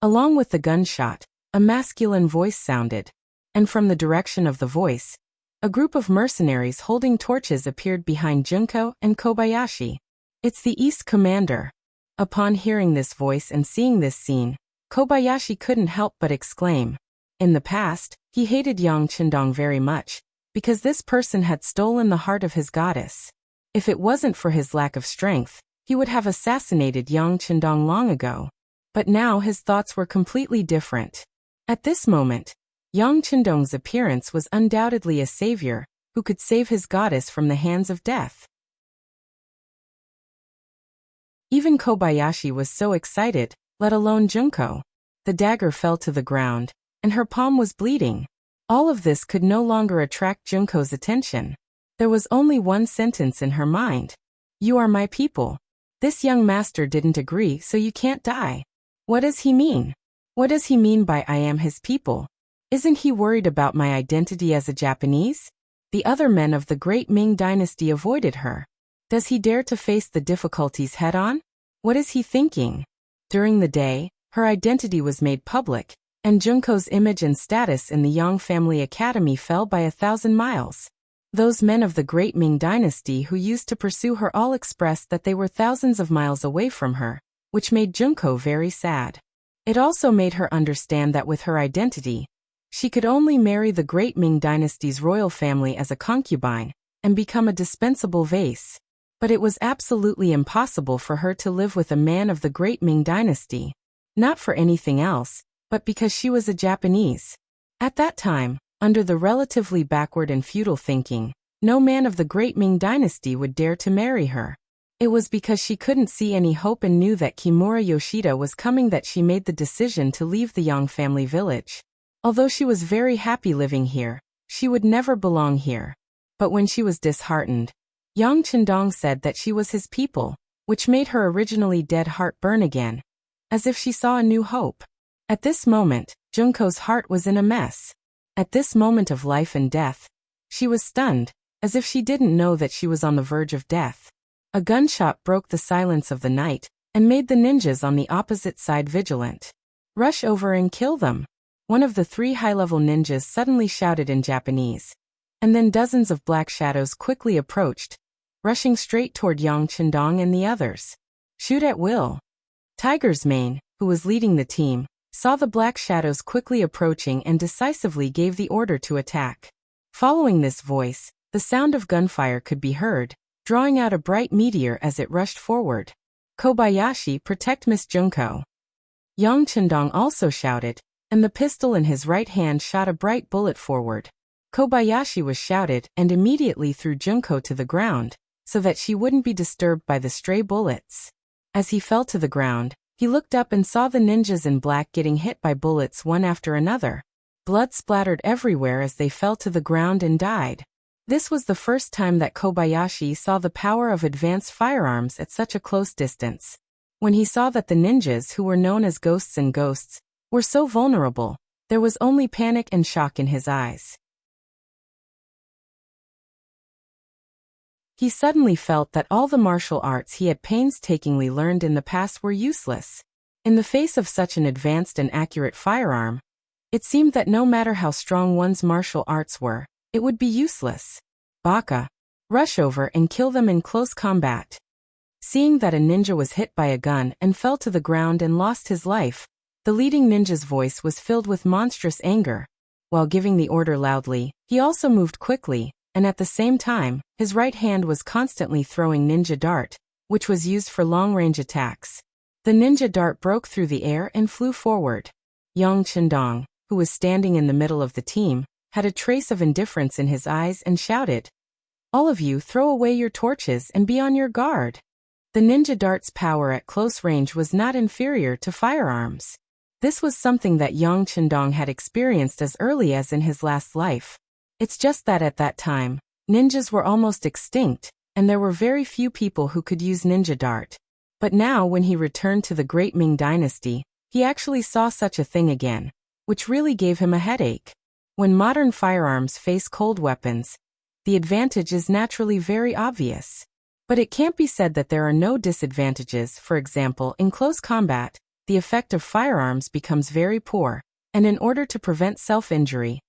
[SPEAKER 1] Along with the gunshot, a masculine voice sounded, and from the direction of the voice, a group of mercenaries holding torches appeared behind Junko and Kobayashi. It's the East Commander. Upon hearing this voice and seeing this scene, Kobayashi couldn't help but exclaim. In the past, he hated Yang Qindong very much, because this person had stolen the heart of his goddess. If it wasn't for his lack of strength, he would have assassinated Yang Qindong long ago. But now his thoughts were completely different. At this moment, Yang Qindong's appearance was undoubtedly a savior who could save his goddess from the hands of death. Even Kobayashi was so excited, let alone Junko. The dagger fell to the ground, and her palm was bleeding. All of this could no longer attract Junko's attention. There was only one sentence in her mind. You are my people. This young master didn't agree, so you can't die. What does he mean? What does he mean by I am his people? Isn't he worried about my identity as a Japanese? The other men of the great Ming Dynasty avoided her. Does he dare to face the difficulties head-on? What is he thinking? During the day, her identity was made public, and Junko's image and status in the Yang family academy fell by 1,000 miles. Those men of the great Ming Dynasty who used to pursue her all expressed that they were thousands of miles away from her, which made Junko very sad. It also made her understand that with her identity, she could only marry the great Ming Dynasty's royal family as a concubine and become a dispensable vase. But it was absolutely impossible for her to live with a man of the great Ming Dynasty. Not for anything else, but because she was a Japanese. At that time, under the relatively backward and feudal thinking, no man of the great Ming Dynasty would dare to marry her. It was because she couldn't see any hope and knew that Kimura Yoshida was coming that she made the decision to leave the Yang family village. Although she was very happy living here, she would never belong here. But when she was disheartened, Yang Qindong said that she was his people, which made her originally dead heart burn again, as if she saw a new hope. At this moment, Junko's heart was in a mess. At this moment of life and death, she was stunned, as if she didn't know that she was on the verge of death. A gunshot broke the silence of the night, and made the ninjas on the opposite side vigilant. Rush over and kill them. One of the 3 high-level ninjas suddenly shouted in Japanese. And then dozens of black shadows quickly approached, rushing straight toward Yang Qindong and the others. Shoot at will. Tiger's Mane, who was leading the team, saw the black shadows quickly approaching and decisively gave the order to attack. Following this voice, the sound of gunfire could be heard, drawing out a bright meteor as it rushed forward. Kobayashi, protect Miss Junko. Yang Qindong also shouted, and the pistol in his right hand shot a bright bullet forward. Kobayashi was shouted and immediately threw Junko to the ground, so that she wouldn't be disturbed by the stray bullets. As he fell to the ground, he looked up and saw the ninjas in black getting hit by bullets one after another. Blood splattered everywhere as they fell to the ground and died. This was the first time that Kobayashi saw the power of advanced firearms at such a close distance. When he saw that the ninjas, who were known as ghosts and ghosts, were so vulnerable, there was only panic and shock in his eyes. He suddenly felt that all the martial arts he had painstakingly learned in the past were useless. In the face of such an advanced and accurate firearm, it seemed that no matter how strong one's martial arts were, it would be useless. Baka, rush over and kill them in close combat. Seeing that a ninja was hit by a gun and fell to the ground and lost his life, the leading ninja's voice was filled with monstrous anger. While giving the order loudly, he also moved quickly, and at the same time, his right hand was constantly throwing ninja dart, which was used for long-range attacks. The ninja dart broke through the air and flew forward. Yang Chendong, who was standing in the middle of the team, had a trace of indifference in his eyes and shouted, "All of you throw away your torches and be on your guard." The ninja dart's power at close range was not inferior to firearms. This was something that Yang Chendong had experienced as early as in his last life. It's just that at that time, ninjas were almost extinct, and there were very few people who could use ninja dart. But now when he returned to the Great Ming Dynasty, he actually saw such a thing again, which really gave him a headache. When modern firearms face cold weapons, the advantage is naturally very obvious. But it can't be said that there are no disadvantages. For example, in close combat, the effect of firearms becomes very poor, and in order to prevent self-injury,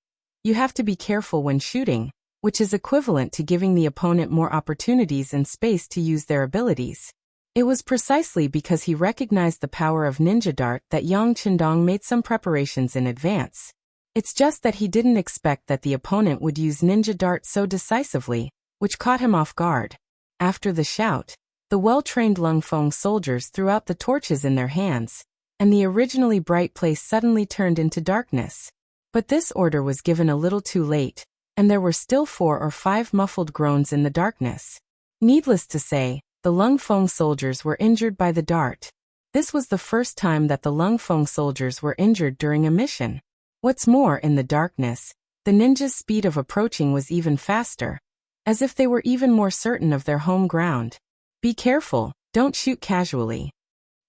[SPEAKER 1] you have to be careful when shooting, which is equivalent to giving the opponent more opportunities and space to use their abilities. It was precisely because he recognized the power of ninja dart that Yang Chendong made some preparations in advance. It's just that he didn't expect that the opponent would use ninja dart so decisively, which caught him off guard. After the shout, the well-trained Lung Feng soldiers threw out the torches in their hands, and the originally bright place suddenly turned into darkness. But this order was given a little too late, and there were still 4 or 5 muffled groans in the darkness. Needless to say, the Lung Feng soldiers were injured by the dart. This was the first time that the Lung Feng soldiers were injured during a mission. What's more, in the darkness, the ninjas' speed of approaching was even faster, as if they were even more certain of their home ground. "Be careful, don't shoot casually."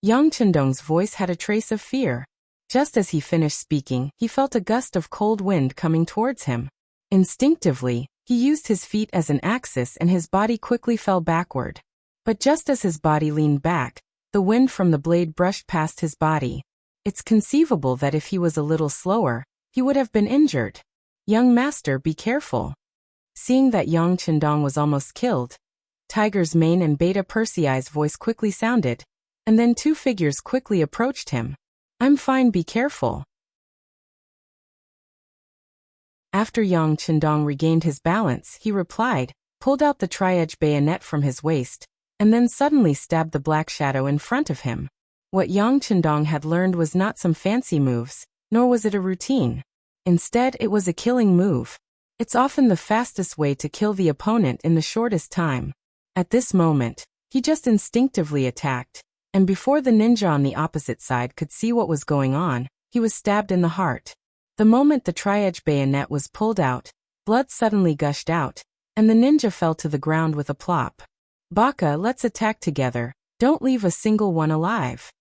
[SPEAKER 1] Yang Chendong's voice had a trace of fear. Just as he finished speaking, he felt a gust of cold wind coming towards him. Instinctively, he used his feet as an axis and his body quickly fell backward. But just as his body leaned back, the wind from the blade brushed past his body. It's conceivable that if he was a little slower, he would have been injured. "Young master, be careful." Seeing that Yang Chendong was almost killed, Tiger's Mane and Beta Persei's voice quickly sounded, and then 2 figures quickly approached him. "I'm fine, be careful." After Yang Chendong regained his balance, he replied, pulled out the tri-edge bayonet from his waist, and then suddenly stabbed the black shadow in front of him. What Yang Chendong had learned was not some fancy moves, nor was it a routine. Instead, it was a killing move. It's often the fastest way to kill the opponent in the shortest time. At this moment, he just instinctively attacked, and before the ninja on the opposite side could see what was going on, he was stabbed in the heart. The moment the tri-edge bayonet was pulled out, blood suddenly gushed out, and the ninja fell to the ground with a plop. "Baka, let's attack together, don't leave a single one alive."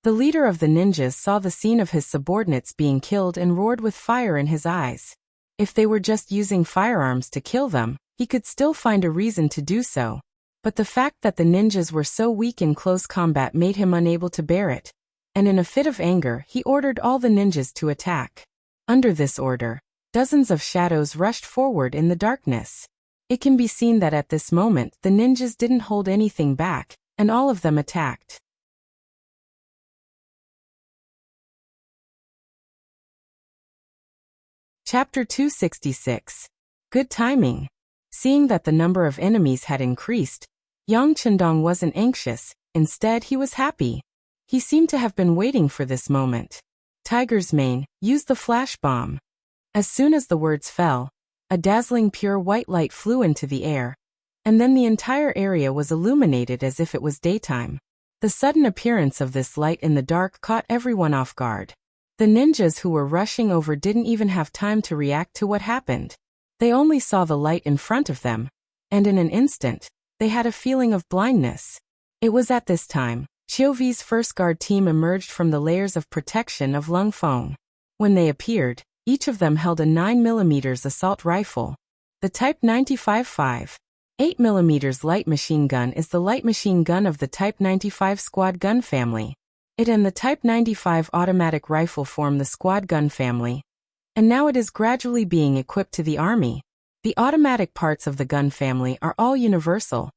[SPEAKER 1] The leader of the ninjas saw the scene of his subordinates being killed and roared with fire in his eyes. If they were just using firearms to kill them, he could still find a reason to do so. But the fact that the ninjas were so weak in close combat made him unable to bear it, and in a fit of anger he ordered all the ninjas to attack. Under this order, dozens of shadows rushed forward in the darkness. It can be seen that at this moment the ninjas didn't hold anything back, and all of them attacked. Chapter 266. Good timing. Seeing that the number of enemies had increased, Yang Chendong wasn't anxious, instead he was happy. He seemed to have been waiting for this moment. Tiger's Mane, use the flash bomb. As soon as the words fell, a dazzling pure white light flew into the air, and then the entire area was illuminated as if it was daytime. The sudden appearance of this light in the dark caught everyone off guard. The ninjas who were rushing over didn't even have time to react to what happened. They only saw the light in front of them, and in an instant, they had a feeling of blindness. It was at this time Qiuvi's first guard team emerged from the layers of protection of Lung Feng. When they appeared, each of them held a 9mm assault rifle. The Type 95-5. 8mm light machine gun is the light machine gun of the Type 95 squad gun family. It and the Type 95 automatic rifle form the squad gun family, and now it is gradually being equipped to the Army. The automatic parts of the gun family are all universal,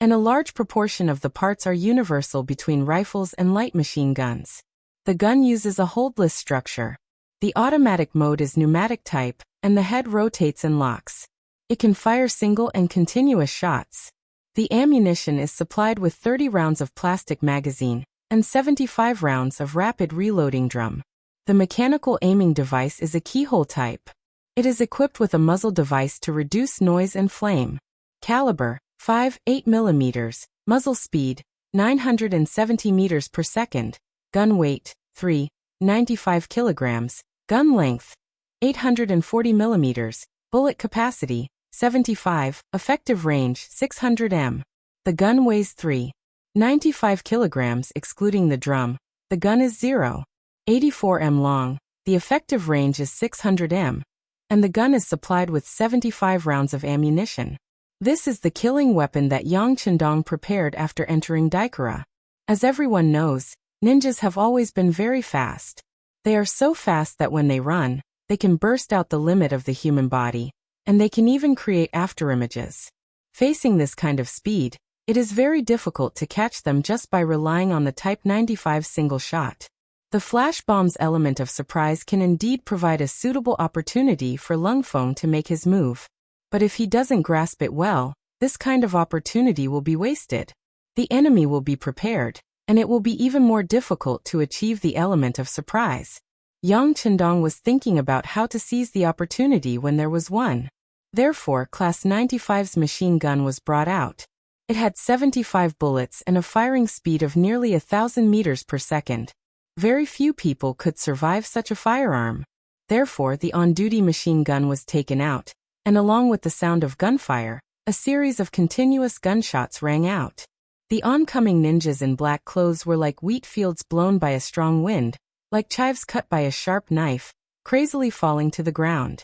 [SPEAKER 1] and a large proportion of the parts are universal between rifles and light machine guns. The gun uses a holdless structure. The automatic mode is pneumatic type, and the head rotates and locks. It can fire single and continuous shots. The ammunition is supplied with 30 rounds of plastic magazine and 75 rounds of rapid reloading drum. The mechanical aiming device is a keyhole type. It is equipped with a muzzle device to reduce noise and flame. Caliber, 5.8mm, muzzle speed, 970 meters per second, gun weight, 3.95 kilograms, gun length, 840 millimeters, bullet capacity, 75, effective range, 600 m. The gun weighs 3.95 kilograms excluding the drum. The gun is 0.84 m long, the effective range is 600 m, and the gun is supplied with 75 rounds of ammunition. This is the killing weapon that Yang Chendong prepared after entering Daikara. As everyone knows, ninjas have always been very fast. They are so fast that when they run, they can burst out the limit of the human body, and they can even create afterimages. Facing this kind of speed, it is very difficult to catch them just by relying on the Type 95 single shot. The flash bomb's element of surprise can indeed provide a suitable opportunity for Lung Feng to make his move. But if he doesn't grasp it well, this kind of opportunity will be wasted. The enemy will be prepared, and it will be even more difficult to achieve the element of surprise. Yang Chendong was thinking about how to seize the opportunity when there was one. Therefore, Class 95's machine gun was brought out. It had 75 bullets and a firing speed of nearly 1,000 meters per second. Very few people could survive such a firearm. Therefore, the on-duty machine gun was taken out, and along with the sound of gunfire, a series of continuous gunshots rang out. The oncoming ninjas in black clothes were like wheat fields blown by a strong wind, like chives cut by a sharp knife, crazily falling to the ground.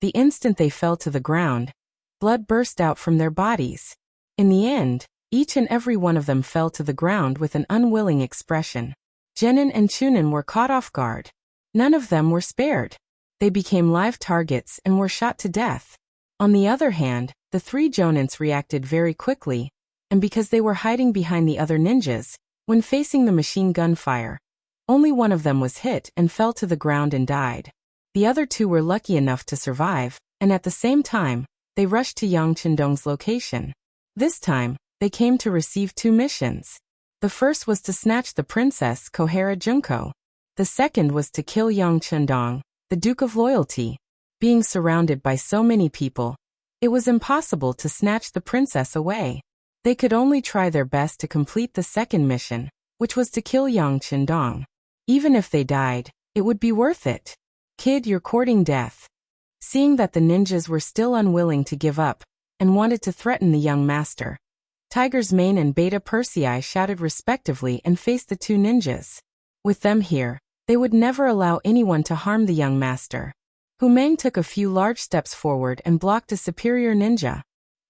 [SPEAKER 1] The instant they fell to the ground, blood burst out from their bodies. In the end, each and every one of them fell to the ground with an unwilling expression. Genin and Chunin were caught off guard. None of them were spared. They became live targets and were shot to death. On the other hand, the three Jonins reacted very quickly, and because they were hiding behind the other ninjas, when facing the machine gun fire, only one of them was hit and fell to the ground and died. The other two were lucky enough to survive, and at the same time, they rushed to Yang Chendong's location. This time, they came to receive two missions. The first was to snatch the princess Kohara Junko. The second was to kill Yang Chendong, the Duke of Loyalty. Being surrounded by so many people, it was impossible to snatch the princess away. They could only try their best to complete the second mission, which was to kill Yang Chendong. Even if they died, it would be worth it. Kid, you're courting death. Seeing that the ninjas were still unwilling to give up, and wanted to threaten the young master, Tiger's Mane and Beta Persei shouted respectively and faced the two ninjas. With them here, they would never allow anyone to harm the young master. Hu Meng took a few large steps forward and blocked a superior ninja.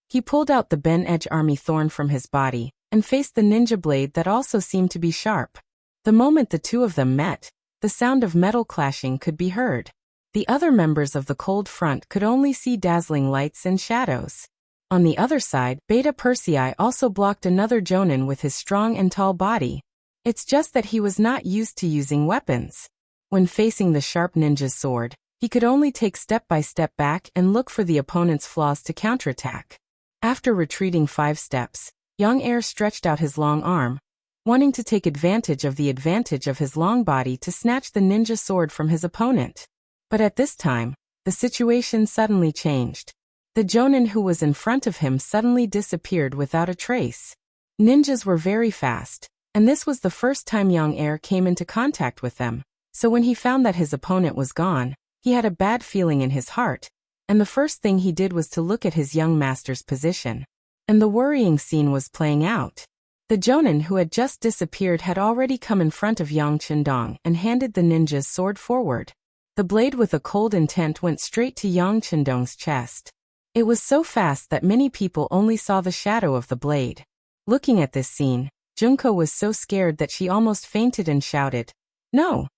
[SPEAKER 1] He pulled out the Ben Edge Army Thorn from his body, and faced the ninja blade that also seemed to be sharp. The moment the two of them met, the sound of metal clashing could be heard. The other members of the Cold Front could only see dazzling lights and shadows. On the other side, Beta Persei also blocked another Jonin with his strong and tall body. It's just that he was not used to using weapons. When facing the sharp ninja's sword, he could only take step by step back and look for the opponent's flaws to counterattack. After retreating 5 steps, Young Air stretched out his long arm, wanting to take advantage of his long body to snatch the ninja sword from his opponent. But at this time, the situation suddenly changed. The Jonin who was in front of him suddenly disappeared without a trace. Ninjas were very fast, and this was the first time Young Air came into contact with them. So when he found that his opponent was gone, he had a bad feeling in his heart, and the first thing he did was to look at his young master's position. and the worrying scene was playing out. The Jonin who had just disappeared had already come in front of Yang Qindong and handed the ninja's sword forward. The blade with a cold intent went straight to Yang Qindong's chest. It was so fast that many people only saw the shadow of the blade. Looking at this scene, Junko was so scared that she almost fainted and shouted, "No!"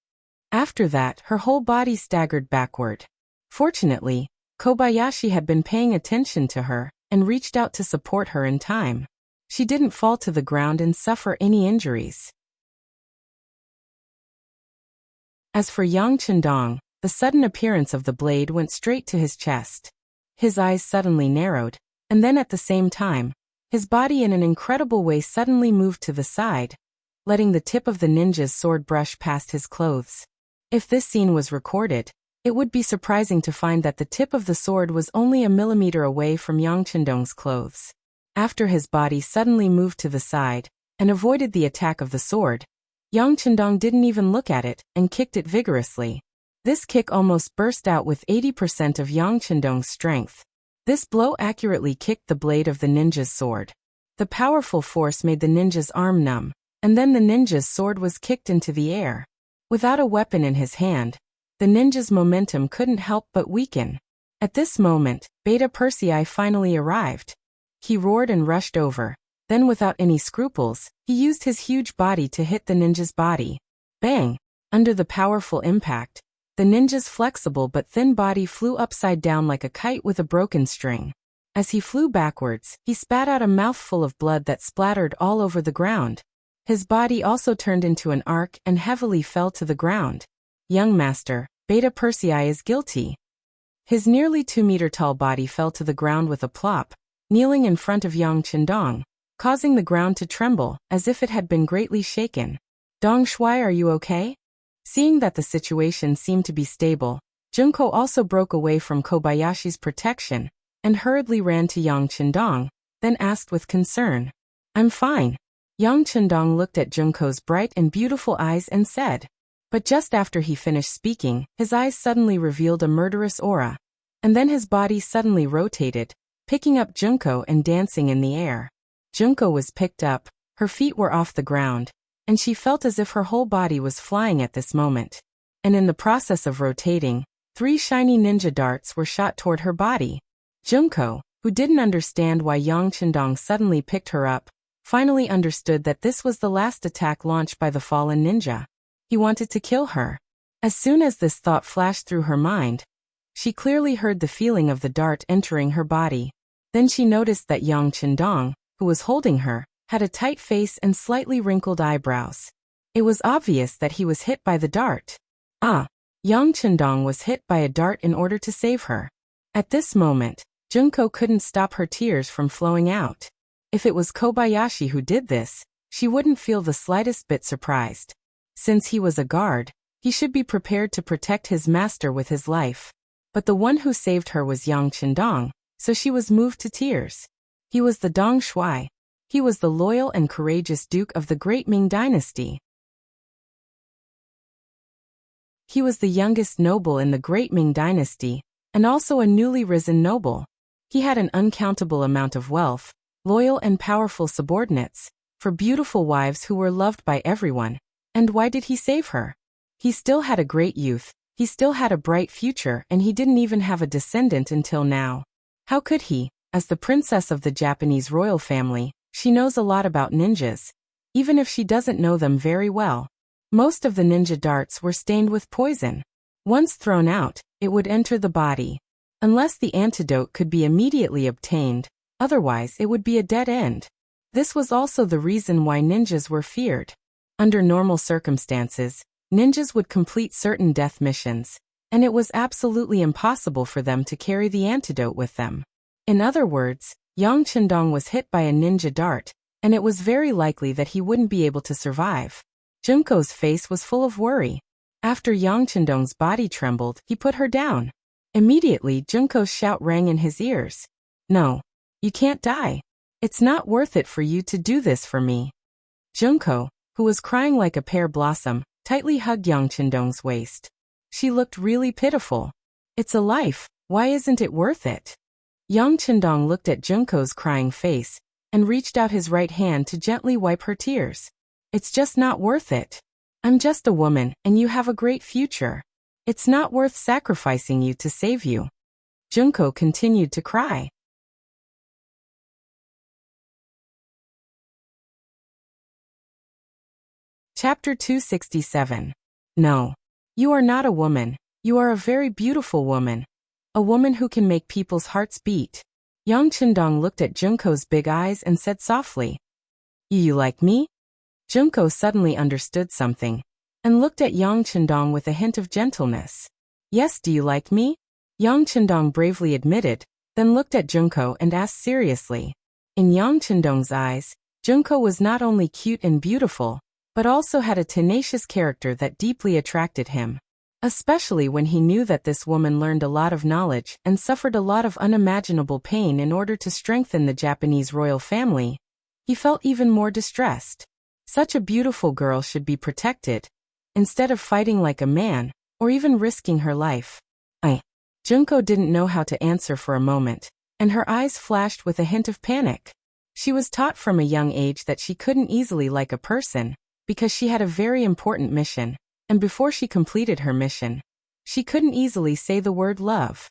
[SPEAKER 1] After that, her whole body staggered backward. Fortunately, Kobayashi had been paying attention to her and reached out to support her in time. She didn't fall to the ground and suffer any injuries. As for Yang Qindong, the sudden appearance of the blade went straight to his chest. His eyes suddenly narrowed, and then at the same time, his body in an incredible way suddenly moved to the side, letting the tip of the ninja's sword brush past his clothes. If this scene was recorded, it would be surprising to find that the tip of the sword was only a millimeter away from Yang Qindong's clothes. After his body suddenly moved to the side and avoided the attack of the sword, Yang Qindong didn't even look at it and kicked it vigorously. This kick almost burst out with 80% of Yang Qindong's strength. This blow accurately kicked the blade of the ninja's sword. The powerful force made the ninja's arm numb, and then the ninja's sword was kicked into the air. Without a weapon in his hand, the ninja's momentum couldn't help but weaken. At this moment, Beta Persei finally arrived. He roared and rushed over. Then without any scruples, he used his huge body to hit the ninja's body. Bang! Under the powerful impact, the ninja's flexible but thin body flew upside down like a kite with a broken string. As he flew backwards, he spat out a mouthful of blood that splattered all over the ground. His body also turned into an arc and heavily fell to the ground. Young master, Beta Persei is guilty. His nearly 2-meter-tall body fell to the ground with a plop, kneeling in front of Yang Qindong, causing the ground to tremble as if it had been greatly shaken. Dong Shui, are you okay? Seeing that the situation seemed to be stable, Junko also broke away from Kobayashi's protection and hurriedly ran to Yang Qindong, then asked with concern, "I'm fine." Yang Qindong looked at Junko's bright and beautiful eyes and said, but just after he finished speaking, his eyes suddenly revealed a murderous aura, and then his body suddenly rotated, picking up Junko and dancing in the air. Junko was picked up, her feet were off the ground, and she felt as if her whole body was flying at this moment. And in the process of rotating, 3 shiny ninja darts were shot toward her body. Junko, who didn't understand why Yang Qindong suddenly picked her up, finally understood that this was the last attack launched by the fallen ninja. He wanted to kill her. As soon as this thought flashed through her mind, she clearly heard the feeling of the dart entering her body. Then she noticed that Yang Qindong, who was holding her, had a tight face and slightly wrinkled eyebrows. It was obvious that he was hit by the dart. Yang Qindong was hit by a dart in order to save her. At this moment, Junko couldn't stop her tears from flowing out. If it was Kobayashi who did this, she wouldn't feel the slightest bit surprised. Since he was a guard, he should be prepared to protect his master with his life. But the one who saved her was Yang Qindong, so she was moved to tears. He was the Dong Shui. He was the loyal and courageous Duke of the Great Ming Dynasty. He was the youngest noble in the Great Ming Dynasty, and also a newly risen noble. He had an uncountable amount of wealth, loyal and powerful subordinates, for beautiful wives who were loved by everyone. And why did he save her? He still had a great youth, he still had a bright future, and he didn't even have a descendant until now. How could he? As the princess of the Japanese royal family, she knows a lot about ninjas, even if she doesn't know them very well. Most of the ninja darts were stained with poison. Once thrown out, it would enter the body. Unless the antidote could be immediately obtained, otherwise it would be a dead end. This was also the reason why ninjas were feared. Under normal circumstances, ninjas would complete certain death missions, and it was absolutely impossible for them to carry the antidote with them. In other words, Yang Qindong was hit by a ninja dart, and it was very likely that he wouldn't be able to survive. Junko's face was full of worry. After Yang Qindong's body trembled, he put her down. Immediately, Junko's shout rang in his ears. "No, you can't die. It's not worth it for you to do this for me." Junko, who was crying like a pear blossom, tightly hugged Yang Qindong's waist. She looked really pitiful. "It's a life, why isn't it worth it?" Yang Chendong looked at Junko's crying face and reached out his right hand to gently wipe her tears. It's just not worth it. I'm just a woman, and you have a great future. It's not worth sacrificing you to save you. Junko continued to cry. Chapter 267. No. You are not a woman. You are a very beautiful woman. A woman who can make people's hearts beat. Yang Chendong looked at Junko's big eyes and said softly, You like me? Junko suddenly understood something and looked at Yang Chendong with a hint of gentleness. Yes, do you like me? Yang Chendong bravely admitted, then looked at Junko and asked seriously. In Yang Chendong's eyes, Junko was not only cute and beautiful, but also had a tenacious character that deeply attracted him. Especially when he knew that this woman learned a lot of knowledge and suffered a lot of unimaginable pain in order to strengthen the Japanese royal family, he felt even more distressed. Such a beautiful girl should be protected, instead of fighting like a man, or even risking her life. Junko didn't know how to answer for a moment, and her eyes flashed with a hint of panic. She was taught from a young age that she couldn't easily like a person, because she had a very important mission. And before she completed her mission, she couldn't easily say the word love.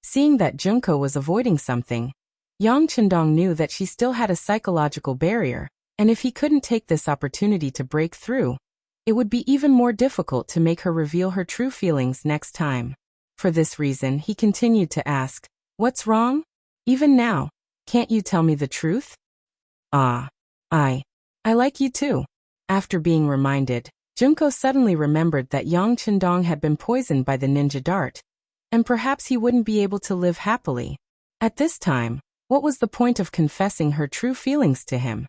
[SPEAKER 1] Seeing that Junko was avoiding something, Yang Chendong knew that she still had a psychological barrier, and if he couldn't take this opportunity to break through, it would be even more difficult to make her reveal her true feelings next time. For this reason, he continued to ask, What's wrong? Even now, can't you tell me the truth? I like you too. After being reminded, Junko suddenly remembered that Yang Chendong had been poisoned by the ninja dart, and perhaps he wouldn't be able to live happily. At this time, what was the point of confessing her true feelings to him?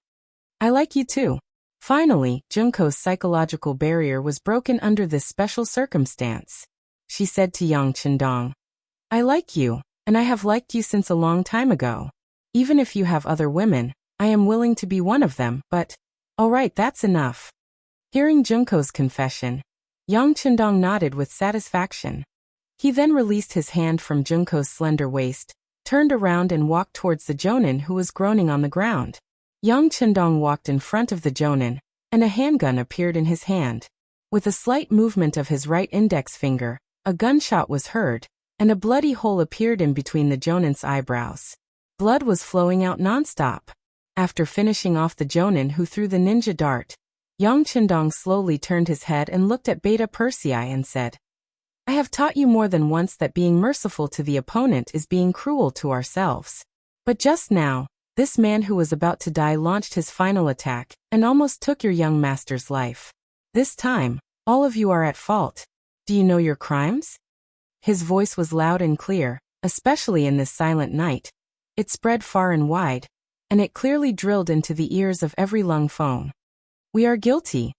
[SPEAKER 1] I like you too. Finally, Junko's psychological barrier was broken under this special circumstance. She said to Yang Chendong, I like you, and I have liked you since a long time ago. Even if you have other women, I am willing to be one of them, but, alright, that's enough. Hearing Junko's confession, Yang Chendong nodded with satisfaction. He then released his hand from Junko's slender waist, turned around and walked towards the jonin who was groaning on the ground. Yang Chendong walked in front of the jonin, and a handgun appeared in his hand. With a slight movement of his right index finger, a gunshot was heard, and a bloody hole appeared in between the jonin's eyebrows. Blood was flowing out nonstop. After finishing off the jonin who threw the ninja dart, Yang Chendong slowly turned his head and looked at Beta Persei and said, I have taught you more than once that being merciful to the opponent is being cruel to ourselves. But just now, this man who was about to die launched his final attack and almost took your young master's life. This time, all of you are at fault. Do you know your crimes? His voice was loud and clear, especially in this silent night. It spread far and wide, and it clearly drilled into the ears of every Lung Feng. We are guilty.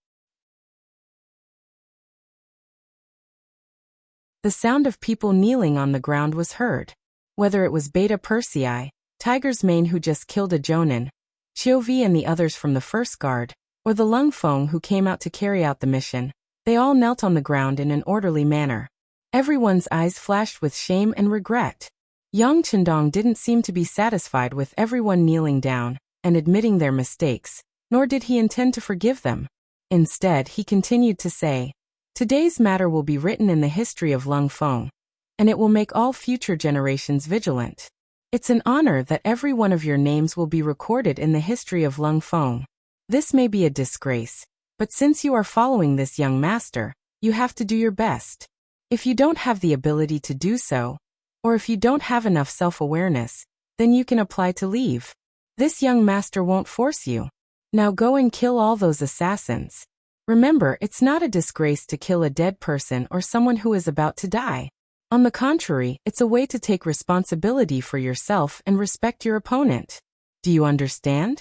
[SPEAKER 1] The sound of people kneeling on the ground was heard. Whether it was Beta Persei, Tiger's Mane who just killed a jonin, Chiovi and the others from the first guard, or the Lung Feng who came out to carry out the mission, they all knelt on the ground in an orderly manner. Everyone's eyes flashed with shame and regret. Yang Chendong didn't seem to be satisfied with everyone kneeling down and admitting their mistakes, nor did he intend to forgive them. Instead, he continued to say, Today's matter will be written in the history of Lung Feng, and it will make all future generations vigilant. It's an honor that every one of your names will be recorded in the history of Lung Feng. This may be a disgrace, but since you are following this young master, you have to do your best. If you don't have the ability to do so, or if you don't have enough self-awareness, then you can apply to leave. This young master won't force you. Now go and kill all those assassins. Remember, it's not a disgrace to kill a dead person or someone who is about to die. On the contrary, it's a way to take responsibility for yourself and respect your opponent. Do you understand?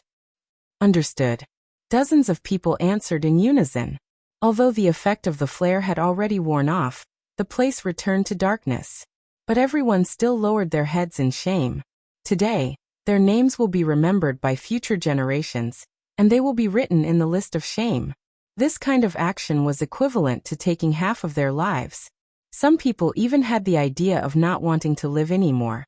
[SPEAKER 1] Understood. Dozens of people answered in unison. Although the effect of the flare had already worn off, the place returned to darkness. But everyone still lowered their heads in shame. Today, their names will be remembered by future generations, and they will be written in the list of shame. This kind of action was equivalent to taking half of their lives. Some people even had the idea of not wanting to live anymore.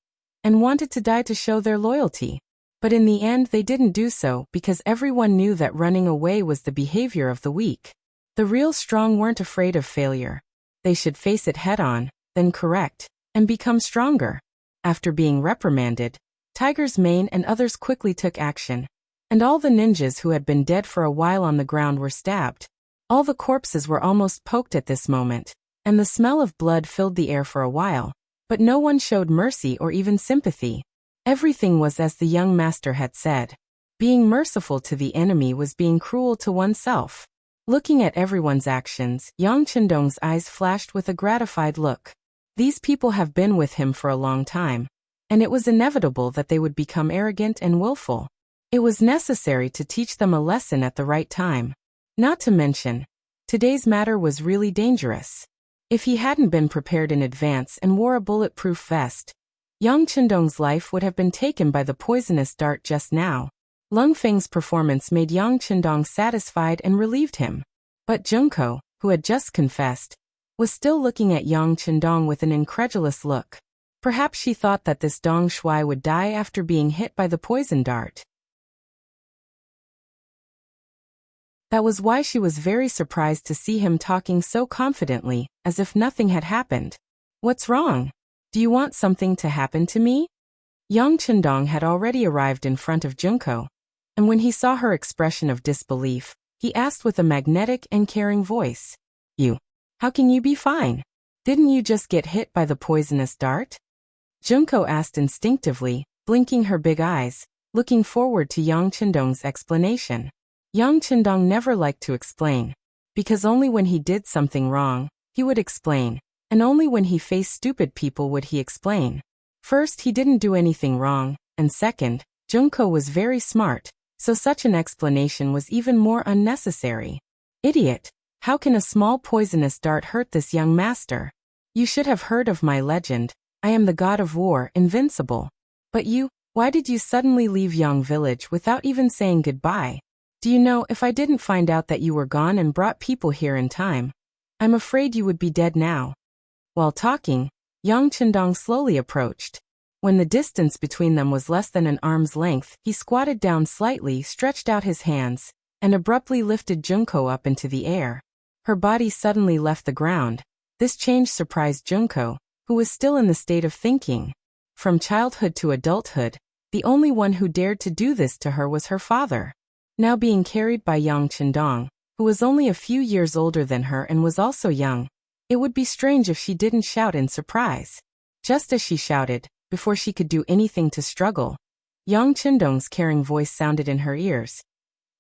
[SPEAKER 1] and wanted to die to show their loyalty. But in the end they didn't do so because everyone knew that running away was the behavior of the weak. The real strong weren't afraid of failure. They should face it head-on, then correct, and become stronger. After being reprimanded, Tiger's mane and others quickly took action, and all the ninjas who had been dead for a while on the ground were stabbed. All the corpses were almost poked at this moment, and the smell of blood filled the air for a while, but no one showed mercy or even sympathy. Everything was as the young master had said. Being merciful to the enemy was being cruel to oneself. Looking at everyone's actions, Yang Chendong's eyes flashed with a gratified look. These people have been with him for a long time, and it was inevitable that they would become arrogant and willful. It was necessary to teach them a lesson at the right time. Not to mention, today's matter was really dangerous. If he hadn't been prepared in advance and wore a bulletproof vest, Yang Chendong's life would have been taken by the poisonous dart just now. Lung Feng's performance made Yang Chendong satisfied and relieved him. But Junko, who had just confessed, was still looking at Yang Chendong with an incredulous look. Perhaps she thought that this Dong Shui would die after being hit by the poison dart. That was why she was very surprised to see him talking so confidently, as if nothing had happened. What's wrong? Do you want something to happen to me? Yang Chendong had already arrived in front of Junko, and when he saw her expression of disbelief, he asked with a magnetic and caring voice, How can you be fine? Didn't you just get hit by the poisonous dart? Junko asked instinctively, blinking her big eyes, looking forward to Yang Chendong's explanation. Yang Chendong never liked to explain, because only when he did something wrong, he would explain, and only when he faced stupid people would he explain. First, he didn't do anything wrong, and second, Junko was very smart, so such an explanation was even more unnecessary. Idiot! How can a small poisonous dart hurt this young master? You should have heard of my legend. I am the god of war, invincible. But why did you suddenly leave Yang village without even saying goodbye? Do you know, if I didn't find out that you were gone and brought people here in time, I'm afraid you would be dead now. While talking, Yang Chendong slowly approached. When the distance between them was less than an arm's length, he squatted down slightly, stretched out his hands, and abruptly lifted Junko up into the air. Her body suddenly left the ground. This change surprised Junko, who was still in the state of thinking. From childhood to adulthood, the only one who dared to do this to her was her father. Now being carried by Yang Chendong, who was only a few years older than her and was also young, it would be strange if she didn't shout in surprise. Just as she shouted, before she could do anything to struggle, Yang Chendong's caring voice sounded in her ears.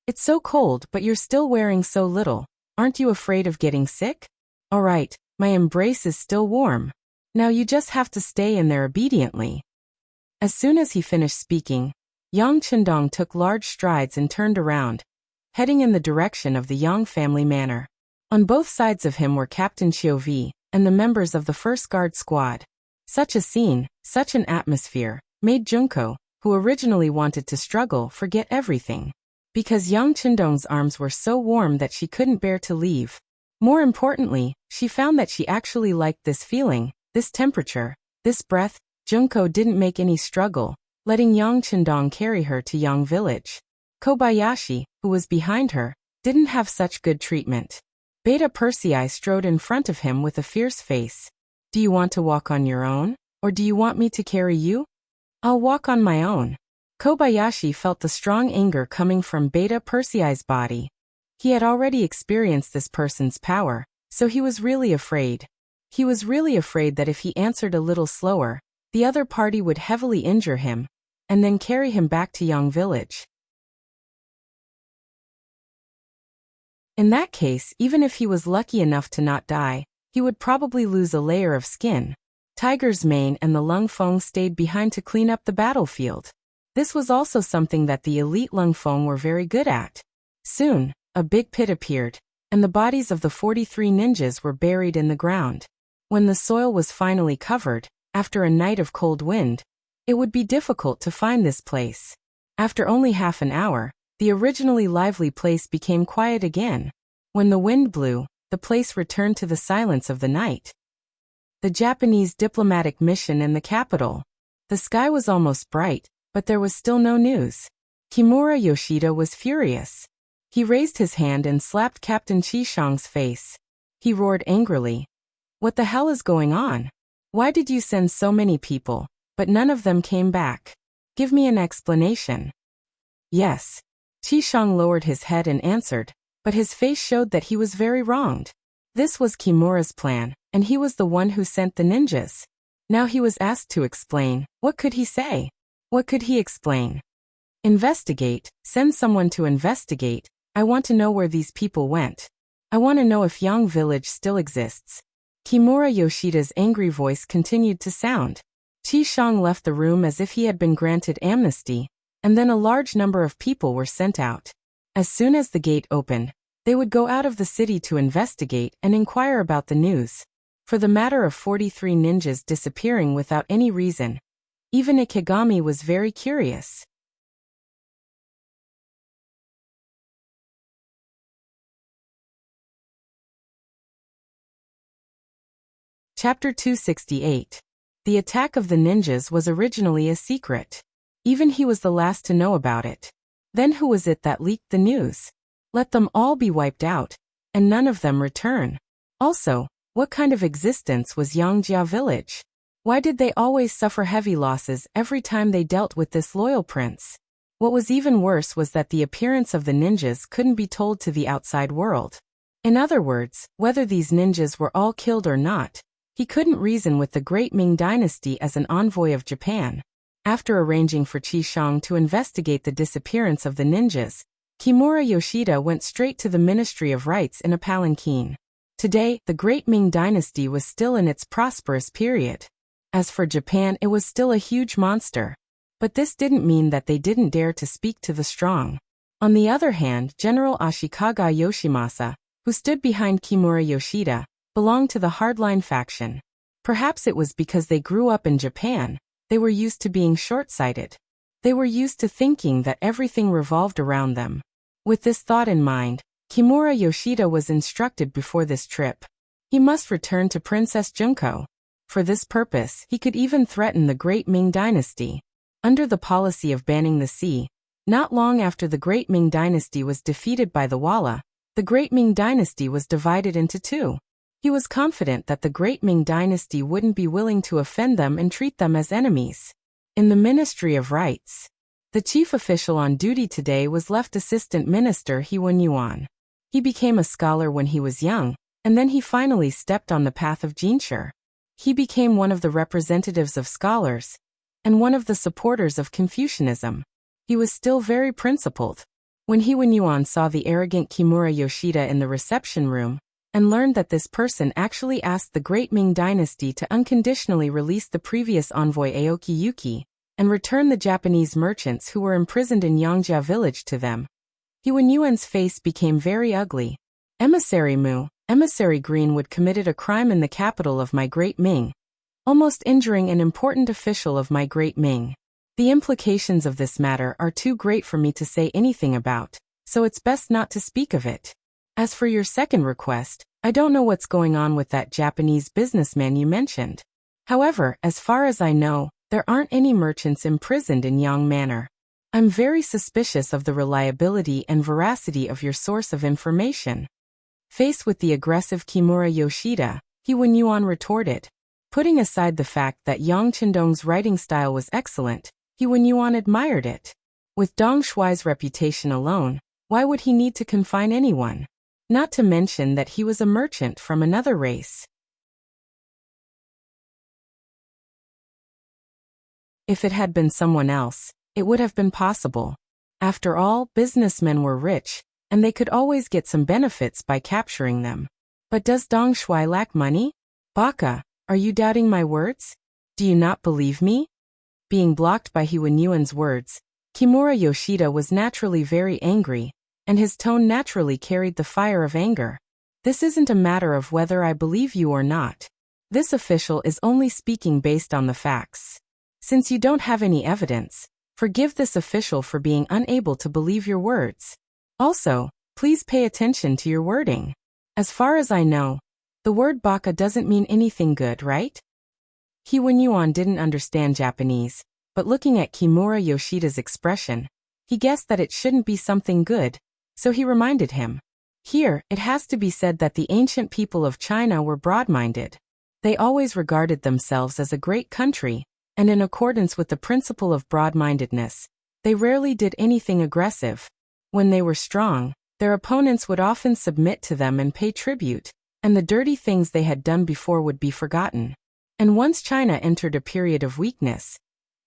[SPEAKER 1] It's so cold, but you're still wearing so little. Aren't you afraid of getting sick? All right, my embrace is still warm. Now you just have to stay in there obediently. As soon as he finished speaking, Yang Chendong took large strides and turned around, heading in the direction of the Yang family manor. On both sides of him were Captain Xiuvi and the members of the First Guard Squad. Such a scene, such an atmosphere, made Junko, who originally wanted to struggle, forget everything. Because Yang Chendong's arms were so warm that she couldn't bear to leave. More importantly, she found that she actually liked this feeling, this temperature, this breath. Junko didn't make any struggle, letting Yang Chendong carry her to Yang village. Kobayashi, who was behind her, didn't have such good treatment. Beta Persei strode in front of him with a fierce face. Do you want to walk on your own, or do you want me to carry you? I'll walk on my own. Kobayashi felt the strong anger coming from Beta Persei's body. He had already experienced this person's power, so he was really afraid. He was really afraid that if he answered a little slower, the other party would heavily injure him, and then carry him back to Yang village. In that case, even if he was lucky enough to not die, he would probably lose a layer of skin. Tiger's mane and the Lung Feng stayed behind to clean up the battlefield. This was also something that the elite Lung Feng were very good at. Soon, a big pit appeared, and the bodies of the 43 ninjas were buried in the ground. When the soil was finally covered, after a night of cold wind, it would be difficult to find this place. After only half an hour, the originally lively place became quiet again. When the wind blew, the place returned to the silence of the night. The Japanese diplomatic mission in the capital. The sky was almost bright, but there was still no news. Kimura Yoshida was furious. He raised his hand and slapped Captain Qishang's face. He roared angrily. What the hell is going on? Why did you send so many people, but none of them came back? Give me an explanation. Yes. Qishang lowered his head and answered, but his face showed that he was very wronged. This was Kimura's plan, and he was the one who sent the ninjas. Now he was asked to explain. What could he say? What could he explain? Investigate, send someone to investigate. I want to know where these people went. I want to know if Yang Village still exists. Kimura Yoshida's angry voice continued to sound. Qishang left the room as if he had been granted amnesty, and then a large number of people were sent out. As soon as the gate opened, they would go out of the city to investigate and inquire about the news. For the matter of 43 ninjas disappearing without any reason, even Ikigami was very curious. Chapter 268. The attack of the ninjas was originally a secret. Even he was the last to know about it. Then who was it that leaked the news? Let them all be wiped out, and none of them return. Also, what kind of existence was Yangjia village? Why did they always suffer heavy losses every time they dealt with this loyal prince? What was even worse was that the appearance of the ninjas couldn't be told to the outside world. In other words, whether these ninjas were all killed or not, he couldn't reason with the great Ming Dynasty as an envoy of Japan. After arranging for Qishang to investigate the disappearance of the ninjas, Kimura Yoshida went straight to the Ministry of Rights in a palanquin. Today, the great Ming Dynasty was still in its prosperous period. As for Japan, it was still a huge monster. But this didn't mean that they didn't dare to speak to the strong. On the other hand, General Ashikaga Yoshimasa, who stood behind Kimura Yoshida, belonged to the hardline faction. Perhaps it was because they grew up in Japan, they were used to being short-sighted. They were used to thinking that everything revolved around them. With this thought in mind, Kimura Yoshida was instructed before this trip. He must return to Princess Junko. For this purpose, he could even threaten the great Ming Dynasty. Under the policy of banning the sea, not long after the great Ming Dynasty was defeated by the Walla, the great Ming Dynasty was divided into two. He was confident that the great Ming Dynasty wouldn't be willing to offend them and treat them as enemies. In the Ministry of Rights, the chief official on duty today was Left Assistant Minister He Wen-yuan. He became a scholar when he was young, and then he finally stepped on the path of Jinshi. He became one of the representatives of scholars, and one of the supporters of Confucianism. He was still very principled. When He Wen-yuan saw the arrogant Kimura Yoshida in the reception room, and learned that this person actually asked the great Ming Dynasty to unconditionally release the previous envoy Aoki Yuki, and return the Japanese merchants who were imprisoned in Yangjia village to them, He Wen-yuan's face became very ugly. Emissary Greenwood committed a crime in the capital of my great Ming, almost injuring an important official of my great Ming. The implications of this matter are too great for me to say anything about, so it's best not to speak of it. As for your second request, I don't know what's going on with that Japanese businessman you mentioned. However, as far as I know, there aren't any merchants imprisoned in Yang Manor. I'm very suspicious of the reliability and veracity of your source of information. Faced with the aggressive Kimura Yoshida, He Wen-yuan retorted. Putting aside the fact that Yang Qindong's writing style was excellent, He Wen-yuan admired it. With Dong Shuai's reputation alone, why would he need to confine anyone? Not to mention that he was a merchant from another race. If it had been someone else, it would have been possible. After all, businessmen were rich, and they could always get some benefits by capturing them. But does Dong Shuai lack money? Baka, are you doubting my words? Do you not believe me? Being blocked by He Wen-yuan's words, Kimura Yoshida was naturally very angry, and his tone naturally carried the fire of anger. This isn't a matter of whether I believe you or not. This official is only speaking based on the facts. Since you don't have any evidence, forgive this official for being unable to believe your words. Also, please pay attention to your wording. As far as I know, the word baka doesn't mean anything good, right? He Wenyuan didn't understand Japanese, but looking at Kimura Yoshida's expression, he guessed that it shouldn't be something good, so he reminded him. Here, it has to be said that the ancient people of China were broad-minded. They always regarded themselves as a great country, and in accordance with the principle of broad-mindedness, they rarely did anything aggressive. When they were strong, their opponents would often submit to them and pay tribute, and the dirty things they had done before would be forgotten. And once China entered a period of weakness,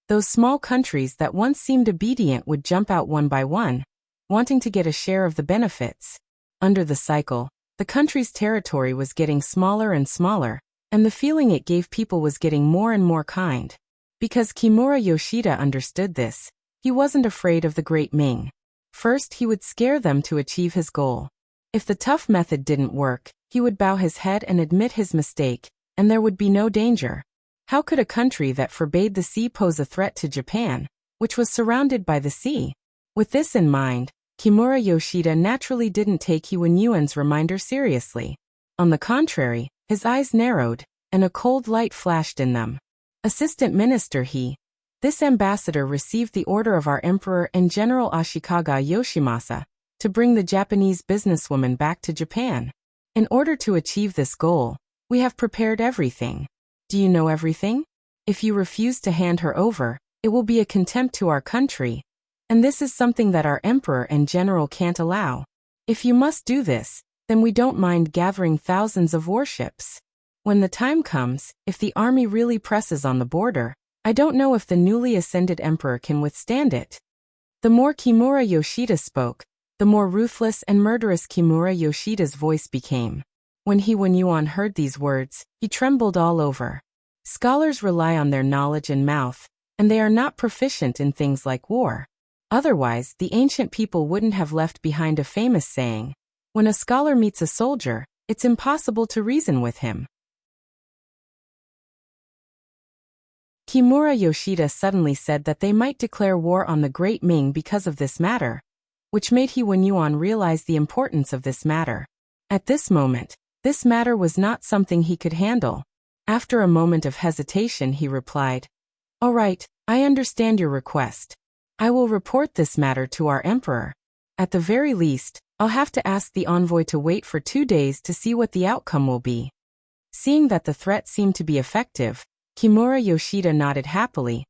[SPEAKER 1] those small countries that once seemed obedient would jump out one by one, wanting to get a share of the benefits. Under the cycle, the country's territory was getting smaller and smaller, and the feeling it gave people was getting more and more kind. Because Kimura Yoshida understood this, he wasn't afraid of the Great Ming. First, he would scare them to achieve his goal. If the tough method didn't work, he would bow his head and admit his mistake, and there would be no danger. How could a country that forbade the sea pose a threat to Japan, which was surrounded by the sea? With this in mind, Kimura Yoshida naturally didn't take He Wenyuan's reminder seriously. On the contrary, his eyes narrowed, and a cold light flashed in them. Assistant Minister This ambassador received the order of our Emperor and General Ashikaga Yoshimasa to bring the Japanese businesswoman back to Japan. In order to achieve this goal, we have prepared everything. Do you know everything? If you refuse to hand her over, it will be a contempt to our country, and this is something that our Emperor and General can't allow. If you must do this, then we don't mind gathering thousands of warships. When the time comes, if the army really presses on the border, I don't know if the newly ascended emperor can withstand it. The more Kimura Yoshida spoke, the more ruthless and murderous Kimura Yoshida's voice became. When He Wenyuan heard these words, he trembled all over. Scholars rely on their knowledge and mouth, and they are not proficient in things like war. Otherwise, the ancient people wouldn't have left behind a famous saying, "When a scholar meets a soldier, it's impossible to reason with him." Kimura Yoshida suddenly said that they might declare war on the Great Ming because of this matter, which made He Wenyuan realize the importance of this matter. At this moment, this matter was not something he could handle. After a moment of hesitation, he replied, "All right, I understand your request. I will report this matter to our emperor. At the very least, I'll have to ask the envoy to wait for 2 days to see what the outcome will be." Seeing that the threat seemed to be effective, Kimura Yoshida nodded happily.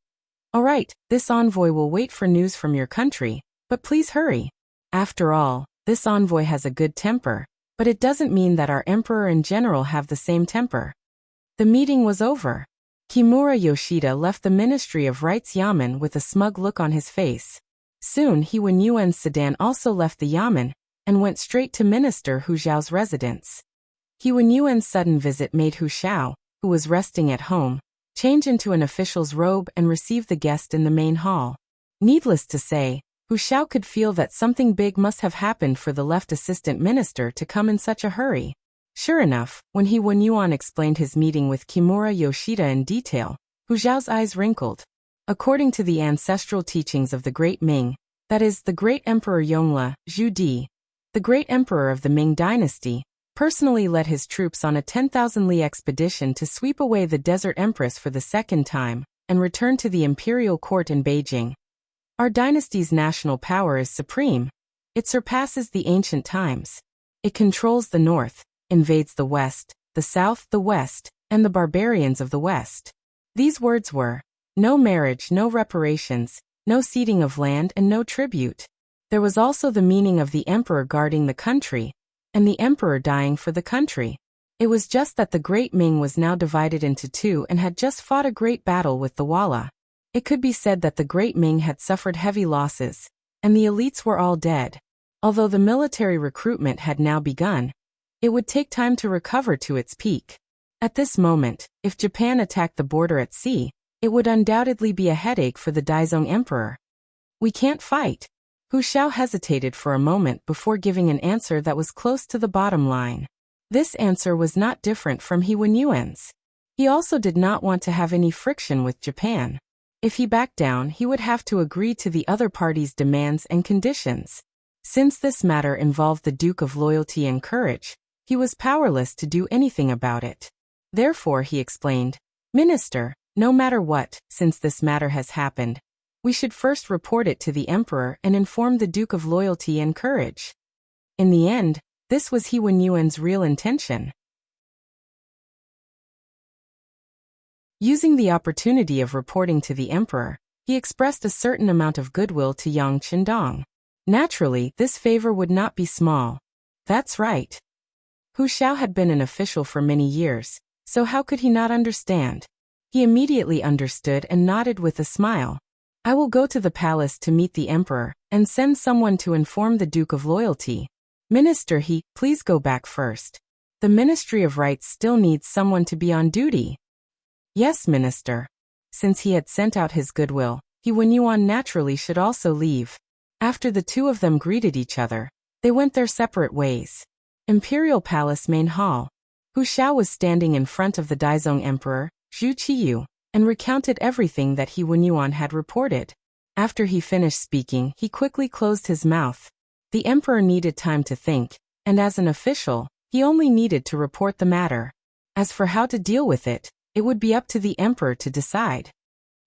[SPEAKER 1] "All right, this envoy will wait for news from your country, but please hurry. After all, this envoy has a good temper, but it doesn't mean that our emperor and general have the same temper." The meeting was over. Kimura Yoshida left the Ministry of Rights Yamen with a smug look on his face. Soon He Wenyuan's sedan also left the Yamen, and went straight to Minister Hu Zhao's residence. He Wenyuan's sudden visit made Hu Zhao, who was resting at home, change into an official's robe and receive the guest in the main hall. Needless to say, Hu Zhao could feel that something big must have happened for the left assistant minister to come in such a hurry. Sure enough, when He Wenyuan explained his meeting with Kimura Yoshida in detail, Hu Zhao's eyes wrinkled. According to the ancestral teachings of the Great Ming, that is, the Great Emperor Yongle, Zhu Di, the Great Emperor of the Ming Dynasty, personally led his troops on a 10,000-li expedition to sweep away the Desert Empress for the second time, and return to the imperial court in Beijing. Our dynasty's national power is supreme. It surpasses the ancient times. It controls the north, invades the west, the south, the west, and the barbarians of the west. These words were, no marriage, no reparations, no ceding of land, and no tribute. There was also the meaning of the emperor guarding the country, and the emperor dying for the country. It was just that the Great Ming was now divided into two and had just fought a great battle with the Walla. It could be said that the Great Ming had suffered heavy losses, and the elites were all dead. Although the military recruitment had now begun, it would take time to recover to its peak. At this moment, if Japan attacked the border at sea, it would undoubtedly be a headache for the Daizong emperor. "We can't fight." Hu Zhao hesitated for a moment before giving an answer that was close to the bottom line. This answer was not different from He Wenyuan's. He also did not want to have any friction with Japan. If he backed down, he would have to agree to the other party's demands and conditions. Since this matter involved the Duke of Loyalty and Courage, he was powerless to do anything about it. Therefore, he explained, "Minister, No matter what, since this matter has happened, we should first report it to the emperor and inform the Duke of Loyalty and Courage. In the end, this was He Wenyuan's real intention. Using the opportunity of reporting to the emperor, he expressed a certain amount of goodwill to Yang Qindong. Naturally, this favor would not be small. That's right. Hu Xiao had been an official for many years, so how could he not understand? He immediately understood and nodded with a smile. I will go to the palace to meet the emperor, and send someone to inform the Duke of Loyalty. Minister He, please go back first. The Ministry of Rights still needs someone to be on duty. Yes, Minister. Since he had sent out his goodwill, He Wenyuan naturally should also leave. After the two of them greeted each other, they went their separate ways. Imperial Palace Main Hall. Hu Xiao was standing in front of the Daizong Emperor, Zhu Qiyu, and recounted everything that He Wenyuan had reported. After he finished speaking, he quickly closed his mouth. The emperor needed time to think, and as an official, he only needed to report the matter. As for how to deal with it, it would be up to the emperor to decide.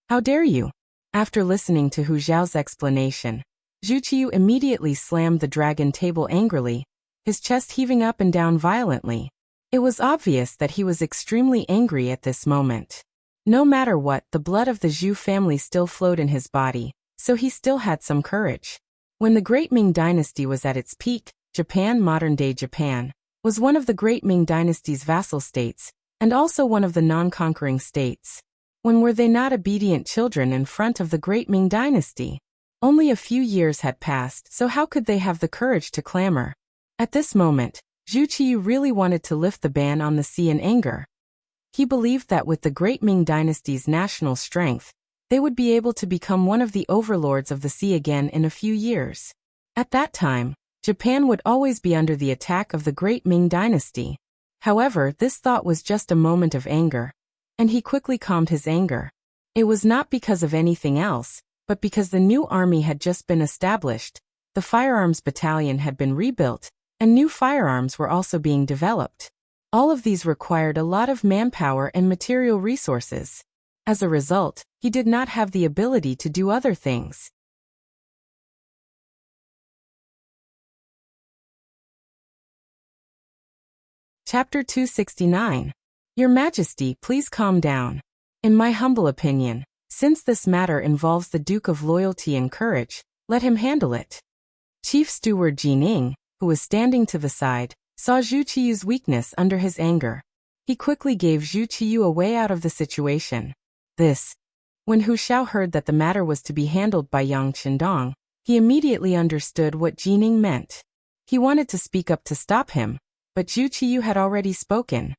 [SPEAKER 1] How dare you? After listening to Hu Xiao's explanation, Zhu Qiyu immediately slammed the dragon table angrily, his chest heaving up and down violently. It was obvious that he was extremely angry at this moment. No matter what, the blood of the Zhu family still flowed in his body, so he still had some courage. When the Great Ming Dynasty was at its peak, Japan, modern-day Japan, was one of the Great Ming Dynasty's vassal states, and also one of the non-conquering states. When were they not obedient children in front of the Great Ming Dynasty? Only a few years had passed, so how could they have the courage to clamor? At this moment, Zhu Qiyu really wanted to lift the ban on the sea in anger. He believed that with the Great Ming Dynasty's national strength, they would be able to become one of the overlords of the sea again in a few years. At that time, Japan would always be under the attack of the Great Ming Dynasty. However, this thought was just a moment of anger, and he quickly calmed his anger. It was not because of anything else, but because the new army had just been established, the firearms battalion had been rebuilt, and new firearms were also being developed. All of these required a lot of manpower and material resources. As a result, he did not have the ability to do other things. Chapter 269. Your Majesty, please calm down. In my humble opinion, since this matter involves the Duke of Loyalty and Courage, let him handle it. Chief Steward Jining, who was standing to the side, saw Zhu Qiyu's weakness under his anger. He quickly gave Zhu Qiyu a way out of the situation. When Hu Xiao heard that the matter was to be handled by Yang Qindong, he immediately understood what Jining meant. He wanted to speak up to stop him, but Zhu Qiyu had already spoken.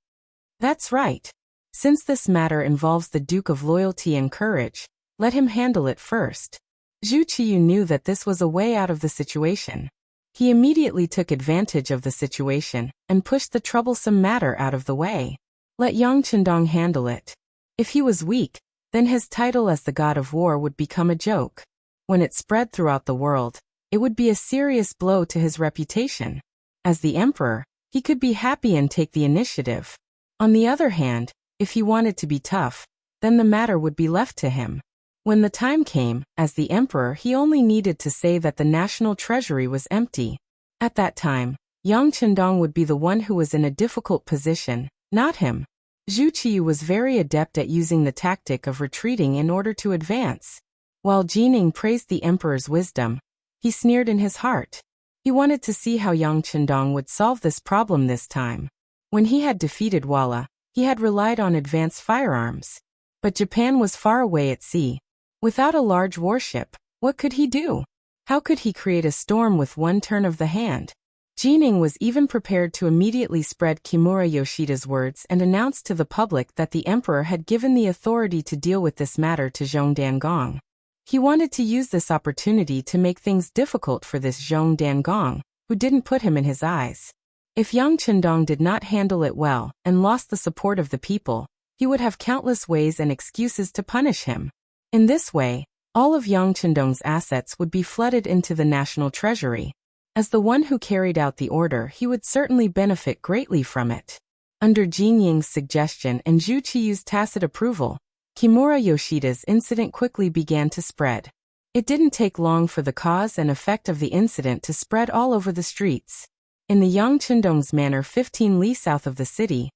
[SPEAKER 1] That's right. Since this matter involves the Duke of Loyalty and Courage, let him handle it first. Zhu Qiyu knew that this was a way out of the situation. He immediately took advantage of the situation and pushed the troublesome matter out of the way. Let Yang Qindong handle it. If he was weak, then his title as the god of war would become a joke. When it spread throughout the world, it would be a serious blow to his reputation. As the emperor, he could be happy and take the initiative. On the other hand, if he wanted to be tough, then the matter would be left to him. When the time came, as the emperor, he only needed to say that the national treasury was empty. At that time, Yang Qindong would be the one who was in a difficult position, not him. Zhu Qiyu was very adept at using the tactic of retreating in order to advance. While Jining praised the emperor's wisdom, he sneered in his heart. He wanted to see how Yang Qindong would solve this problem this time. When he had defeated Walla, he had relied on advanced firearms. But Japan was far away at sea. Without a large warship, what could he do? How could he create a storm with one turn of the hand? Jining was even prepared to immediately spread Kimura Yoshida's words and announce to the public that the emperor had given the authority to deal with this matter to Zhong Dangong. He wanted to use this opportunity to make things difficult for this Zhong Dangong, who didn't put him in his eyes. If Yang Qindong did not handle it well and lost the support of the people, he would have countless ways and excuses to punish him. In this way, all of Yang Qindong's assets would be flooded into the national treasury. As the one who carried out the order, he would certainly benefit greatly from it. Under Jin Ying's suggestion and Zhu Qiyu's tacit approval, Kimura Yoshida's incident quickly began to spread. It didn't take long for the cause and effect of the incident to spread all over the streets. In the Yang Chendong's manor 15 li south of the city,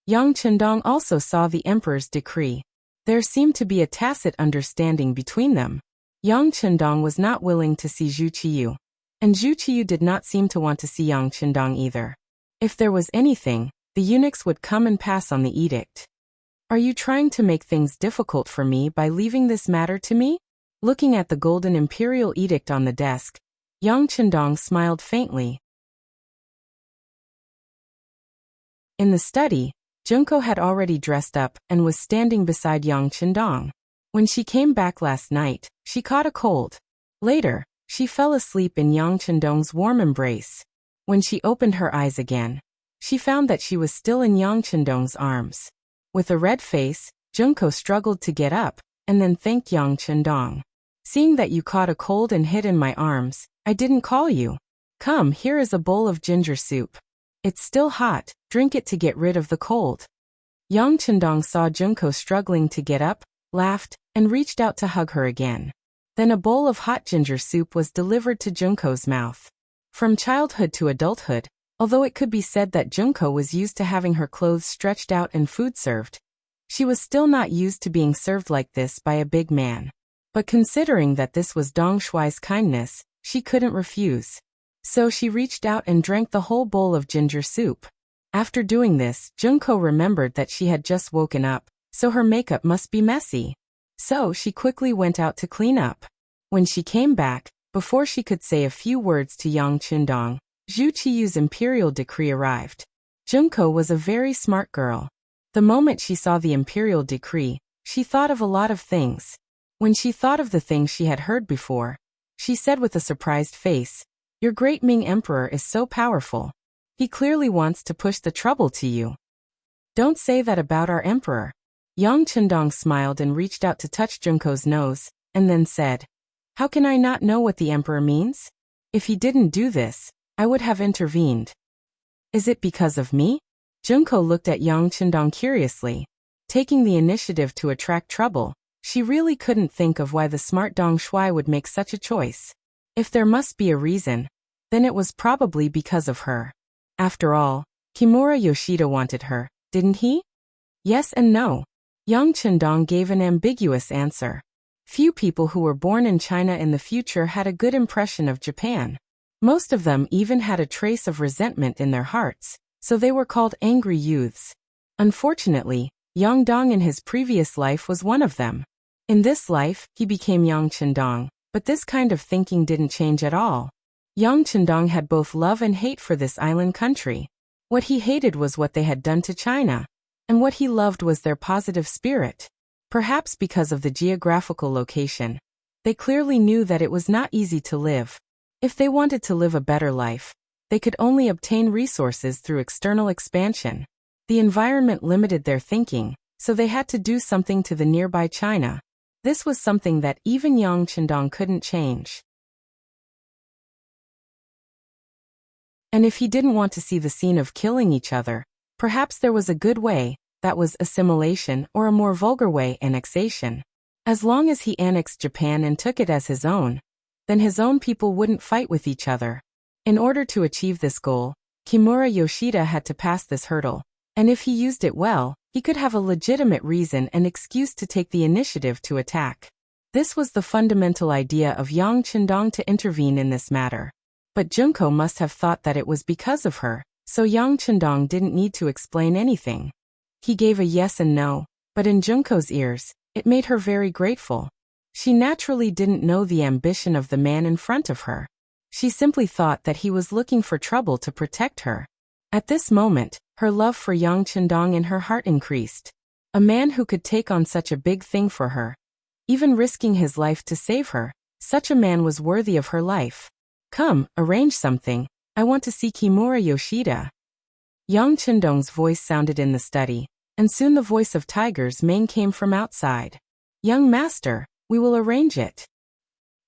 [SPEAKER 1] Yang Chendong also saw the emperor's decree. There seemed to be a tacit understanding between them. Yang Chendong was not willing to see Zhu Qiyu, and Zhu Qiyu did not seem to want to see Yang Chendong either. If there was anything, the eunuchs would come and pass on the edict. Are you trying to make things difficult for me by leaving this matter to me? Looking at the golden imperial edict on the desk, Yang Chendong smiled faintly. In the study, Junko had already dressed up and was standing beside Yang Chendong. When she came back last night, she caught a cold. Later, she fell asleep in Yang Chendong's warm embrace. When she opened her eyes again, she found that she was still in Yang Chendong's arms. With a red face, Junko struggled to get up, and then thanked Yang Chendong. Seeing that you caught a cold and hid in my arms, I didn't call you. Come, here is a bowl of ginger soup. It's still hot, drink it to get rid of the cold. Yang Chendong saw Junko struggling to get up, laughed, and reached out to hug her again. Then a bowl of hot ginger soup was delivered to Junko's mouth. From childhood to adulthood, although it could be said that Junko was used to having her clothes stretched out and food served, she was still not used to being served like this by a big man. But considering that this was Dong Shuai's kindness, she couldn't refuse. So she reached out and drank the whole bowl of ginger soup. After doing this, Junko remembered that she had just woken up, so her makeup must be messy. So she quickly went out to clean up. When she came back, before she could say a few words to Yang Chendong, Zhu Qiyu's imperial decree arrived. Junko was a very smart girl. The moment she saw the imperial decree, she thought of a lot of things. When she thought of the things she had heard before, she said with a surprised face, "Your great Ming emperor is so powerful. He clearly wants to push the trouble to you. Don't say that about our emperor." Yang Chendong smiled and reached out to touch Junko's nose, and then said, "How can I not know what the emperor means? If he didn't do this, I would have intervened." "Is it because of me?" Junko looked at Yang Chendong curiously. Taking the initiative to attract trouble, she really couldn't think of why the smart Dong Shuai would make such a choice. If there must be a reason, then it was probably because of her. After all, Kimura Yoshida wanted her, didn't he? Yes and no. Yang Chendong gave an ambiguous answer. Few people who were born in China in the future had a good impression of Japan. Most of them even had a trace of resentment in their hearts, so they were called angry youths. Unfortunately, Yang Dong in his previous life was one of them. In this life, he became Yang Chendong, but this kind of thinking didn't change at all. Yang Chendong had both love and hate for this island country. What he hated was what they had done to China, and what he loved was their positive spirit. Perhaps because of the geographical location, they clearly knew that it was not easy to live. If they wanted to live a better life, they could only obtain resources through external expansion. The environment limited their thinking, so they had to do something to the nearby China. This was something that even Yang Chendong couldn't change. And if he didn't want to see the scene of killing each other, perhaps there was a good way, that was assimilation, or a more vulgar way, annexation. As long as he annexed Japan and took it as his own, then his own people wouldn't fight with each other. In order to achieve this goal, Kimura Yoshida had to pass this hurdle, and if he used it well, he could have a legitimate reason and excuse to take the initiative to attack. This was the fundamental idea of Yang Chendong to intervene in this matter. But Junko must have thought that it was because of her, so Yang Chendong didn't need to explain anything. He gave a yes and no, but in Junko's ears, it made her very grateful. She naturally didn't know the ambition of the man in front of her. She simply thought that he was looking for trouble to protect her. At this moment, her love for Yang Chendong in her heart increased. A man who could take on such a big thing for her, even risking his life to save her, such a man was worthy of her life. "Come, arrange something. I want to see Kimura Yoshida." Yang Chendong's voice sounded in the study, and soon the voice of Tiger's mane came from outside. "Young master, we will arrange it."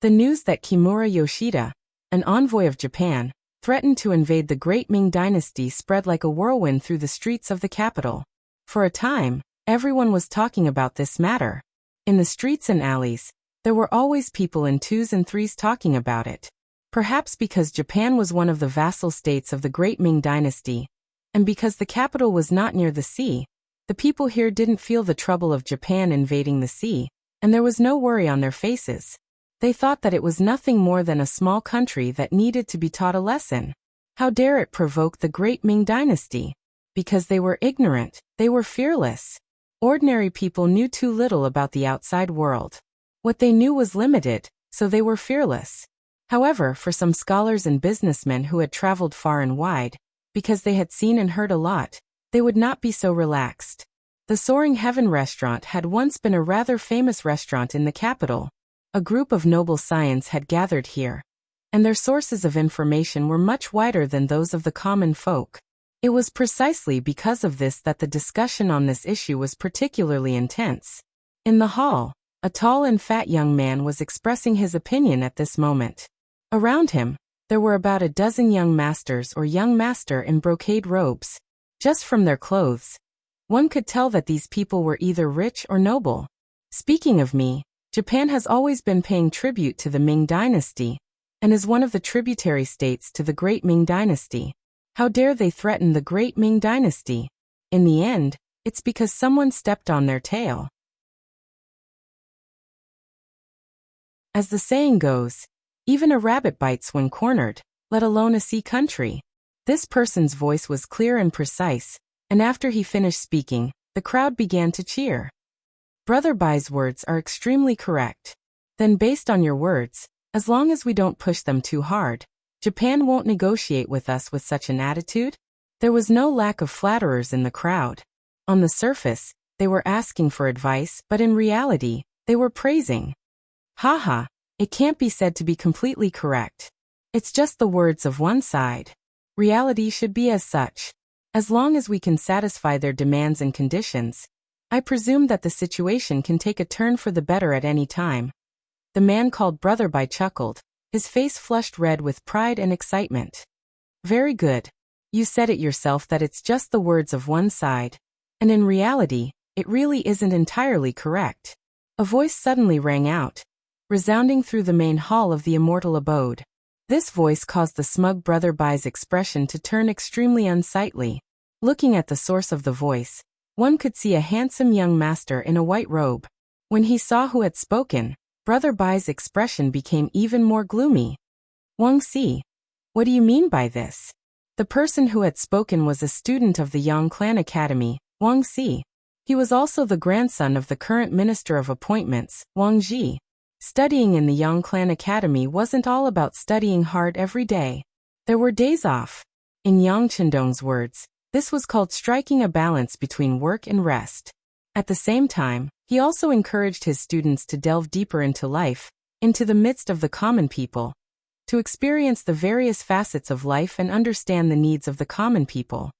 [SPEAKER 1] The news that Kimura Yoshida, an envoy of Japan, threatened to invade the great Ming dynasty spread like a whirlwind through the streets of the capital. For a time, Everyone was talking about this matter. In the streets and alleys, there were always people in twos and threes talking about it. Perhaps because Japan was one of the vassal states of the Great Ming Dynasty, and because the capital was not near the sea, the people here didn't feel the trouble of Japan invading the sea, and there was no worry on their faces. They thought that it was nothing more than a small country that needed to be taught a lesson. How dare it provoke the Great Ming Dynasty? Because they were ignorant, they were fearless. Ordinary people knew too little about the outside world. What they knew was limited, so they were fearless. However, for some scholars and businessmen who had traveled far and wide, because they had seen and heard a lot, they would not be so relaxed. The Soaring Heaven restaurant had once been a rather famous restaurant in the capital. A group of noble scions had gathered here, and their sources of information were much wider than those of the common folk. It was precisely because of this that the discussion on this issue was particularly intense. In the hall, a tall and fat young man was expressing his opinion at this moment. Around him, there were about a dozen young masters or young master in brocade robes. Just from their clothes, one could tell that these people were either rich or noble. Speaking of me, Japan has always been paying tribute to the Ming Dynasty, and is one of the tributary states to the Great Ming Dynasty. How dare they threaten the Great Ming Dynasty? In the end, it's because someone stepped on their tail. As the saying goes, even a rabbit bites when cornered, let alone a sea country. This person's voice was clear and precise, and after he finished speaking, the crowd began to cheer. Brother Bai's words are extremely correct. Then based on your words, as long as we don't push them too hard, Japan won't negotiate with us with such an attitude? There was no lack of flatterers in the crowd. On the surface, they were asking for advice, but in reality, they were praising. Haha, it can't be said to be completely correct. It's just the words of one side. Reality should be as such. As long as we can satisfy their demands and conditions, I presume that the situation can take a turn for the better at any time. The man called Brother Bai chuckled, his face flushed red with pride and excitement. Very good. You said it yourself that it's just the words of one side. And in reality, it really isn't entirely correct. A voice suddenly rang out, resounding through the main hall of the immortal abode. This voice caused the smug Brother Bai's expression to turn extremely unsightly. Looking at the source of the voice, one could see a handsome young master in a white robe. When he saw who had spoken, Brother Bai's expression became even more gloomy. Wang Si, what do you mean by this? The person who had spoken was a student of the Yang Clan Academy, Wang Si. He was also the grandson of the current Minister of Appointments, Wang Ji. Studying in the Yang Clan Academy wasn't all about studying hard every day. There were days off. In Yang Chendong's words, this was called striking a balance between work and rest. At the same time, he also encouraged his students to delve deeper into life, into the midst of the common people, to experience the various facets of life and understand the needs of the common people.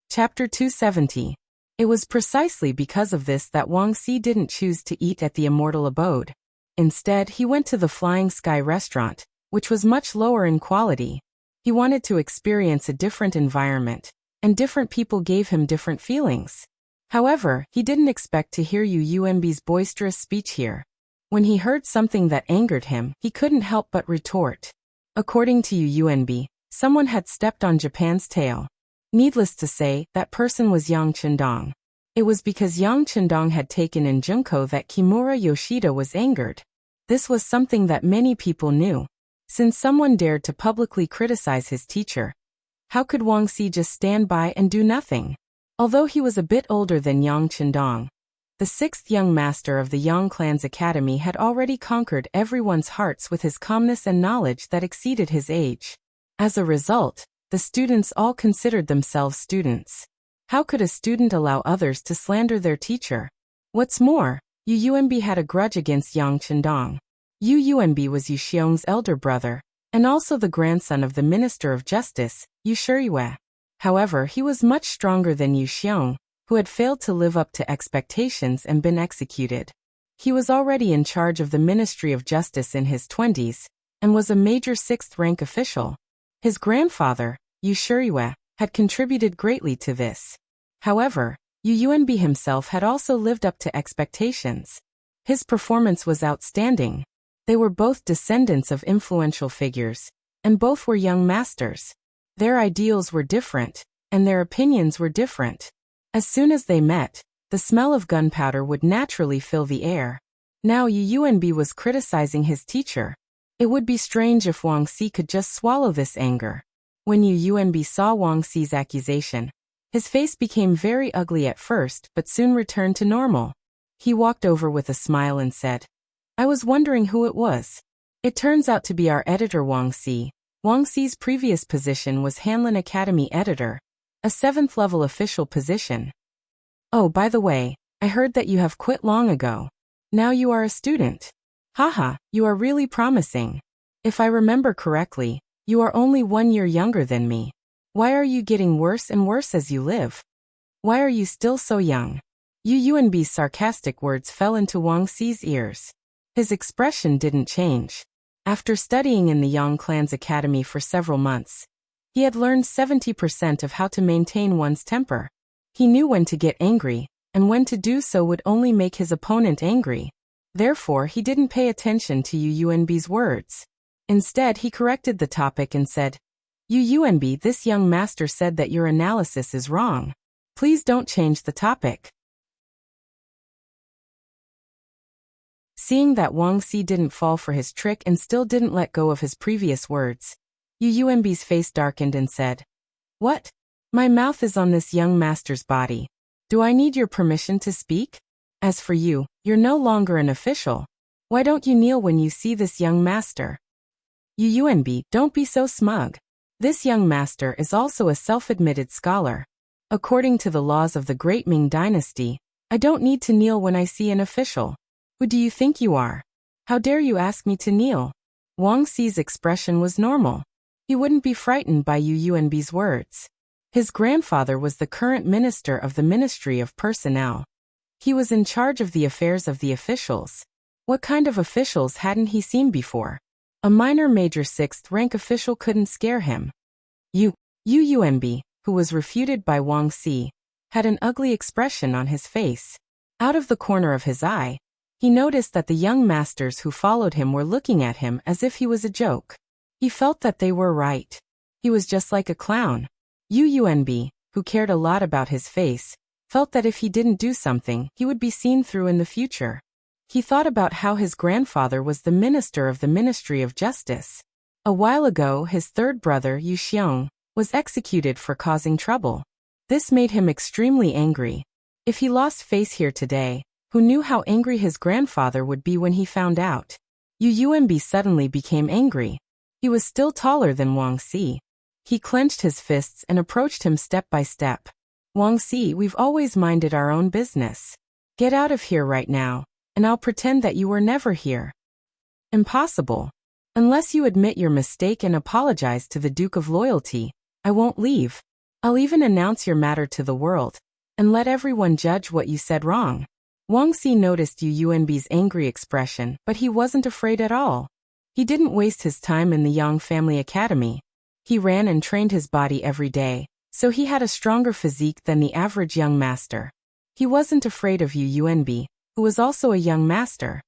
[SPEAKER 1] Chapter 270. It was precisely because of this that Wang Si didn't choose to eat at the immortal abode. Instead, he went to the Flying Sky restaurant, which was much lower in quality. He wanted to experience a different environment, and different people gave him different feelings. However, he didn't expect to hear Yu Yuanbi's boisterous speech here. When he heard something that angered him, he couldn't help but retort. According to Yu Yuanbi, someone had stepped on Japan's tail. Needless to say, that person was Yang Chendong. It was because Yang Chendong had taken in Junko that Kimura Yoshida was angered. This was something that many people knew. Since someone dared to publicly criticize his teacher, how could Wang Si just stand by and do nothing? Although he was a bit older than Yang Chendong, the sixth young master of the Yang Clan's academy had already conquered everyone's hearts with his calmness and knowledge that exceeded his age. As a result, the students all considered themselves students. How could a student allow others to slander their teacher? What's more, Yu Yuanbi had a grudge against Yang Chendong. Yu Yuanbi was Yu Xiong's elder brother, and also the grandson of the Minister of Justice, Yu Shiyue. However, he was much stronger than Yu Xiong, who had failed to live up to expectations and been executed. He was already in charge of the Ministry of Justice in his 20s, and was a major 6th rank official. His grandfather, Yu Shuriyue, had contributed greatly to this. However, Yu Yuanbi himself had also lived up to expectations. His performance was outstanding. They were both descendants of influential figures, and both were young masters. Their ideals were different, and their opinions were different. As soon as they met, the smell of gunpowder would naturally fill the air. Now Yu Yuanbi was criticizing his teacher. It would be strange if Wang Xi could just swallow this anger. When Yu Yuanbi saw Wang Xi's accusation, his face became very ugly at first but soon returned to normal. He walked over with a smile and said, "I was wondering who it was. It turns out to be our editor Wang Xi." Wang Xi's previous position was Hanlin Academy editor, a 7th-level official position. "Oh, by the way, I heard that you have quit long ago. Now you are a student. Haha, you are really promising. If I remember correctly, you are only 1 year younger than me. Why are you getting worse and worse as you live? Why are you still so young?" Yu Yuanbi's sarcastic words fell into Wang Xi's ears. His expression didn't change. After studying in the Yang clan's academy for several months, he had learned 70% of how to maintain one's temper. He knew when to get angry, and when to do so would only make his opponent angry. Therefore, he didn't pay attention to Yu Yuanbi's words. Instead, he corrected the topic and said, "Yu Yuanbi, this young master said that your analysis is wrong. Please don't change the topic." Seeing that Wang Xi didn't fall for his trick and still didn't let go of his previous words, Yu Yuanbi's face darkened and said, "What? My mouth is on this young master's body. Do I need your permission to speak? As for you, you're no longer an official. Why don't you kneel when you see this young master?" "Yu Yuanbi, don't be so smug. This young master is also a self-admitted scholar. According to the laws of the Great Ming Dynasty, I don't need to kneel when I see an official. Who do you think you are? How dare you ask me to kneel?" Wang Xi's expression was normal. He wouldn't be frightened by Yu Yuanbi's words. His grandfather was the current minister of the Ministry of Personnel. He was in charge of the affairs of the officials. What kind of officials hadn't he seen before? A minor major 6th rank official couldn't scare him. Yu Yuanbi, who was refuted by Wang Xi, had an ugly expression on his face. Out of the corner of his eye, he noticed that the young masters who followed him were looking at him as if he was a joke. He felt that they were right. He was just like a clown. Yu Yuanbi, who cared a lot about his face, felt that if he didn't do something, he would be seen through in the future. He thought about how his grandfather was the minister of the Ministry of Justice. A while ago, his 3rd brother, Yu Xiong, was executed for causing trouble. This made him extremely angry. If he lost face here today, who knew how angry his grandfather would be when he found out? Yu Yuanbi suddenly became angry. He was still taller than Wang Xi. He clenched his fists and approached him step by step. "Wang Xi, we've always minded our own business. Get out of here right now, and I'll pretend that you were never here." "Impossible. Unless you admit your mistake and apologize to the Duke of Loyalty, I won't leave. I'll even announce your matter to the world, and let everyone judge what you said wrong." Wang Xi noticed Yu Yuanbi's angry expression, but he wasn't afraid at all. He didn't waste his time in the Yang family academy. He ran and trained his body every day, so he had a stronger physique than the average young master. He wasn't afraid of Yu Yuanbi, who was also a young master.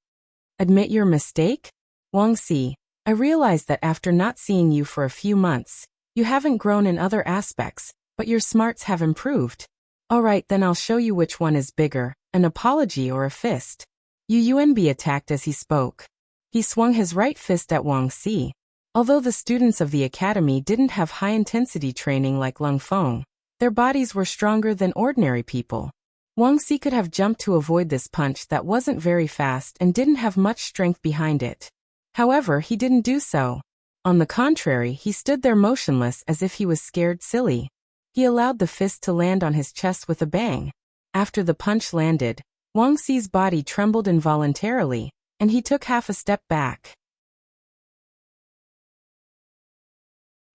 [SPEAKER 1] "Admit your mistake? Wang Xi, I realize that after not seeing you for a few months, you haven't grown in other aspects, but your smarts have improved. Alright, then I'll show you which one is bigger, an apology or a fist." Yu Yuanbi attacked as he spoke. He swung his right fist at Wang Xi. Although the students of the academy didn't have high-intensity training like Lung Feng, their bodies were stronger than ordinary people. Wang Xi could have jumped to avoid this punch that wasn't very fast and didn't have much strength behind it. However, he didn't do so. On the contrary, he stood there motionless as if he was scared silly. He allowed the fist to land on his chest with a bang. After the punch landed, Wang Xi's body trembled involuntarily, and he took half a step back.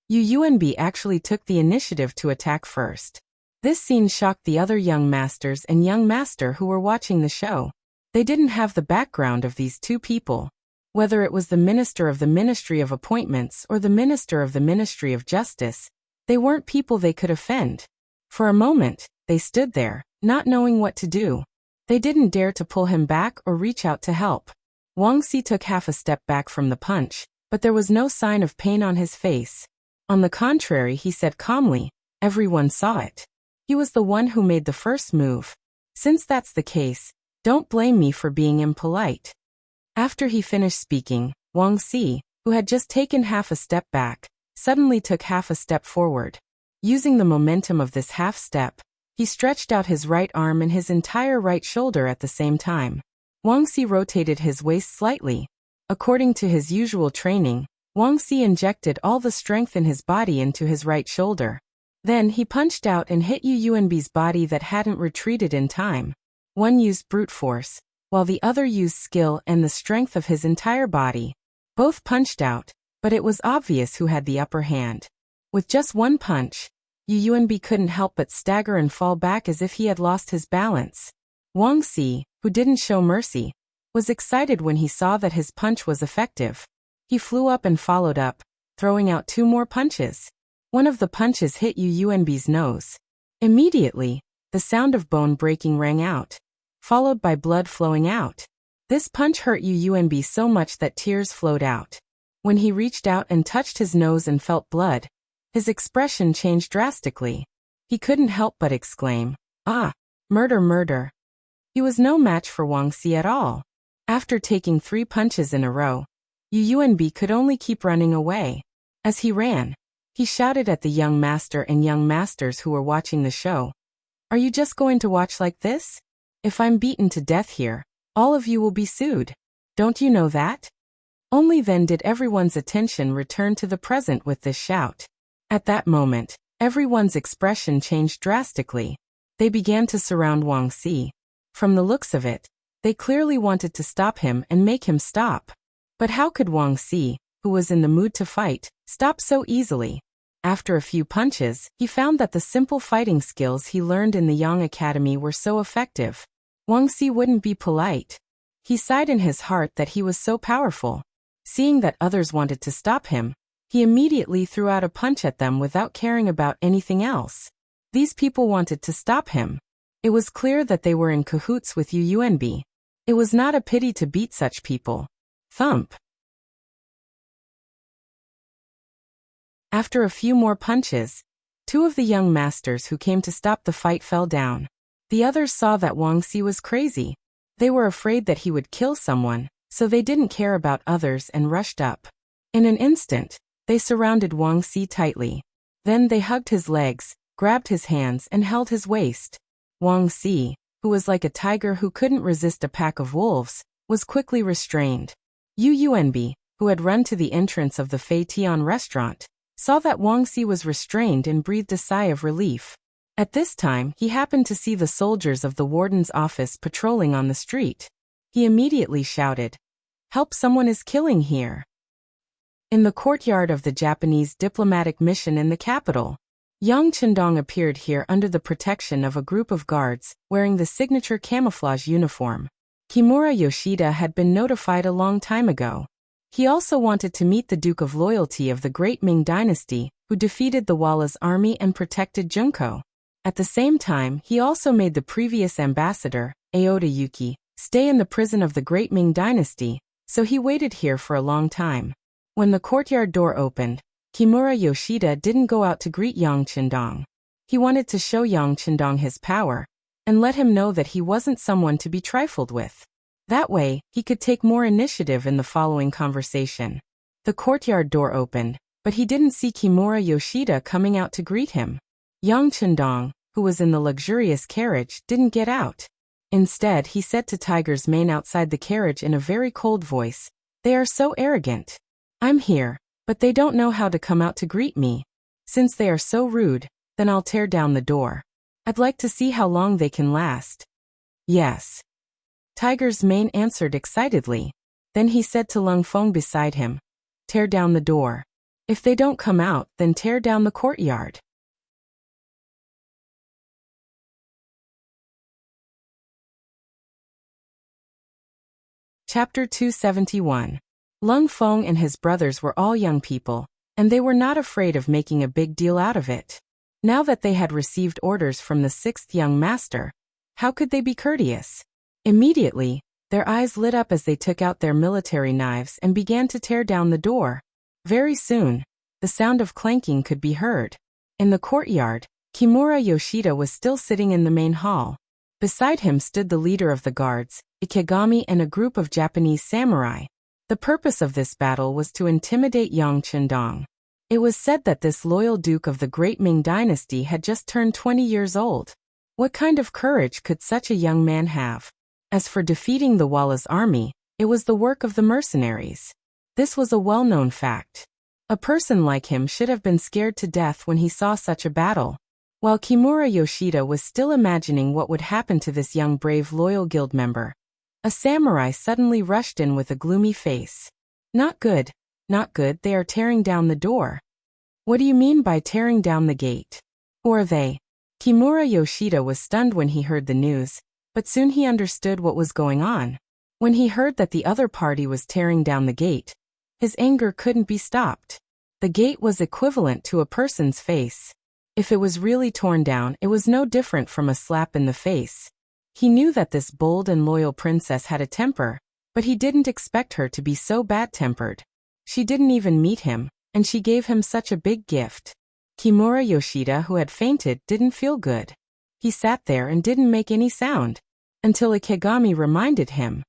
[SPEAKER 1] Yu Yuanbi actually took the initiative to attack first. This scene shocked the other young masters and young master who were watching the show. They didn't have the background of these two people. Whether it was the minister of the Ministry of Appointments or the minister of the Ministry of Justice, they weren't people they could offend. For a moment, they stood there, not knowing what to do. They didn't dare to pull him back or reach out to help. Wang Xi took half a step back from the punch, but there was no sign of pain on his face. On the contrary, he said calmly, "Everyone saw it. He was the one who made the first move. Since that's the case, don't blame me for being impolite." After he finished speaking, Wang Xi, who had just taken half a step back, suddenly took half a step forward. Using the momentum of this half step, he stretched out his right arm and his entire right shoulder at the same time. Wang Xi rotated his waist slightly. According to his usual training, Wang Xi injected all the strength in his body into his right shoulder. Then he punched out and hit Yu Yuanbi's body that hadn't retreated in time. One used brute force, while the other used skill and the strength of his entire body. Both punched out, but it was obvious who had the upper hand. With just one punch, Yu Yuanbi couldn't help but stagger and fall back as if he had lost his balance. Wang Xi, who didn't show mercy, was excited when he saw that his punch was effective. He flew up and followed up, throwing out 2 more punches. One of the punches hit Yu Yuanbi's nose. Immediately, the sound of bone breaking rang out, followed by blood flowing out. This punch hurt Yu Yuanbi so much that tears flowed out. When he reached out and touched his nose and felt blood, his expression changed drastically. He couldn't help but exclaim, "Ah, murder, murder." He was no match for Wang Xi at all. After taking 3 punches in a row, Yu Yuanbi could only keep running away. As he ran, he shouted at the young master and young masters who were watching the show, "Are you just going to watch like this? If I'm beaten to death here, all of you will be sued. Don't you know that?" Only then did everyone's attention return to the present with this shout. At that moment, everyone's expression changed drastically. They began to surround Wang Xi. From the looks of it, they clearly wanted to stop him and make him stop. But how could Wang Xi, who was in the mood to fight, stop so easily? After a few punches, he found that the simple fighting skills he learned in the Yang Academy were so effective. Wang Xi wouldn't be polite. He sighed in his heart that he was so powerful. Seeing that others wanted to stop him, he immediately threw out a punch at them without caring about anything else. These people wanted to stop him. It was clear that they were in cahoots with Yu Yuanbi. It was not a pity to beat such people. Thump. After a few more punches, 2 of the young masters who came to stop the fight fell down. The others saw that Wang Xi was crazy. They were afraid that he would kill someone, so they didn't care about others and rushed up. In an instant, they surrounded Wang Xi tightly. Then they hugged his legs, grabbed his hands and held his waist. Wang Xi, who was like a tiger who couldn't resist a pack of wolves, was quickly restrained. Yu Yuanbi, who had run to the entrance of the Fei Tian restaurant, saw that Wang Xi was restrained and breathed a sigh of relief. At this time, he happened to see the soldiers of the warden's office patrolling on the street. He immediately shouted, "Help, someone is killing here." In the courtyard of the Japanese diplomatic mission in the capital, Yang Chendong appeared here under the protection of a group of guards, wearing the signature camouflage uniform. Kimura Yoshida had been notified a long time ago. He also wanted to meet the Duke of Loyalty of the Great Ming Dynasty, who defeated the Walla's army and protected Junko. At the same time, he also made the previous ambassador, Aoda Yuki, stay in the prison of the Great Ming Dynasty, so he waited here for a long time. When the courtyard door opened, Kimura Yoshida didn't go out to greet Yang Chendong. He wanted to show Yang Chendong his power, and let him know that he wasn't someone to be trifled with. That way, he could take more initiative in the following conversation. The courtyard door opened, but he didn't see Kimura Yoshida coming out to greet him. Yang Chendong, who was in the luxurious carriage, didn't get out. Instead, he said to Tiger's mane outside the carriage in a very cold voice, "They are so arrogant. I'm here, but they don't know how to come out to greet me. Since they are so rude, then I'll tear down the door. I'd like to see how long they can last." "Yes." Tiger's mane answered excitedly. Then he said to Lung Feng beside him, "Tear down the door. If they don't come out, then tear down the courtyard." Chapter 271. Lung Feng and his brothers were all young people, and they were not afraid of making a big deal out of it. Now that they had received orders from the sixth young master, how could they be courteous? Immediately, their eyes lit up as they took out their military knives and began to tear down the door. Very soon, the sound of clanking could be heard. In the courtyard, Kimura Yoshida was still sitting in the main hall. Beside him stood the leader of the guards, Ikegami, and a group of Japanese samurai. The purpose of this battle was to intimidate Yang Chendong. It was said that this loyal duke of the great Ming Dynasty had just turned 20 years old. What kind of courage could such a young man have? As for defeating the Walla's army, it was the work of the mercenaries. This was a well-known fact. A person like him should have been scared to death when he saw such a battle. While Kimura Yoshida was still imagining what would happen to this young brave loyal guild member, a samurai suddenly rushed in with a gloomy face. Not good, not good, they are tearing down the door. What do you mean by tearing down the gate? Who are they? Kimura Yoshida was stunned when he heard the news, but soon he understood what was going on. When he heard that the other party was tearing down the gate, his anger couldn't be stopped. The gate was equivalent to a person's face. If it was really torn down, it was no different from a slap in the face. He knew that this bold and loyal princess had a temper, but he didn't expect her to be so bad-tempered. She didn't even meet him, and she gave him such a big gift. Kimura Yoshida, who had fainted, didn't feel good. He sat there and didn't make any sound, until Ikegami reminded him.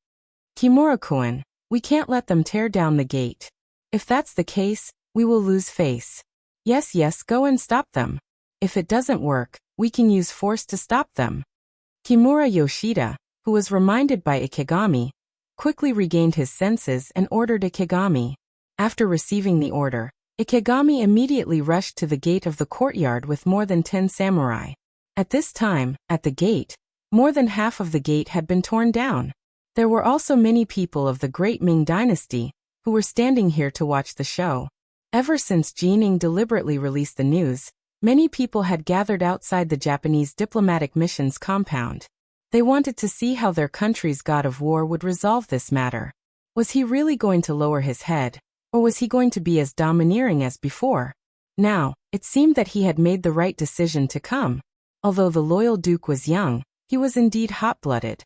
[SPEAKER 1] Kimura-kun, we can't let them tear down the gate. If that's the case, we will lose face. Yes, go and stop them. If it doesn't work, we can use force to stop them. Kimura Yoshida, who was reminded by Ikegami, quickly regained his senses and ordered Ikegami. After receiving the order, Ikegami immediately rushed to the gate of the courtyard with more than 10 samurai. At this time, at the gate, more than half of the gate had been torn down. There were also many people of the great Ming Dynasty who were standing here to watch the show. Ever since Jining deliberately released the news, many people had gathered outside the Japanese diplomatic mission's compound. They wanted to see how their country's god of war would resolve this matter. Was he really going to lower his head, or was he going to be as domineering as before? Now, it seemed that he had made the right decision to come. Although the loyal duke was young, he was indeed hot-blooded.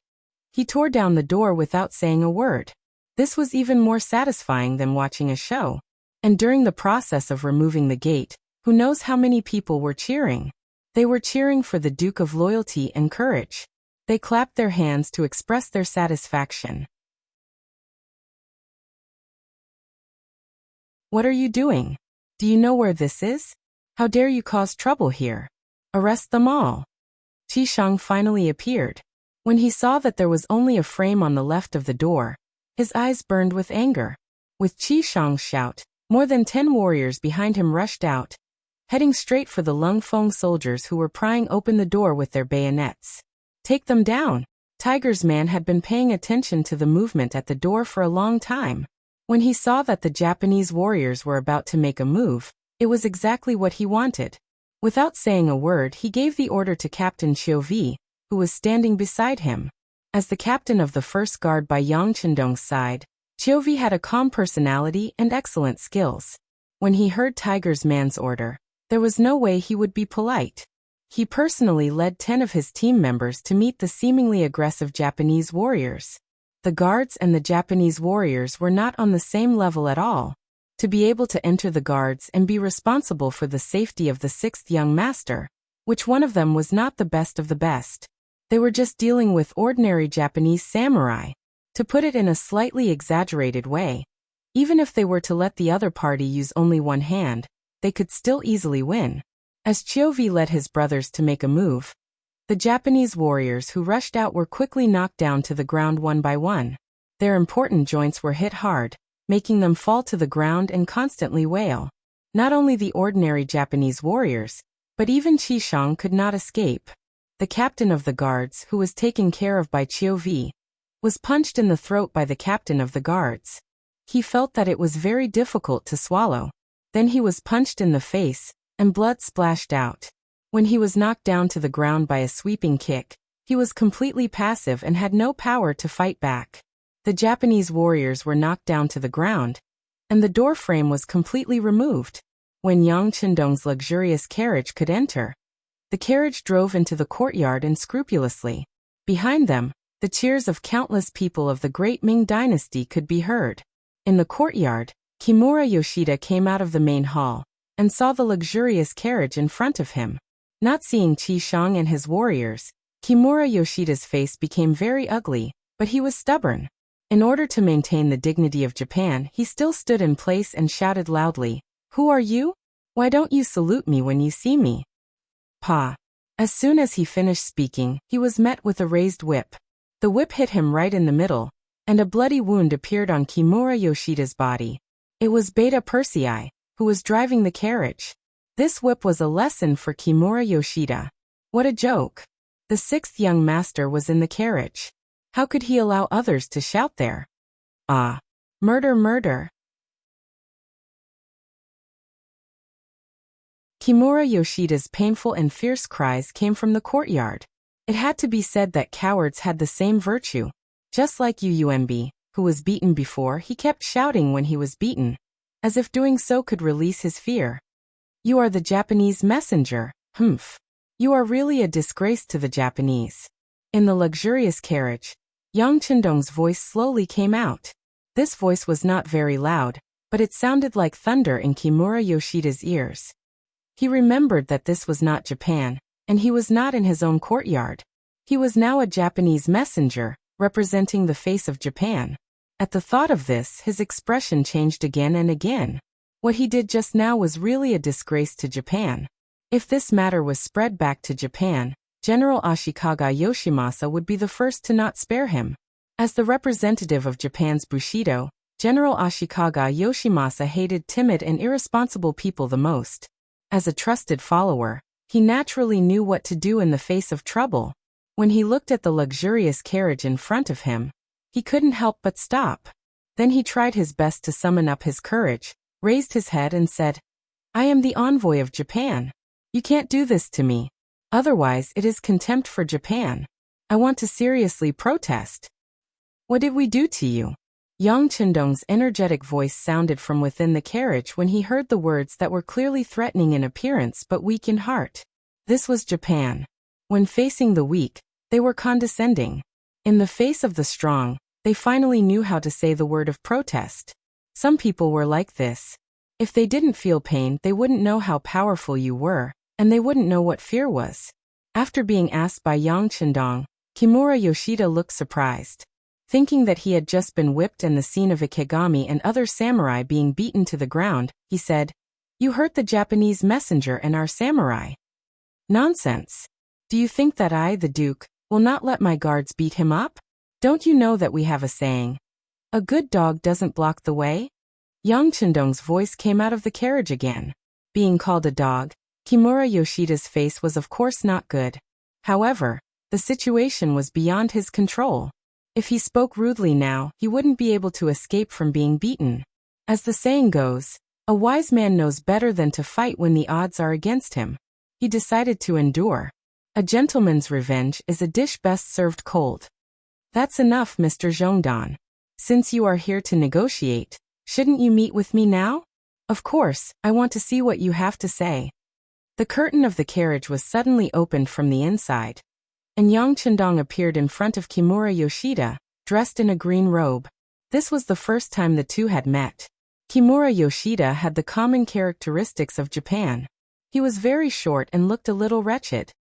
[SPEAKER 1] He tore down the door without saying a word. This was even more satisfying than watching a show. And during the process of removing the gate, who knows how many people were cheering? They were cheering for the Duke of Loyalty and Courage. They clapped their hands to express their satisfaction. What are you doing? Do you know where this is? How dare you cause trouble here? Arrest them all. Qishang finally appeared. When he saw that there was only a frame on the left of the door, his eyes burned with anger. With Qishang's shout, more than 10 warriors behind him rushed out, heading straight for the Lung Feng soldiers who were prying open the door with their bayonets. Take them down. Tiger's man had been paying attention to the movement at the door for a long time. When he saw that the Japanese warriors were about to make a move, it was exactly what he wanted. Without saying a word, he gave the order to Captain Chiovi, who was standing beside him. As the captain of the first guard by Yang Chendong's side, Chiovi had a calm personality and excellent skills. When he heard Tiger's man's order, there was no way he would be polite. He personally led 10 of his team members to meet the seemingly aggressive Japanese warriors. The guards and the Japanese warriors were not on the same level at all. To be able to enter the guards and be responsible for the safety of the sixth young master, which one of them was not the best of the best. They were just dealing with ordinary Japanese samurai. To put it in a slightly exaggerated way, even if they were to let the other party use only one hand, they could still easily win. As Chiovi led his brothers to make a move, the Japanese warriors who rushed out were quickly knocked down to the ground one by one. Their important joints were hit hard, making them fall to the ground and constantly wail. Not only the ordinary Japanese warriors, but even Qishang could not escape. The captain of the guards, who was taken care of by Chiovi, was punched in the throat by the captain of the guards. He felt that it was very difficult to swallow. Then he was punched in the face, and blood splashed out. When he was knocked down to the ground by a sweeping kick, he was completely passive and had no power to fight back. The Japanese warriors were knocked down to the ground, and the door frame was completely removed. When Yang Chendong's luxurious carriage could enter, the carriage drove into the courtyard unscrupulously. Behind them, the cheers of countless people of the great Ming Dynasty could be heard. In the courtyard, Kimura Yoshida came out of the main hall and saw the luxurious carriage in front of him. Not seeing Qi Shang and his warriors, Kimura Yoshida's face became very ugly, but he was stubborn. In order to maintain the dignity of Japan, he still stood in place and shouted loudly, "Who are you? Why don't you salute me when you see me?" Pa. As soon as he finished speaking, he was met with a raised whip. The whip hit him right in the middle, and a bloody wound appeared on Kimura Yoshida's body. It was Beta Persei, who was driving the carriage. This whip was a lesson for Kimura Yoshida. What a joke. The sixth young master was in the carriage. How could he allow others to shout there? Ah! Murder, murder! Kimura Yoshida's painful and fierce cries came from the courtyard. It had to be said that cowards had the same virtue. Just like Uumb, who was beaten before, he kept shouting when he was beaten, as if doing so could release his fear. You are the Japanese messenger, humph. You are really a disgrace to the Japanese. In the luxurious carriage, Yang Chendong's voice slowly came out. This voice was not very loud, but it sounded like thunder in Kimura Yoshida's ears. He remembered that this was not Japan, and he was not in his own courtyard. He was now a Japanese messenger, representing the face of Japan. At the thought of this, his expression changed again and again. What he did just now was really a disgrace to Japan. If this matter was spread back to Japan, General Ashikaga Yoshimasa would be the first to not spare him. As the representative of Japan's Bushido, General Ashikaga Yoshimasa hated timid and irresponsible people the most. As a trusted follower, he naturally knew what to do in the face of trouble. When he looked at the luxurious carriage in front of him, he couldn't help but stop. Then he tried his best to summon up his courage, raised his head and said, "I am the envoy of Japan. You can't do this to me. Otherwise it is contempt for Japan. I want to seriously protest." "What did we do to you?" Yang Chendong's energetic voice sounded from within the carriage when he heard the words that were clearly threatening in appearance but weak in heart. This was Japan. When facing the weak, they were condescending. In the face of the strong, they finally knew how to say the word of protest. Some people were like this. If they didn't feel pain, they wouldn't know how powerful you were, and they wouldn't know what fear was. After being asked by Yang Chendong, Kimura Yoshida looked surprised. Thinking that he had just been whipped and the scene of Ikegami and other samurai being beaten to the ground, he said, "You hurt the Japanese messenger and our samurai." "Nonsense. Do you think that I, the Duke, will not let my guards beat him up? Don't you know that we have a saying, 'A good dog doesn't block the way'?" Yang Chendong's voice came out of the carriage again. Being called a dog, Kimura Yoshida's face was of course not good. However, the situation was beyond his control. If he spoke rudely now, he wouldn't be able to escape from being beaten. As the saying goes, a wise man knows better than to fight when the odds are against him. He decided to endure. A gentleman's revenge is a dish best served cold. "That's enough, Mr. Zhongdan. Since you are here to negotiate, shouldn't you meet with me now? Of course, I want to see what you have to say." The curtain of the carriage was suddenly opened from the inside, and Yang Chendong appeared in front of Kimura Yoshida, dressed in a green robe. This was the first time the two had met. Kimura Yoshida had the common characteristics of Japan. He was very short and looked a little wretched,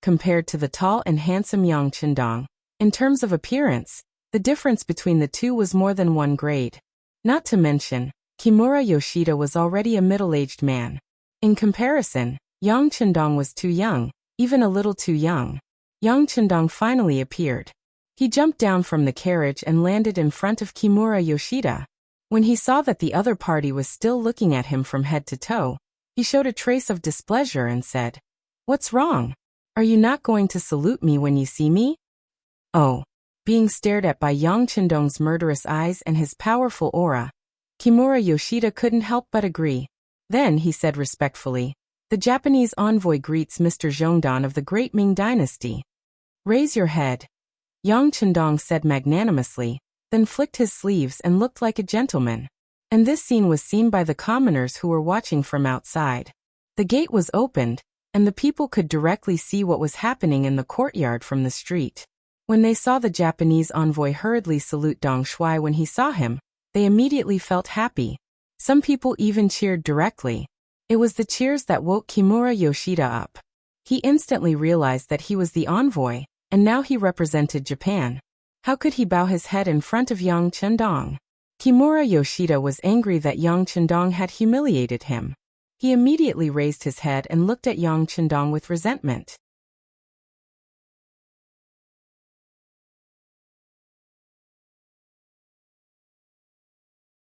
[SPEAKER 1] compared to the tall and handsome Yang Chendong. In terms of appearance, the difference between the two was more than one grade. Not to mention, Kimura Yoshida was already a middle-aged man. In comparison, Yang Chendong was too young, even a little too young. Yang Chendong finally appeared. He jumped down from the carriage and landed in front of Kimura Yoshida. When he saw that the other party was still looking at him from head to toe, he showed a trace of displeasure and said, "What's wrong? Are you not going to salute me when you see me?" Oh. Being stared at by Yang Chendong's murderous eyes and his powerful aura, Kimura Yoshida couldn't help but agree. Then he said respectfully, "The Japanese envoy greets Mr. Zhongdan of the great Ming Dynasty." "Raise your head, Yang Chendong said magnanimously, then flicked his sleeves and looked like a gentleman. And this scene was seen by the commoners who were watching from outside. The gate was opened, and the people could directly see what was happening in the courtyard from the street. When they saw the Japanese envoy hurriedly salute Dong Shuai when he saw him, they immediately felt happy. Some people even cheered directly. It was the cheers that woke Kimura Yoshida up. He instantly realized that he was the envoy, and now he represented Japan. How could he bow his head in front of Yang Chendong? Kimura Yoshida was angry that Yang Chendong had humiliated him. He immediately raised his head and looked at Yang Chendong with resentment.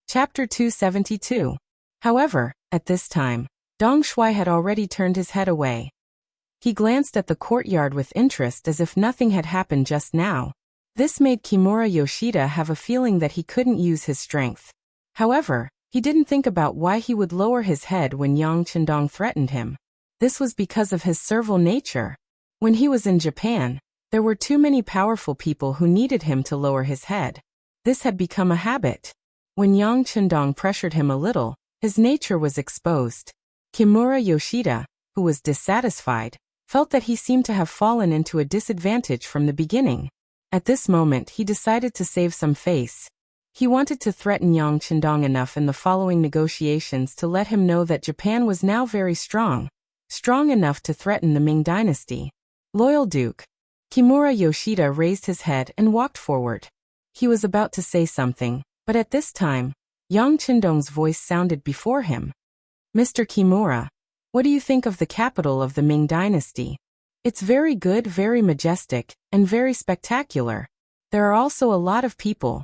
[SPEAKER 1] Chapter 272. However, at this time, Dong Shuai had already turned his head away. He glanced at the courtyard with interest as if nothing had happened just now. This made Kimura Yoshida have a feeling that he couldn't use his strength. However, he didn't think about why he would lower his head when Yang Chendong threatened him. This was because of his servile nature. When he was in Japan, there were too many powerful people who needed him to lower his head. This had become a habit. When Yang Chendong pressured him a little, his nature was exposed. Kimura Yoshida, who was dissatisfied, felt that he seemed to have fallen into a disadvantage from the beginning. At this moment he decided to save some face. He wanted to threaten Yang Chendong enough in the following negotiations to let him know that Japan was now very strong enough to threaten the Ming Dynasty. Loyal Duke. Kimura Yoshida raised his head and walked forward. He was about to say something, but at this time, Yang Chendong's voice sounded before him. Mr. Kimura, what do you think of the capital of the Ming Dynasty? It's very good, very majestic, and very spectacular. There are also a lot of people.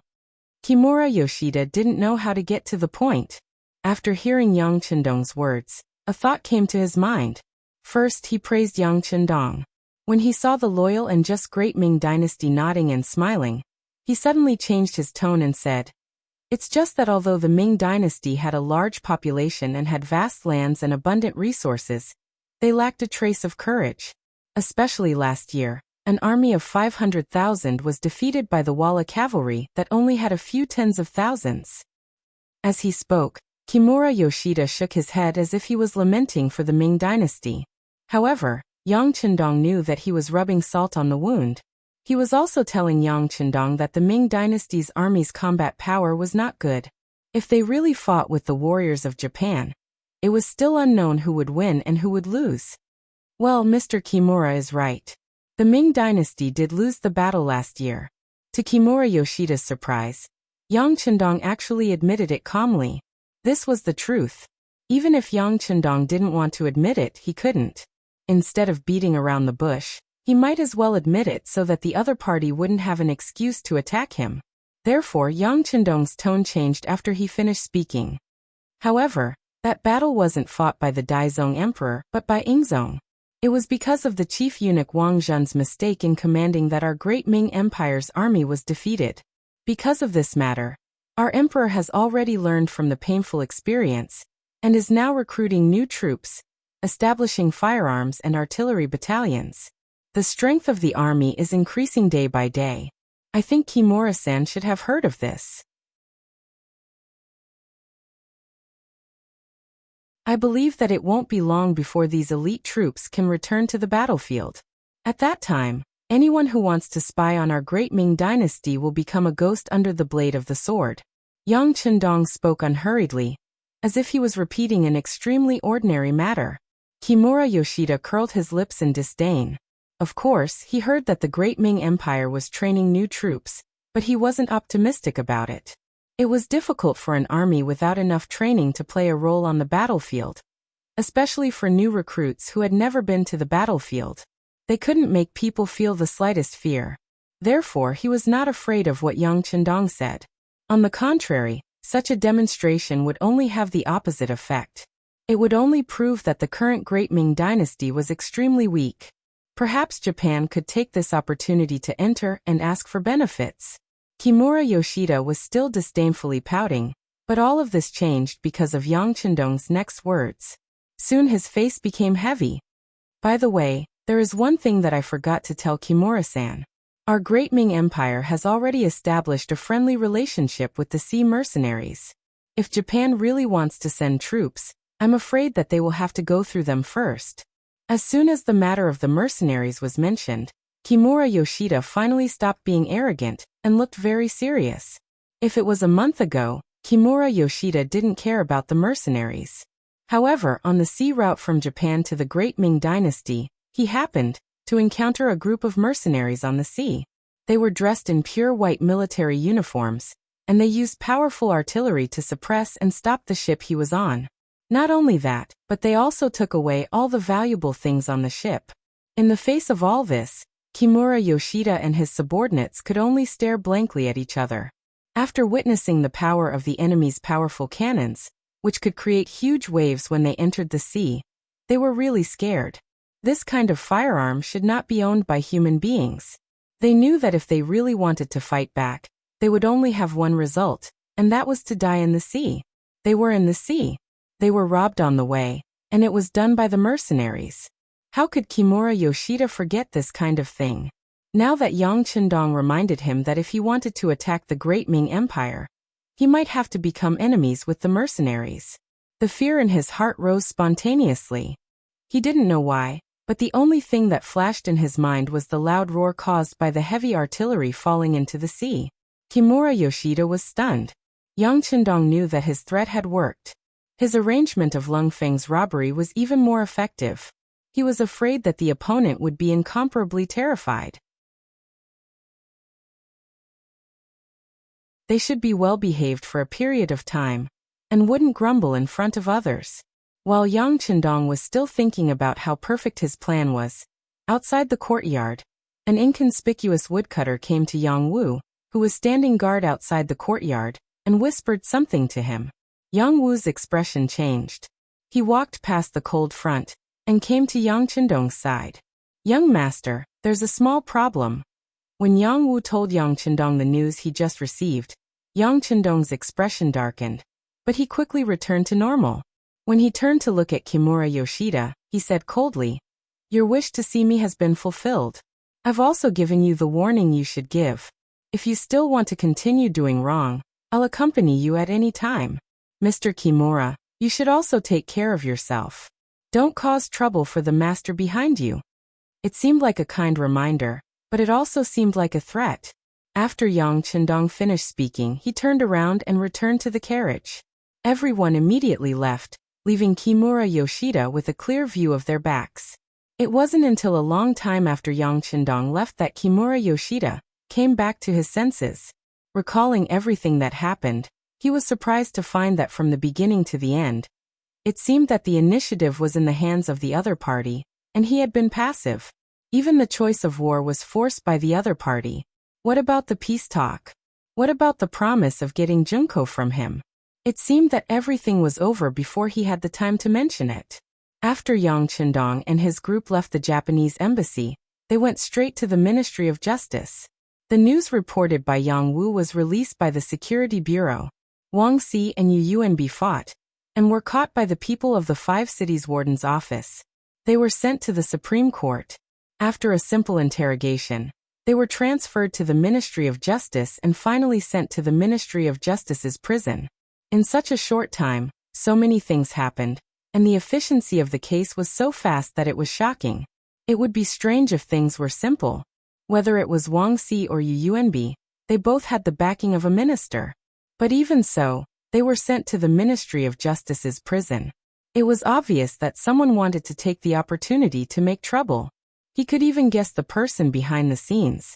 [SPEAKER 1] Kimura Yoshida didn't know how to get to the point. After hearing Yang Chendong's words, a thought came to his mind. First, he praised Yang Chendong. When he saw the loyal and just great Ming Dynasty nodding and smiling, he suddenly changed his tone and said, "It's just that although the Ming Dynasty had a large population and had vast lands and abundant resources, they lacked a trace of courage. Especially last year, an army of 500,000 was defeated by the Walla cavalry that only had a few tens of thousands." As he spoke, Kimura Yoshida shook his head as if he was lamenting for the Ming Dynasty. However, Yang Chendong knew that he was rubbing salt on the wound. He was also telling Yang Chendong that the Ming Dynasty's army's combat power was not good. If they really fought with the warriors of Japan, it was still unknown who would win and who would lose. Well, Mr. Kimura is right. The Ming Dynasty did lose the battle last year. To Kimura Yoshida's surprise, Yang Chendong actually admitted it calmly. This was the truth. Even if Yang Chendong didn't want to admit it, he couldn't. Instead of beating around the bush, he might as well admit it so that the other party wouldn't have an excuse to attack him. Therefore, Yang Chendong's tone changed after he finished speaking. However, that battle wasn't fought by the Daizong Emperor, but by Ingzong. It was because of the chief eunuch Wang Zhen's mistake in commanding that our great Ming Empire's army was defeated. Because of this matter, our emperor has already learned from the painful experience, and is now recruiting new troops, establishing firearms and artillery battalions. The strength of the army is increasing day by day. I think Kimura-san should have heard of this. I believe that it won't be long before these elite troops can return to the battlefield. At that time, anyone who wants to spy on our great Ming Dynasty will become a ghost under the blade of the sword. Yang Chendong spoke unhurriedly, as if he was repeating an extremely ordinary matter. Kimura Yoshida curled his lips in disdain. Of course, he heard that the great Ming Empire was training new troops, but he wasn't optimistic about it. It was difficult for an army without enough training to play a role on the battlefield, especially for new recruits who had never been to the battlefield. They couldn't make people feel the slightest fear. Therefore, he was not afraid of what Yang Chendong said. On the contrary, such a demonstration would only have the opposite effect. It would only prove that the current great Ming Dynasty was extremely weak. Perhaps Japan could take this opportunity to enter and ask for benefits. Kimura Yoshida was still disdainfully pouting, but all of this changed because of Yang Chendong's next words. Soon his face became heavy. By the way, there is one thing that I forgot to tell Kimura-san. Our great Ming Empire has already established a friendly relationship with the sea mercenaries. If Japan really wants to send troops, I'm afraid that they will have to go through them first. As soon as the matter of the mercenaries was mentioned, Kimura Yoshida finally stopped being arrogant and looked very serious. If it was a month ago, Kimura Yoshida didn't care about the mercenaries. However, on the sea route from Japan to the Great Ming Dynasty, he happened to encounter a group of mercenaries on the sea. They were dressed in pure white military uniforms, and they used powerful artillery to suppress and stop the ship he was on. Not only that, but they also took away all the valuable things on the ship. In the face of all this, Kimura Yoshida and his subordinates could only stare blankly at each other. After witnessing the power of the enemy's powerful cannons, which could create huge waves when they entered the sea, they were really scared. This kind of firearm should not be owned by human beings. They knew that if they really wanted to fight back, they would only have one result, and that was to die in the sea. They were in the sea. They were robbed on the way, and it was done by the mercenaries. How could Kimura Yoshida forget this kind of thing? Now that Yang Qindong reminded him that if he wanted to attack the Great Ming Empire, he might have to become enemies with the mercenaries. The fear in his heart rose spontaneously. He didn't know why, but the only thing that flashed in his mind was the loud roar caused by the heavy artillery falling into the sea. Kimura Yoshida was stunned. Yang Qindong knew that his threat had worked. His arrangement of Lung Feng's robbery was even more effective. He was afraid that the opponent would be incomparably terrified. They should be well behaved for a period of time, and wouldn't grumble in front of others. While Yang Qindong was still thinking about how perfect his plan was, outside the courtyard, an inconspicuous woodcutter came to Yang Wu, who was standing guard outside the courtyard, and whispered something to him. Yang Wu's expression changed. He walked past the cold front, and came to Yang Qindong's side. "Young master, there's a small problem." When Yang Wu told Yang Qindong the news he just received, Yang Qindong's expression darkened, but he quickly returned to normal. When he turned to look at Kimura Yoshida, he said coldly, "Your wish to see me has been fulfilled. I've also given you the warning you should give. If you still want to continue doing wrong, I'll accompany you at any time. Mr. Kimura, you should also take care of yourself. Don't cause trouble for the master behind you." It seemed like a kind reminder, but it also seemed like a threat. After Yang Qindong finished speaking, he turned around and returned to the carriage. Everyone immediately left, leaving Kimura Yoshida with a clear view of their backs. It wasn't until a long time after Yang Qindong left that Kimura Yoshida came back to his senses. Recalling everything that happened, he was surprised to find that from the beginning to the end, it seemed that the initiative was in the hands of the other party, and he had been passive. Even the choice of war was forced by the other party. What about the peace talk? What about the promise of getting Junko from him? It seemed that everything was over before he had the time to mention it. After Yang Qindong and his group left the Japanese embassy, they went straight to the Ministry of Justice. The news reported by Yang Wu was released by the Security Bureau. Wang Si and Yu Yuanbi fought, and were caught by the people of the Five Cities Warden's office. They were sent to the Supreme Court. After a simple interrogation, they were transferred to the Ministry of Justice and finally sent to the Ministry of Justice's prison. In such a short time, so many things happened, and the efficiency of the case was so fast that it was shocking. It would be strange if things were simple. Whether it was Wang Si or Yu Yuanbi, they both had the backing of a minister. But even so, they were sent to the Ministry of Justice's prison. It was obvious that someone wanted to take the opportunity to make trouble. He could even guess the person behind the scenes.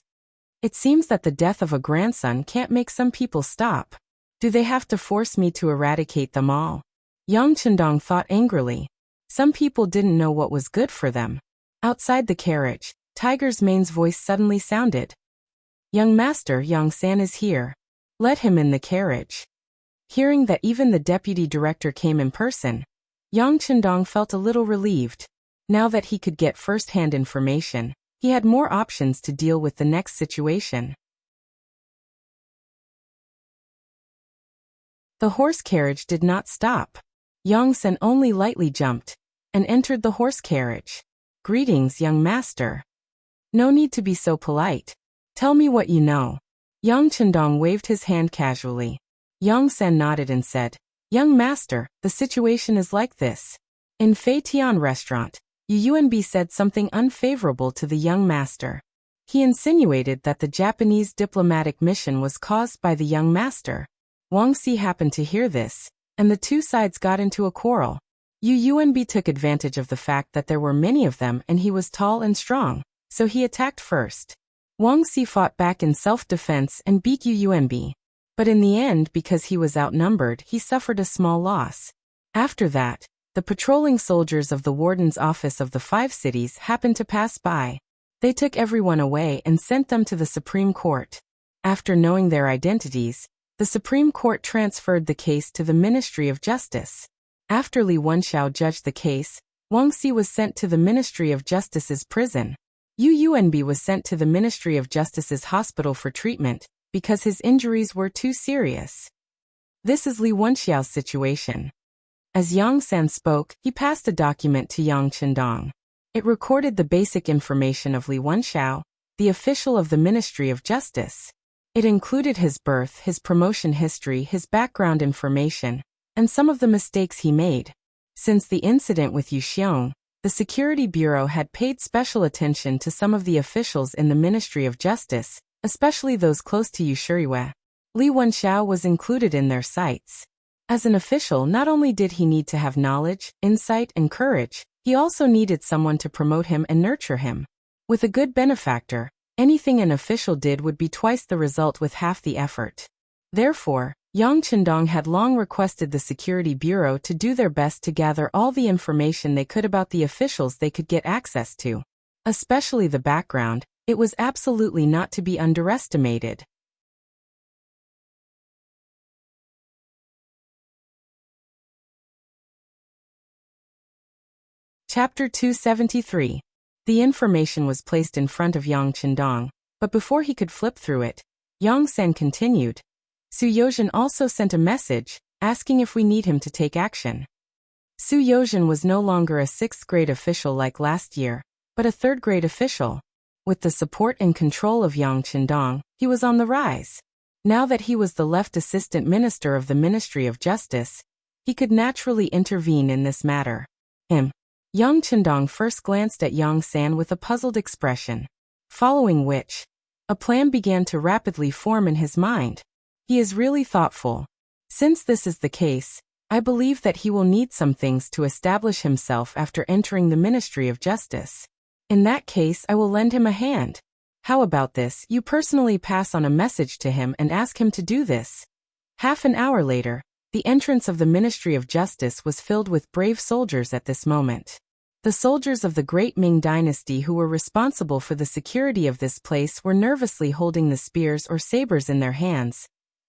[SPEAKER 1] It seems that the death of a grandson can't make some people stop. Do they have to force me to eradicate them all? Yang Qindong thought angrily. Some people didn't know what was good for them. Outside the carriage, Tiger's Mane's voice suddenly sounded. "Young master, Yang San is here. Let him in the carriage." Hearing that even the deputy director came in person, Yang Qindong felt a little relieved. Now that he could get first-hand information, he had more options to deal with the next situation. The horse carriage did not stop. Yang San only lightly jumped and entered the horse carriage. "Greetings, young master." "No need to be so polite. Tell me what you know. Yang Chendong waved his hand casually. Yang San nodded and said, Young master, the situation is like this. In Fei Tian restaurant, Yunb said something unfavorable to the young master. He insinuated that the Japanese diplomatic mission was caused by the young master. Wang Si happened to hear this, and the two sides got into a quarrel. Yunb took advantage of the fact that there were many of them and he was tall and strong, so he attacked first. Wang Si fought back in self-defense and beat Yunb. But in the end, because he was outnumbered, he suffered a small loss. After that, the patrolling soldiers of the warden's office of the 5 cities happened to pass by. They took everyone away and sent them to the Supreme Court. After knowing their identities, the Supreme Court transferred the case to the Ministry of Justice. After Li Wenxiao judged the case, Wang Si was sent to the Ministry of Justice's prison. Yunb was sent to the Ministry of Justice's hospital for treatment, because his injuries were too serious. This is Li Wenxiao's situation. As Yang San spoke, he passed a document to Yang Chendong. It recorded the basic information of Li Wenxiao, the official of the Ministry of Justice. It included his birth, his promotion history, his background information, and some of the mistakes he made. Since the incident with Yu Xiong, the Security Bureau had paid special attention to some of the officials in the Ministry of Justice, especially those close to Yu Shuriwe. Li Wenxiao was included in their sights. As an official, not only did he need to have knowledge, insight, and courage, he also needed someone to promote him and nurture him. With a good benefactor, anything an official did would be twice the result with half the effort. Therefore, Yang Chendong had long requested the Security Bureau to do their best to gather all the information they could about the officials they could get access to. Especially the background, it was absolutely not to be underestimated. Chapter 273. The information was placed in front of Yang Chendong, but before he could flip through it, Yang San continued. Su Yozhen also sent a message, asking if we need him to take action. Su Yozhen was no longer a 6th grade official like last year, but a 3rd grade official. With the support and control of Yang Chendong, he was on the rise. Now that he was the left assistant minister of the Ministry of Justice, he could naturally intervene in this matter. Yang Chendong first glanced at Yang San with a puzzled expression, following which, a plan began to rapidly form in his mind. He is really thoughtful. Since this is the case, I believe that he will need some things to establish himself after entering the Ministry of Justice. In that case, I will lend him a hand. How about this? You personally pass on a message to him and ask him to do this. Half an hour later, the entrance of the Ministry of Justice was filled with brave soldiers at this moment. The soldiers of the Great Ming Dynasty who were responsible for the security of this place were nervously holding the spears or sabers in their hands,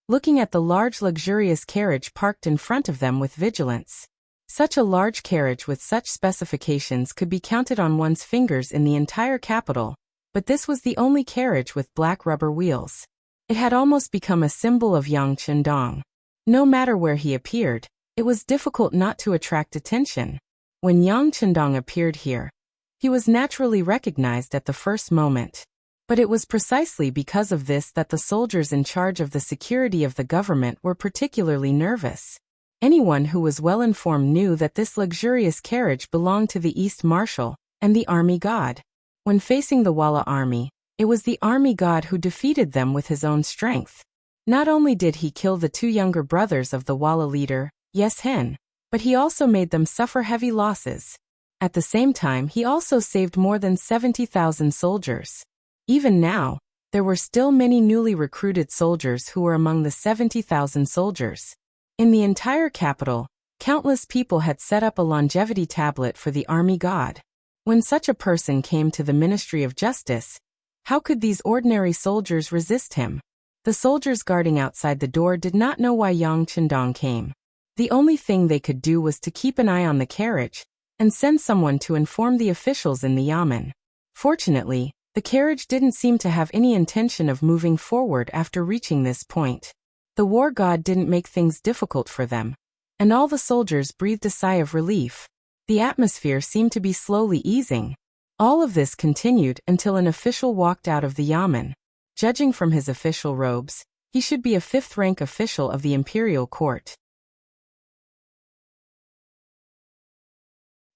[SPEAKER 1] looking at the large luxurious carriage parked in front of them with vigilance. Such a large carriage with such specifications could be counted on one's fingers in the entire capital, but this was the only carriage with black rubber wheels. It had almost become a symbol of Yang Chendong. No matter where he appeared, it was difficult not to attract attention. When Yang Chendong appeared here, he was naturally recognized at the first moment. But it was precisely because of this that the soldiers in charge of the security of the government were particularly nervous. Anyone who was well informed knew that this luxurious carriage belonged to the East Marshal and the army god. When facing the Walla army, it was the army god who defeated them with his own strength. Not only did he kill the 2 younger brothers of the Walla leader, Yes Hen, but he also made them suffer heavy losses. At the same time, he also saved more than 70,000 soldiers. Even now, there were still many newly recruited soldiers who were among the 70,000 soldiers. In the entire capital, countless people had set up a longevity tablet for the army god. When such a person came to the Ministry of Justice, how could these ordinary soldiers resist him? The soldiers guarding outside the door did not know why Yang Chendong came. The only thing they could do was to keep an eye on the carriage and send someone to inform the officials in the yamen. Fortunately, the carriage didn't seem to have any intention of moving forward after reaching this point. The war god didn't make things difficult for them, and all the soldiers breathed a sigh of relief. The atmosphere seemed to be slowly easing. All of this continued until an official walked out of the yamen. Judging from his official robes, he should be a fifth-rank official of the imperial court.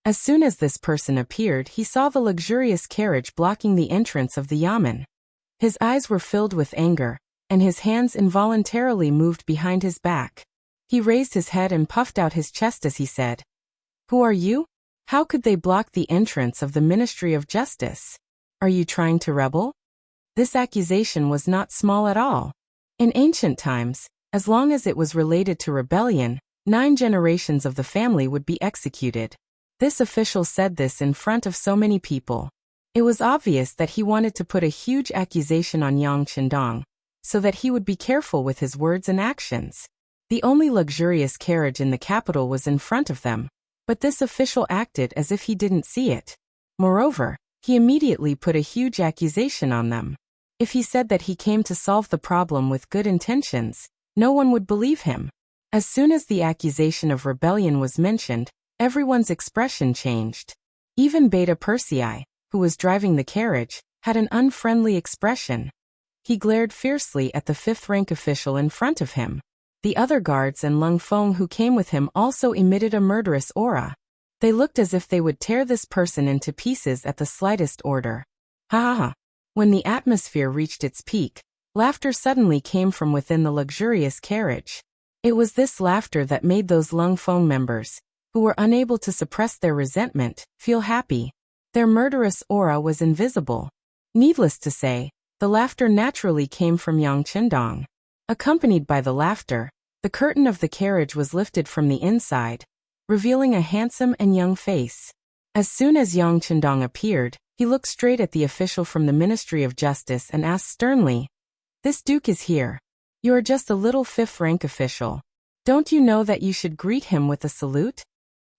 [SPEAKER 1] As soon as this person appeared, he saw the luxurious carriage blocking the entrance of the yamen. His eyes were filled with anger, and his hands involuntarily moved behind his back. He raised his head and puffed out his chest as he said, "Who are you? How could they block the entrance of the Ministry of Justice? Are you trying to rebel?" This accusation was not small at all. In ancient times, as long as it was related to rebellion, 9 generations of the family would be executed. This official said this in front of so many people. It was obvious that he wanted to put a huge accusation on Yang Qindong, so that he would be careful with his words and actions. The only luxurious carriage in the capital was in front of them, but this official acted as if he didn't see it. Moreover, he immediately put a huge accusation on them. If he said that he came to solve the problem with good intentions, no one would believe him. As soon as the accusation of rebellion was mentioned, everyone's expression changed. Even Beta Persei, who was driving the carriage, had an unfriendly expression. He glared fiercely at the fifth-rank official in front of him. The other guards and Lung Feng who came with him also emitted a murderous aura. They looked as if they would tear this person into pieces at the slightest order. Ha ha ha. When the atmosphere reached its peak, laughter suddenly came from within the luxurious carriage. It was this laughter that made those Lung Feng members, who were unable to suppress their resentment, feel happy. Their murderous aura was invisible. Needless to say, the laughter naturally came from Yang Qindong. Accompanied by the laughter, the curtain of the carriage was lifted from the inside, revealing a handsome and young face. As soon as Yang Qindong appeared, he looked straight at the official from the Ministry of Justice and asked sternly, "This duke is here. You are just a little fifth-rank official. Don't you know that you should greet him with a salute?"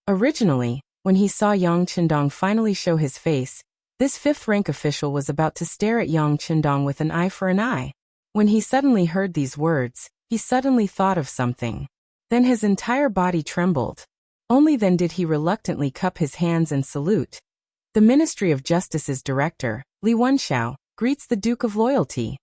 [SPEAKER 1] Originally, when he saw Yang Qindong finally show his face, this fifth-rank official was about to stare at Yang Qindong with an eye for an eye. When he suddenly heard these words, he suddenly thought of something. Then his entire body trembled. Only then did he reluctantly cup his hands and salute. The Ministry of Justice's director, Li Wenxiao, greets the Duke of Loyalty.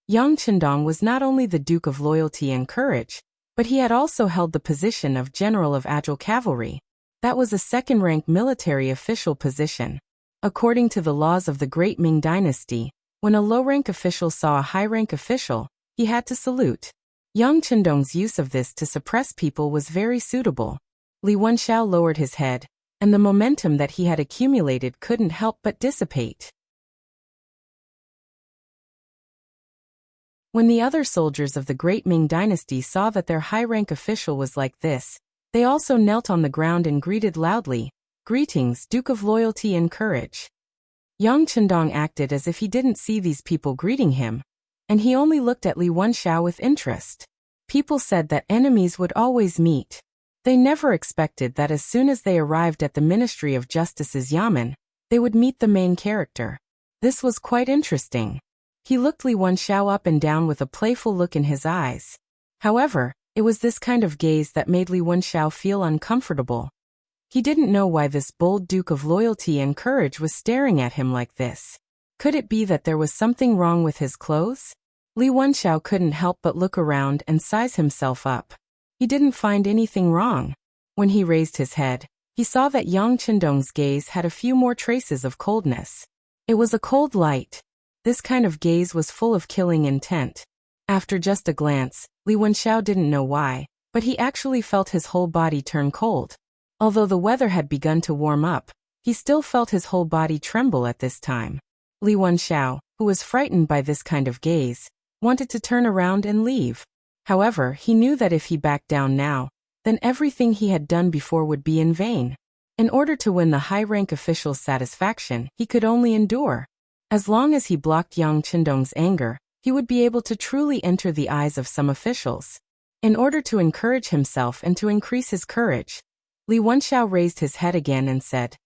[SPEAKER 1] Yang Qindong was not only the Duke of Loyalty and Courage, but he had also held the position of General of Agile Cavalry. That was a second-rank military official position. According to the laws of the Great Ming Dynasty, when a low-rank official saw a high-rank official, he had to salute. Yang Qindong's use of this to suppress people was very suitable. Li Wenxiao lowered his head, and the momentum that he had accumulated couldn't help but dissipate. When the other soldiers of the Great Ming Dynasty saw that their high-rank official was like this, they also knelt on the ground and greeted loudly, "Greetings, Duke of Loyalty and Courage." Yang Qindong acted as if he didn't see these people greeting him, and he only looked at Li Wenxiao with interest. People said that enemies would always meet. They never expected that as soon as they arrived at the Ministry of Justice's yamen, they would meet the main character. This was quite interesting. He looked Li Wenxiao up and down with a playful look in his eyes. However, it was this kind of gaze that made Li Wenxiao feel uncomfortable. He didn't know why this bold Duke of Loyalty and Courage was staring at him like this. Could it be that there was something wrong with his clothes? Li Wenxiao couldn't help but look around and size himself up. He didn't find anything wrong. When he raised his head, he saw that Yang Qindong's gaze had a few more traces of coldness. It was a cold light. This kind of gaze was full of killing intent. After just a glance, Li Wenxiao didn't know why, but he actually felt his whole body turn cold. Although the weather had begun to warm up, he still felt his whole body tremble at this time. Li Wenxiao, who was frightened by this kind of gaze, wanted to turn around and leave. However, he knew that if he backed down now, then everything he had done before would be in vain. In order to win the high-rank official's satisfaction, he could only endure. As long as he blocked Yang Qindong's anger, he would be able to truly enter the eyes of some officials. In order to encourage himself and to increase his courage, Li Wenxiao raised his head again and said,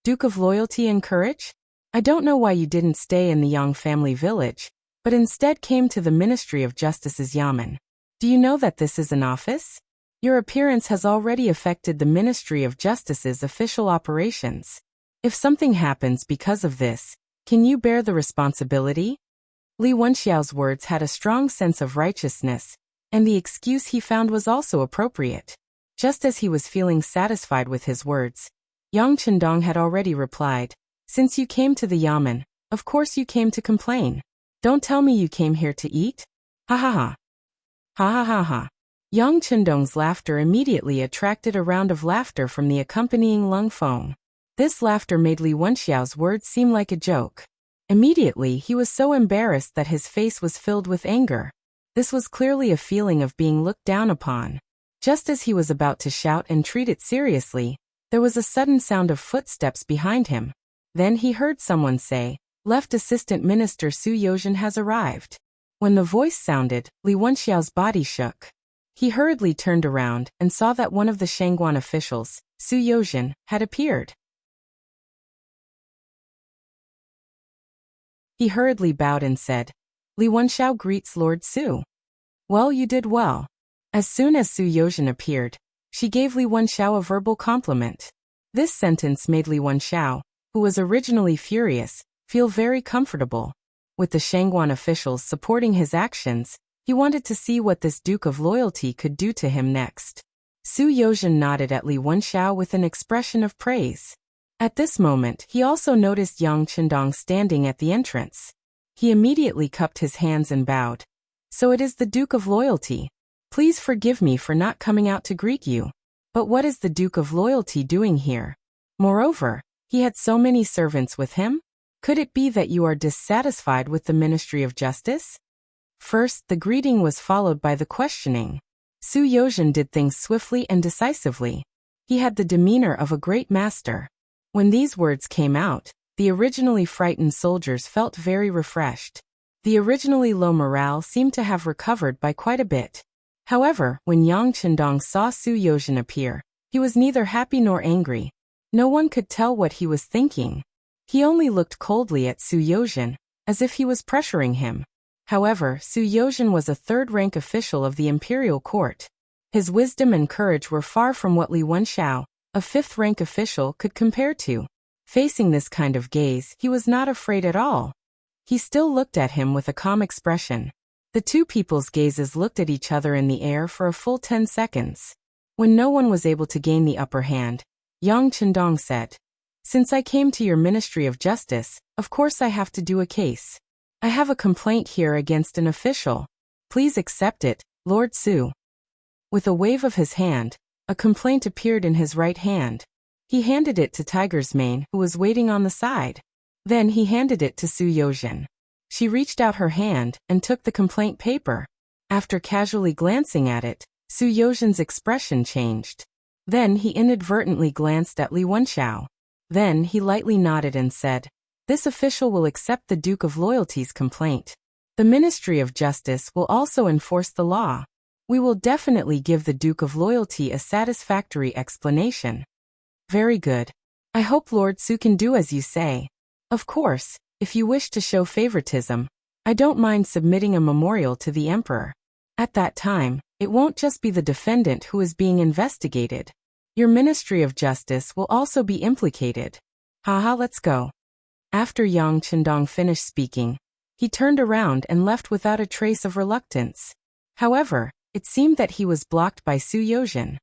[SPEAKER 1] "Duke of Loyalty and Courage? I don't know why you didn't stay in the Yang family village, but instead came to the Ministry of Justice's yamen. Do you know that this is an office? Your appearance has already affected the Ministry of Justice's official operations. If something happens because of this, can you bear the responsibility?" Li Wenxiao's words had a strong sense of righteousness, and the excuse he found was also appropriate. Just as he was feeling satisfied with his words, Yang Chendong had already replied, "Since you came to the yamen, of course you came to complain. Don't tell me you came here to eat? Ha ha ha. Ha ha ha ha." Yang Chendong's laughter immediately attracted a round of laughter from the accompanying Lung Feng. This laughter made Li Wenxiao's words seem like a joke. Immediately he was so embarrassed that his face was filled with anger. This was clearly a feeling of being looked down upon. Just as he was about to shout and treat it seriously, there was a sudden sound of footsteps behind him. Then he heard someone say, "Left Assistant Minister Su Yozhen has arrived." When the voice sounded, Li Wenxiao's body shook. He hurriedly turned around and saw that one of the Shangguan officials, Su Yozhen, had appeared. He hurriedly bowed and said, "Li Wenxiao greets Lord Su." "Well, you did well." As soon as Su Yozhen appeared, she gave Li Wenxiao a verbal compliment. This sentence made Li Wenxiao, who was originally furious, feel very comfortable. With the Shangguan officials supporting his actions, he wanted to see what this Duke of Loyalty could do to him next. Su Yozhen nodded at Li Wenxiao with an expression of praise. At this moment, he also noticed Yang Chendong standing at the entrance. He immediately cupped his hands and bowed. "So it is the Duke of Loyalty. Please forgive me for not coming out to greet you. But what is the Duke of Loyalty doing here? Moreover, he had so many servants with him? Could it be that you are dissatisfied with the Ministry of Justice?" First, the greeting was followed by the questioning. Su Yozhen did things swiftly and decisively. He had the demeanor of a great master. When these words came out, the originally frightened soldiers felt very refreshed. The originally low morale seemed to have recovered by quite a bit. However, when Yang Chendong saw Su Yozhen appear, he was neither happy nor angry. No one could tell what he was thinking. He only looked coldly at Su Yozhen, as if he was pressuring him. However, Su Yozhen was a third-rank official of the imperial court. His wisdom and courage were far from what Li Wenxiao, a fifth-rank official, could compare to. Facing this kind of gaze, he was not afraid at all. He still looked at him with a calm expression. The two people's gazes looked at each other in the air for a full 10 seconds. When no one was able to gain the upper hand, Yang Chendong said, "Since I came to your Ministry of Justice, of course I have to do a case. I have a complaint here against an official. Please accept it, Lord Su." With a wave of his hand, a complaint appeared in his right hand. He handed it to Tiger's Mane, who was waiting on the side. Then he handed it to Su Yozhen. She reached out her hand and took the complaint paper. After casually glancing at it, Su Yozhen's expression changed. Then he inadvertently glanced at Li Wenxiao. Then he lightly nodded and said, "This official will accept the Duke of Loyalty's complaint. The Ministry of Justice will also enforce the law. We will definitely give the Duke of Loyalty a satisfactory explanation." "Very good. I hope Lord Su can do as you say. Of course, if you wish to show favoritism, I don't mind submitting a memorial to the Emperor. At that time, it won't just be the defendant who is being investigated. Your Ministry of Justice will also be implicated. Haha, let's go." After Yang Chendong finished speaking, he turned around and left without a trace of reluctance. However, it seemed that he was blocked by Su Yozhen.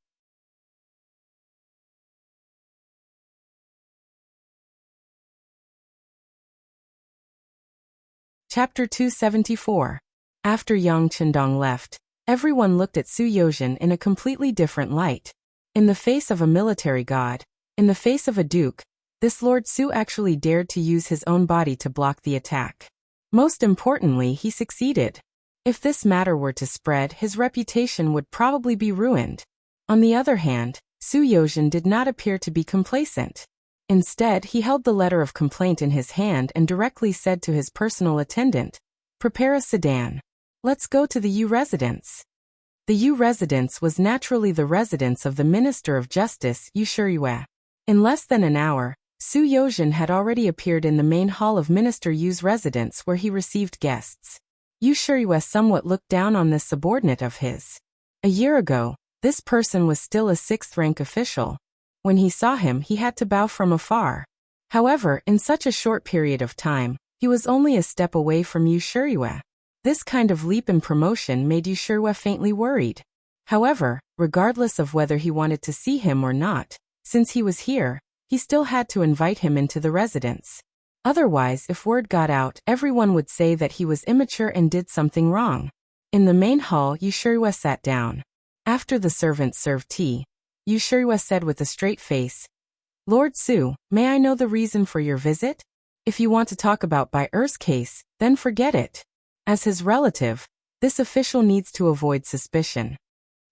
[SPEAKER 1] Chapter 274. After Yang Chendong left, everyone looked at Su Yozhen in a completely different light. In the face of a military god, in the face of a duke, this Lord Su actually dared to use his own body to block the attack. Most importantly, he succeeded. If this matter were to spread, his reputation would probably be ruined. On the other hand, Su Yozhen did not appear to be complacent. Instead, he held the letter of complaint in his hand and directly said to his personal attendant, "Prepare a sedan. Let's go to the U residence." The U residence was naturally the residence of the Minister of Justice, Yu Shiyue. In less than an hour, Su Yozhen had already appeared in the main hall of Minister Yu's residence where he received guests. Yu Shiyue somewhat looked down on this subordinate of his. A year ago, this person was still a sixth-rank official. When he saw him, he had to bow from afar. However, in such a short period of time, He was only a step away from Yu Shiyue. This kind of leap in promotion made Yu Shiyue faintly worried. However, regardless of whether he wanted to see him or not, since he was here, he still had to invite him into the residence. Otherwise, if word got out, everyone would say that he was immature and did something wrong. In the main hall, Yu Shiyue sat down. After the servants served tea, Yu Shiyue said with a straight face, "Lord Su, may I know the reason for your visit? If you want to talk about Bai Er's case, then forget it." As his relative, this official needs to avoid suspicion.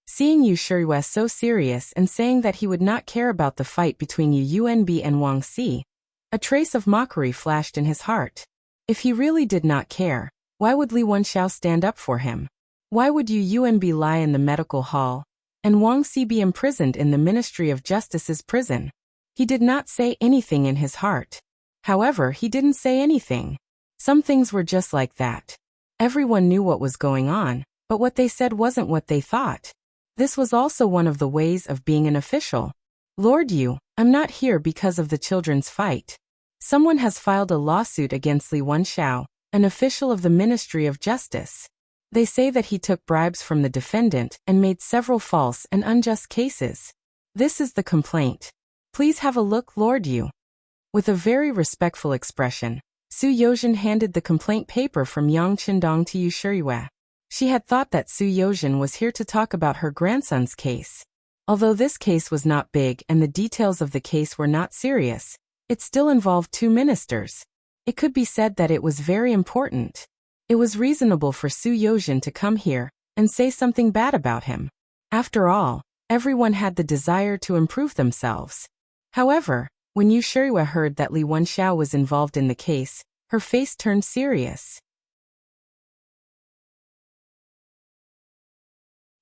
[SPEAKER 1] Seeing Yu Shiyue so serious and saying that he would not care about the fight between Yu Yunbi and Wang Si, a trace of mockery flashed in his heart. If he really did not care, why would Li Wenxiao stand up for him? Why would Yu Yunbi lie in the medical hall, and Wang Si be imprisoned in the Ministry of Justice's prison? He did not say anything in his heart. However, he didn't say anything. Some things were just like that. Everyone knew what was going on, but what they said wasn't what they thought. This was also one of the ways of being an official. "Lord Yu, I'm not here because of the children's fight. Someone has filed a lawsuit against Li Wenxiao, an official of the Ministry of Justice. They say that he took bribes from the defendant and made several false and unjust cases. This is the complaint. Please have a look, Lord Yu." With a very respectful expression, Su Yozhen handed the complaint paper from Yang Qindong to Yu Shiyue. She had thought that Su Yozhen was here to talk about her grandson's case. Although this case was not big and the details of the case were not serious, it still involved two ministers. It could be said that it was very important. It was reasonable for Su Yozhen to come here and say something bad about him. After all, everyone had the desire to improve themselves. However, when Yu Shiyue heard that Li Wenxiao was involved in the case, her face turned serious.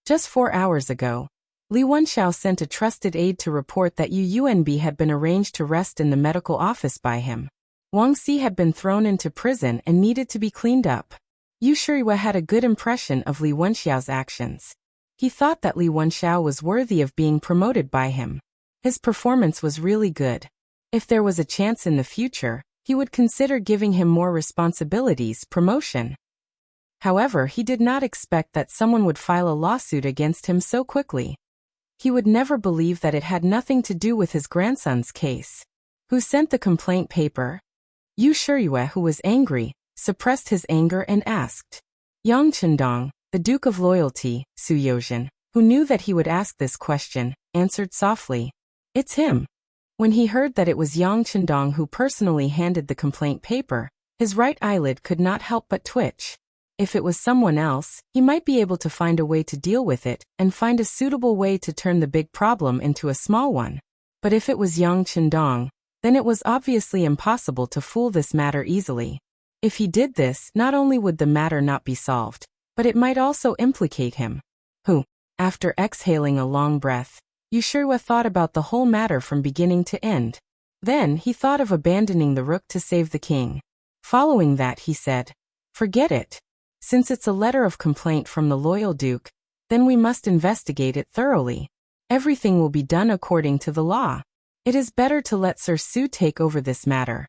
[SPEAKER 1] Just 4 hours ago, Li Wenxiao sent a trusted aide to report that Yu Yunbi had been arranged to rest in the medical office by him. Wang Si had been thrown into prison and needed to be cleaned up. Yu Shiyue had a good impression of Li Wenxiao's actions. He thought that Li Wenxiao was worthy of being promoted by him. His performance was really good. If there was a chance in the future, he would consider giving him more responsibilities, promotion. However, he did not expect that someone would file a lawsuit against him so quickly. He would never believe that it had nothing to do with his grandson's case. Who sent the complaint paper? Yu Shiyue, who was angry, suppressed his anger and asked. Yang Qindong, the Duke of Loyalty, Su Yozhen, who knew that he would ask this question, answered softly. "It's him." When he heard that it was Yang Qindong who personally handed the complaint paper, his right eyelid could not help but twitch. If it was someone else, he might be able to find a way to deal with it and find a suitable way to turn the big problem into a small one. But if it was Yang Qindong, then it was obviously impossible to fool this matter easily. If he did this, not only would the matter not be solved, but it might also implicate him. After exhaling a long breath, Yu Shiyue thought about the whole matter from beginning to end. Then he thought of abandoning the rook to save the king. Following that, he said, "Forget it. Since it's a letter of complaint from the loyal duke, then we must investigate it thoroughly. Everything will be done according to the law. It is better to let Sir Su take over this matter."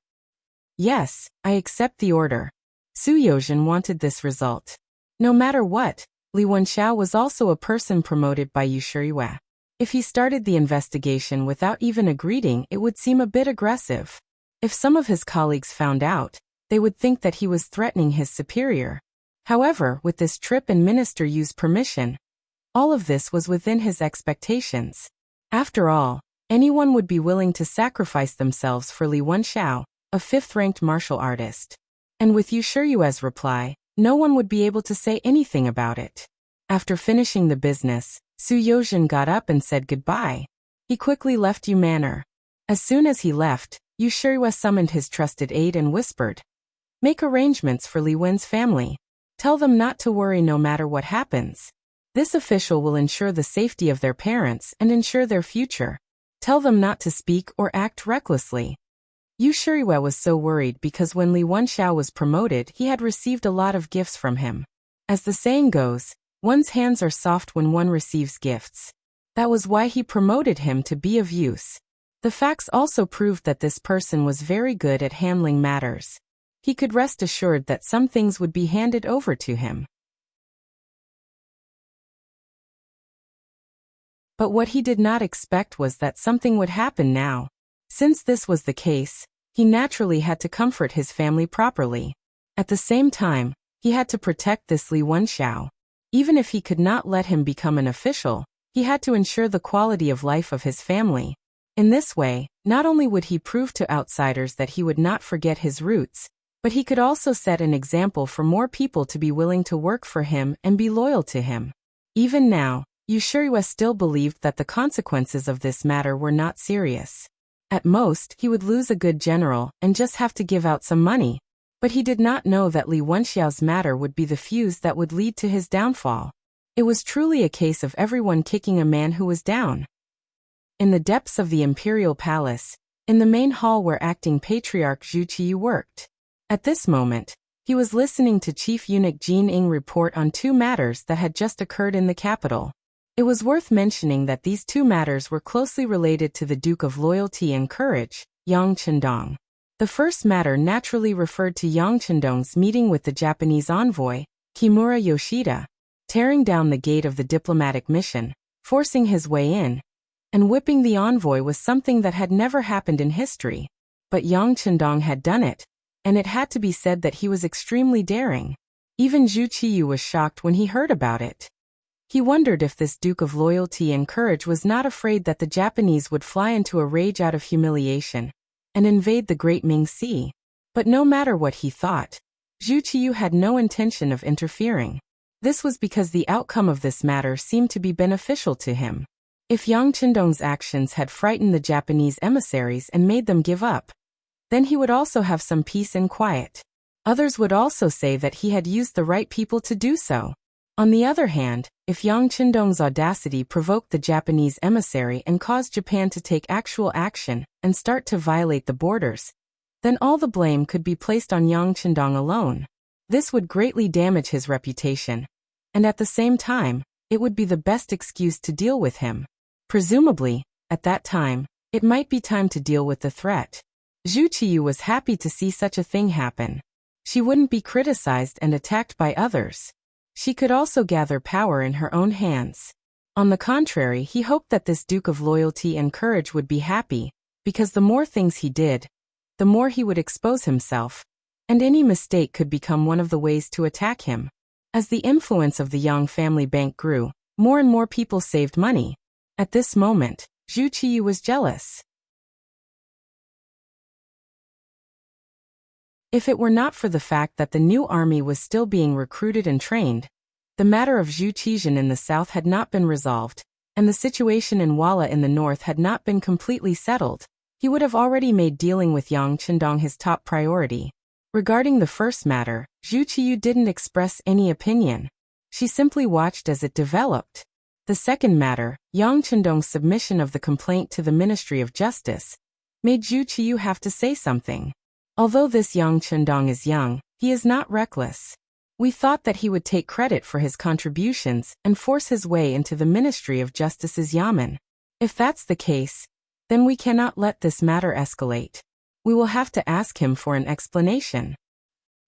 [SPEAKER 1] "Yes, I accept the order." Su Yozhen wanted this result. No matter what, Li Wenxiao was also a person promoted by Yu Shiyue. If he started the investigation without even a greeting, it would seem a bit aggressive. If some of his colleagues found out, they would think that he was threatening his superior. However, with this trip and Minister Yu's permission, all of this was within his expectations. After all, anyone would be willing to sacrifice themselves for Li Wenxiao, a fifth-ranked martial artist. And with Yu Shiyue's reply, no one would be able to say anything about it. After finishing the business, Su Yozhen got up and said goodbye. He quickly left Yu Manor. As soon as he left, Yu Shiyue summoned his trusted aide and whispered, "Make arrangements for Li Wen's family. Tell them not to worry no matter what happens. This official will ensure the safety of their parents and ensure their future. Tell them not to speak or act recklessly." Yu Shiyue was so worried because when Li Wenxiao was promoted, he had received a lot of gifts from him. As the saying goes, one's hands are soft when one receives gifts. That was why he promoted him to be of use. The facts also proved that this person was very good at handling matters. he could rest assured that some things would be handed over to him. But what he did not expect was that something would happen now. Since this was the case, he naturally had to comfort his family properly. At the same time, he had to protect this Li Wenxiao. Even if he could not let him become an official, he had to ensure the quality of life of his family. In this way, not only would he prove to outsiders that he would not forget his roots, but he could also set an example for more people to be willing to work for him and be loyal to him. Even now, Yu Shirue still believed that the consequences of this matter were not serious. At most, he would lose a good general and just have to give out some money. But he did not know that Li Wenxiao's matter would be the fuse that would lead to his downfall. It was truly a case of everyone kicking a man who was down. In the depths of the imperial palace, in the main hall where acting patriarch Zhu Qiyu worked. At this moment, he was listening to Chief Eunuch Jin Ying report on two matters that had just occurred in the capital. It was worth mentioning that these two matters were closely related to the Duke of Loyalty and Courage, Yang Chendong. The first matter naturally referred to Yang Chendong's meeting with the Japanese envoy, Kimura Yoshida, tearing down the gate of the diplomatic mission, forcing his way in, and whipping the envoy was something that had never happened in history. But Yang Chendong had done it, and it had to be said that he was extremely daring. Even Zhu Qiyu was shocked when he heard about it. He wondered if this Duke of Loyalty and Courage was not afraid that the Japanese would fly into a rage out of humiliation and invade the Great Ming Sea. But no matter what he thought, Zhu Qiyu had no intention of interfering. This was because the outcome of this matter seemed to be beneficial to him. If Yang Chendong's actions had frightened the Japanese emissaries and made them give up, then he would also have some peace and quiet. Others would also say that he had used the right people to do so. On the other hand, if Yang Chendong's audacity provoked the Japanese emissary and caused Japan to take actual action and start to violate the borders, then all the blame could be placed on Yang Chendong alone. This would greatly damage his reputation, and at the same time, it would be the best excuse to deal with him. Presumably, at that time, it might be time to deal with the threat. Zhu Qiyu was happy to see such a thing happen. She wouldn't be criticized and attacked by others. She could also gather power in her own hands. On the contrary, he hoped that this Duke of Loyalty and Courage would be happy, because the more things he did, the more he would expose himself, and any mistake could become one of the ways to attack him. As the influence of the Yang family bank grew, more and more people saved money. At this moment, Zhu Qiyu was jealous. If it were not for the fact that the new army was still being recruited and trained, the matter of Zhu Qizhen in the south had not been resolved, and the situation in Wala in the north had not been completely settled, he would have already made dealing with Yang Chendong his top priority. Regarding the first matter, Zhu Qiyu didn't express any opinion. She simply watched as it developed. The second matter, Yang Chendong's submission of the complaint to the Ministry of Justice, made Zhu Qiyu have to say something. Although this Yang Chendong is young, he is not reckless. We thought that he would take credit for his contributions and force his way into the Ministry of Justice's Yamen. If that's the case, then we cannot let this matter escalate. We will have to ask him for an explanation.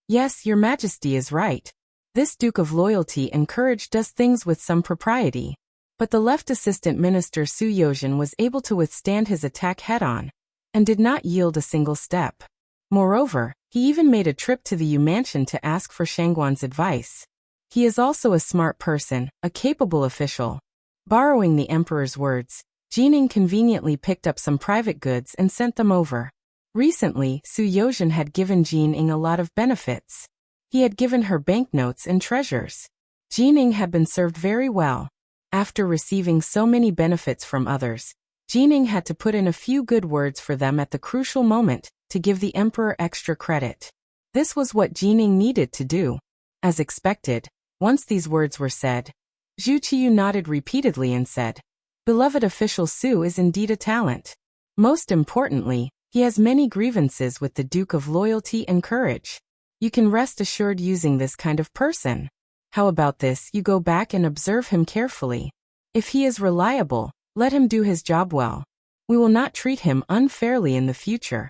[SPEAKER 1] Yes, Your Majesty is right. This Duke of Loyalty and Courage does things with some propriety. But the left assistant minister Su Yozhen was able to withstand his attack head-on, and did not yield a single step. Moreover, he even made a trip to the Yu mansion to ask for Shangguan's advice. He is also a smart person, a capable official. Borrowing the emperor's words, Jining conveniently picked up some private goods and sent them over. Recently, Su Yozhen had given Jining a lot of benefits. He had given her banknotes and treasures. Jining had been served very well. After receiving so many benefits from others, Jining had to put in a few good words for them at the crucial moment, to give the emperor extra credit. This was what Jining needed to do. As expected, once these words were said, Zhu Qiyu nodded repeatedly and said, "Beloved official Su is indeed a talent. Most importantly, he has many grievances with the Duke of Loyalty and Courage. You can rest assured using this kind of person. How about this? You go back and observe him carefully. If he is reliable, let him do his job well. We will not treat him unfairly in the future."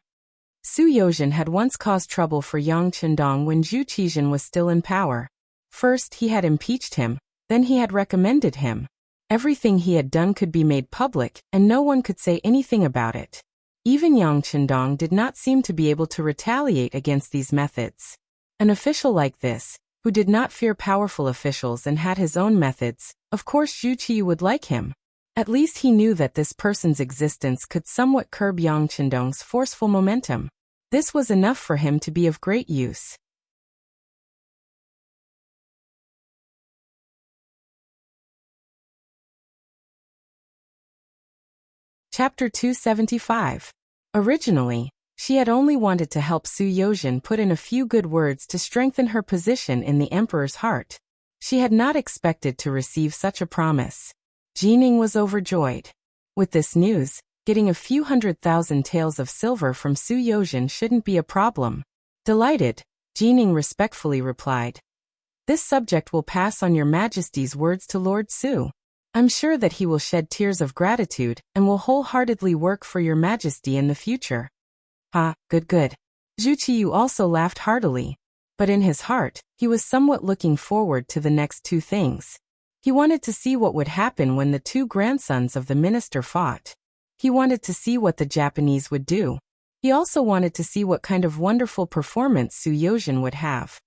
[SPEAKER 1] Su Yozhen had once caused trouble for Yang Qindong when Zhu Qizhen was still in power. First, he had impeached him, then he had recommended him. Everything he had done could be made public, and no one could say anything about it. Even Yang Qindong did not seem to be able to retaliate against these methods. An official like this, who did not fear powerful officials and had his own methods, of course Zhu Qiyu would like him. At least he knew that this person's existence could somewhat curb Yang Qindong's forceful momentum. This was enough for him to be of great use. Chapter 275. Originally, she had only wanted to help Su Yozhen put in a few good words to strengthen her position in the emperor's heart. She had not expected to receive such a promise. Jining was overjoyed. With this news, getting a few 100,000 taels of silver from Su Yozhen shouldn't be a problem. Delighted, Jining respectfully replied. This subject will pass on your majesty's words to Lord Su. I'm sure that he will shed tears of gratitude and will wholeheartedly work for your majesty in the future. Ah, good. Zhu Qiyu also laughed heartily. But in his heart, he was somewhat looking forward to the next two things. He wanted to see what would happen when the two grandsons of the minister fought. He wanted to see what the Japanese would do. He also wanted to see what kind of wonderful performance Su Yozhen would have.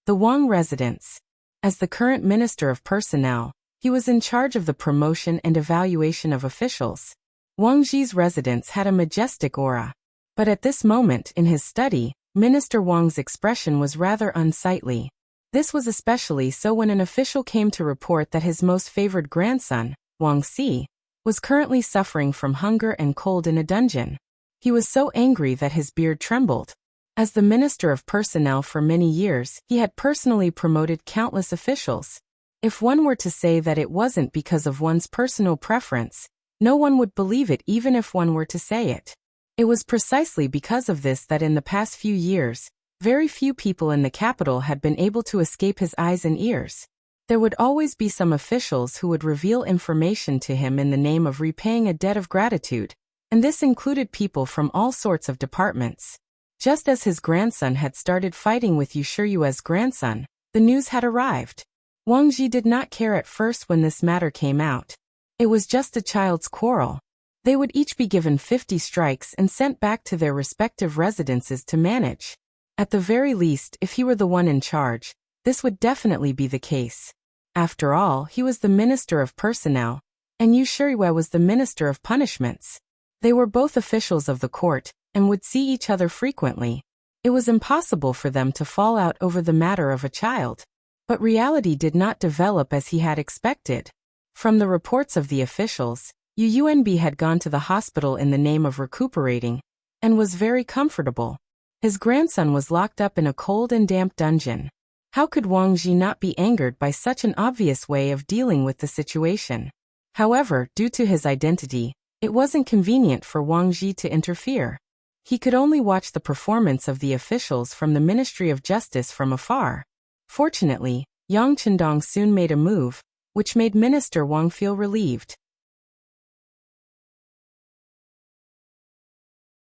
[SPEAKER 1] The Wang residence. As the current Minister of Personnel, he was in charge of the promotion and evaluation of officials. Wang Ji's residence had a majestic aura. But at this moment in his study, Minister Wang's expression was rather unsightly. This was especially so when an official came to report that his most favored grandson, Wang Si, was currently suffering from hunger and cold in a dungeon. He was so angry that his beard trembled. As the Minister of Personnel for many years, he had personally promoted countless officials. If one were to say that it wasn't because of one's personal preference, no one would believe it even if one were to say it. It was precisely because of this that in the past few years, very few people in the capital had been able to escape his eyes and ears. There would always be some officials who would reveal information to him in the name of repaying a debt of gratitude, and this included people from all sorts of departments. Just as his grandson had started fighting with Yu Shiyue's grandson, the news had arrived. Wang Ji did not care at first when this matter came out. It was just a child's quarrel. They would each be given 50 strikes and sent back to their respective residences to manage. At the very least, if he were the one in charge, this would definitely be the case. After all, he was the Minister of Personnel, and Yu Shiyue was the Minister of Punishments. They were both officials of the court, and would see each other frequently. It was impossible for them to fall out over the matter of a child. But reality did not develop as he had expected. From the reports of the officials, Yu Yuanbi had gone to the hospital in the name of recuperating, and was very comfortable. His grandson was locked up in a cold and damp dungeon. How could Wang Ji not be angered by such an obvious way of dealing with the situation? However, due to his identity, it wasn't convenient for Wang Ji to interfere. He could only watch the performance of the officials from the Ministry of Justice from afar. Fortunately, Yang Qindong soon made a move, which made Minister Wang feel relieved.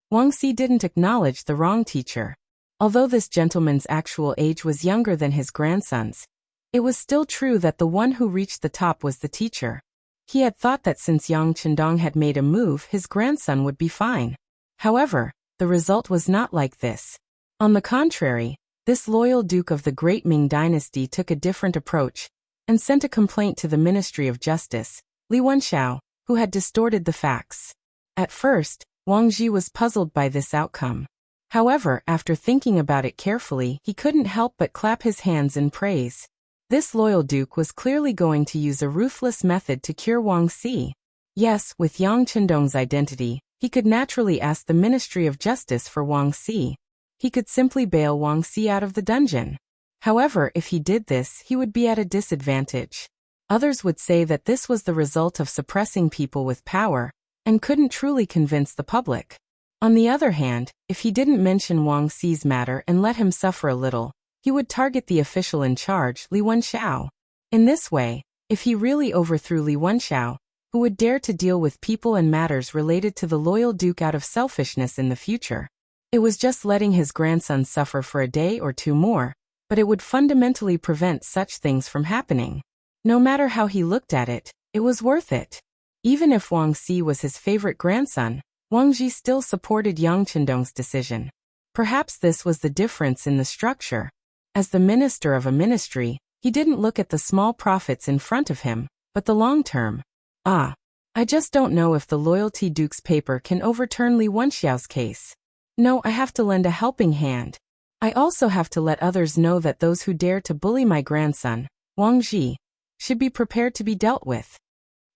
[SPEAKER 1] Wang Si didn't acknowledge the wrong teacher. Although this gentleman's actual age was younger than his grandson's, it was still true that the one who reached the top was the teacher. He had thought that since Yang Qindong had made a move, his grandson would be fine. However, the result was not like this. On the contrary, this loyal duke of the Great Ming Dynasty took a different approach, and sent a complaint to the Ministry of Justice, Li Wenxiao, who had distorted the facts. At first, Wang Ji was puzzled by this outcome. However, after thinking about it carefully, he couldn't help but clap his hands in praise. This loyal duke was clearly going to use a ruthless method to cure Wang Si. Yes, with Yang Qindong's identity, he could naturally ask the Ministry of Justice for Wang Si. He could simply bail Wang Si out of the dungeon. However, if he did this, he would be at a disadvantage. Others would say that this was the result of suppressing people with power, and couldn't truly convince the public. On the other hand, if he didn't mention Wang Si's matter and let him suffer a little, he would target the official in charge, Li Wenxiao. In this way, if he really overthrew Li Wenxiao, who would dare to deal with people and matters related to the loyal duke out of selfishness in the future, It was just letting his grandson suffer for a day or two more, but it would fundamentally prevent such things from happening. No matter how he looked at it, it was worth it. Even if Wang Si was his favorite grandson, Wang Ji still supported Yang Qindong's decision. Perhaps this was the difference in the structure. As the minister of a ministry, he didn't look at the small profits in front of him, but the long term. I just don't know if the Loyalty Duke's paper can overturn Li Wenxiao's case. No, I have to lend a helping hand. I also have to let others know that those who dare to bully my grandson, Wang Ji, should be prepared to be dealt with.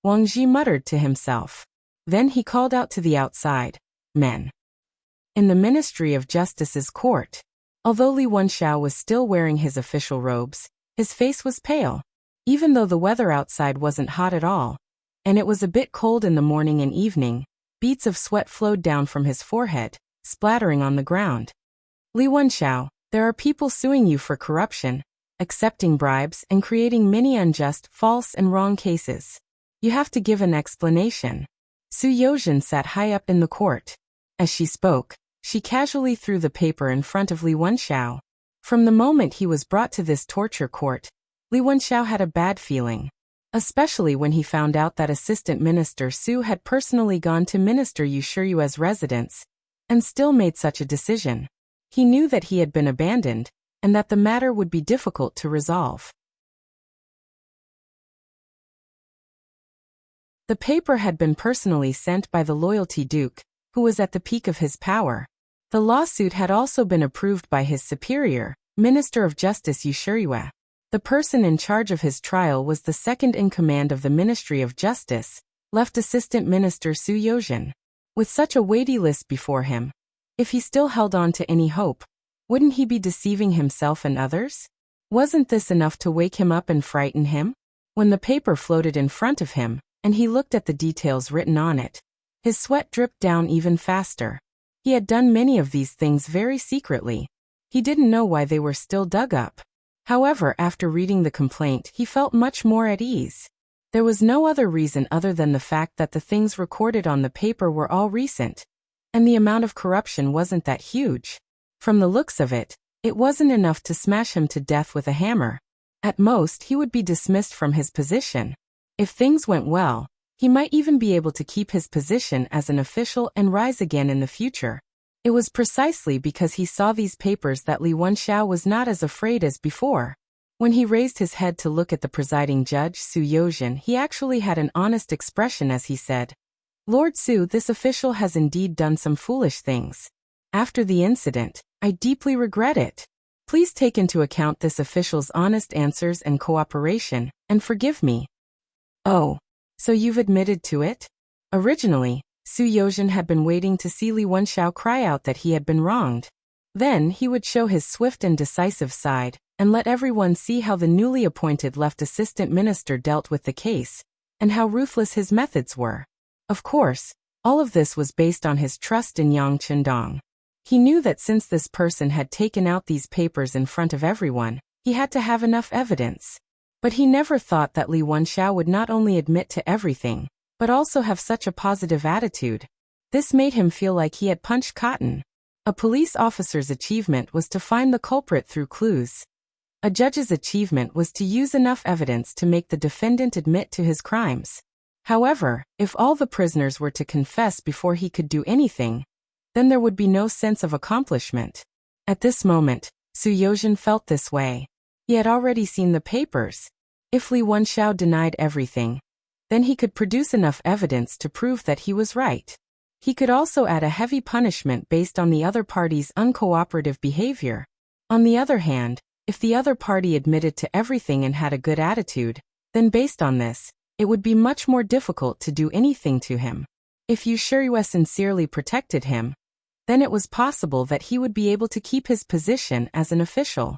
[SPEAKER 1] Wang Ji muttered to himself. Then he called out to the outside, "Men." In the Ministry of Justice's court, although Li Wenxiao was still wearing his official robes, his face was pale. Even though the weather outside wasn't hot at all, and it was a bit cold in the morning and evening, beads of sweat flowed down from his forehead, splattering on the ground. "Li Wenxiao, there are people suing you for corruption, accepting bribes, and creating many unjust, false, and wrong cases. You have to give an explanation." Su Youzhen sat high up in the court. As she spoke, she casually threw the paper in front of Li Wenxiao. From the moment he was brought to this torture court, Li Wenxiao had a bad feeling. Especially when he found out that Assistant Minister Su had personally gone to Minister Yu Shiyue's residence, and still made such a decision. He knew that he had been abandoned, and that the matter would be difficult to resolve. The paper had been personally sent by the Loyalty Duke, who was at the peak of his power. The lawsuit had also been approved by his superior, Minister of Justice Yu Shiyue. The person in charge of his trial was the second-in-command of the Ministry of Justice, Left Assistant Minister Su Youzhen. With such a weighty list before him, if he still held on to any hope, wouldn't he be deceiving himself and others? Wasn't this enough to wake him up and frighten him? When the paper floated in front of him, and he looked at the details written on it, his sweat dripped down even faster. He had done many of these things very secretly. He didn't know why they were still dug up. However, after reading the complaint, he felt much more at ease. There was no other reason other than the fact that the things recorded on the paper were all recent, and the amount of corruption wasn't that huge. From the looks of it, it wasn't enough to smash him to death with a hammer. At most, he would be dismissed from his position. If things went well, he might even be able to keep his position as an official and rise again in the future. It was precisely because he saw these papers that Li Wenxiao was not as afraid as before. When he raised his head to look at the presiding judge, Su Youzhen, he actually had an honest expression as he said, "Lord Su, this official has indeed done some foolish things. After the incident, I deeply regret it. Please take into account this official's honest answers and cooperation, and forgive me." "Oh, so you've admitted to it?" Originally, Su Youzhen had been waiting to see Li Wenxiao cry out that he had been wronged. Then he would show his swift and decisive side, and let everyone see how the newly appointed left assistant minister dealt with the case, and how ruthless his methods were. Of course, all of this was based on his trust in Yang Qindong. He knew that since this person had taken out these papers in front of everyone, he had to have enough evidence. But he never thought that Li Wenxiao would not only admit to everything, but also have such a positive attitude. This made him feel like he had punched cotton. A police officer's achievement was to find the culprit through clues. A judge's achievement was to use enough evidence to make the defendant admit to his crimes. However, if all the prisoners were to confess before he could do anything, then there would be no sense of accomplishment. At this moment, Su Youzhen felt this way. He had already seen the papers. If Li Wenxiao denied everything, then he could produce enough evidence to prove that he was right. He could also add a heavy punishment based on the other party's uncooperative behavior. On the other hand, if the other party admitted to everything and had a good attitude, then based on this, it would be much more difficult to do anything to him. If Yu Shiyue sincerely protected him, then it was possible that he would be able to keep his position as an official.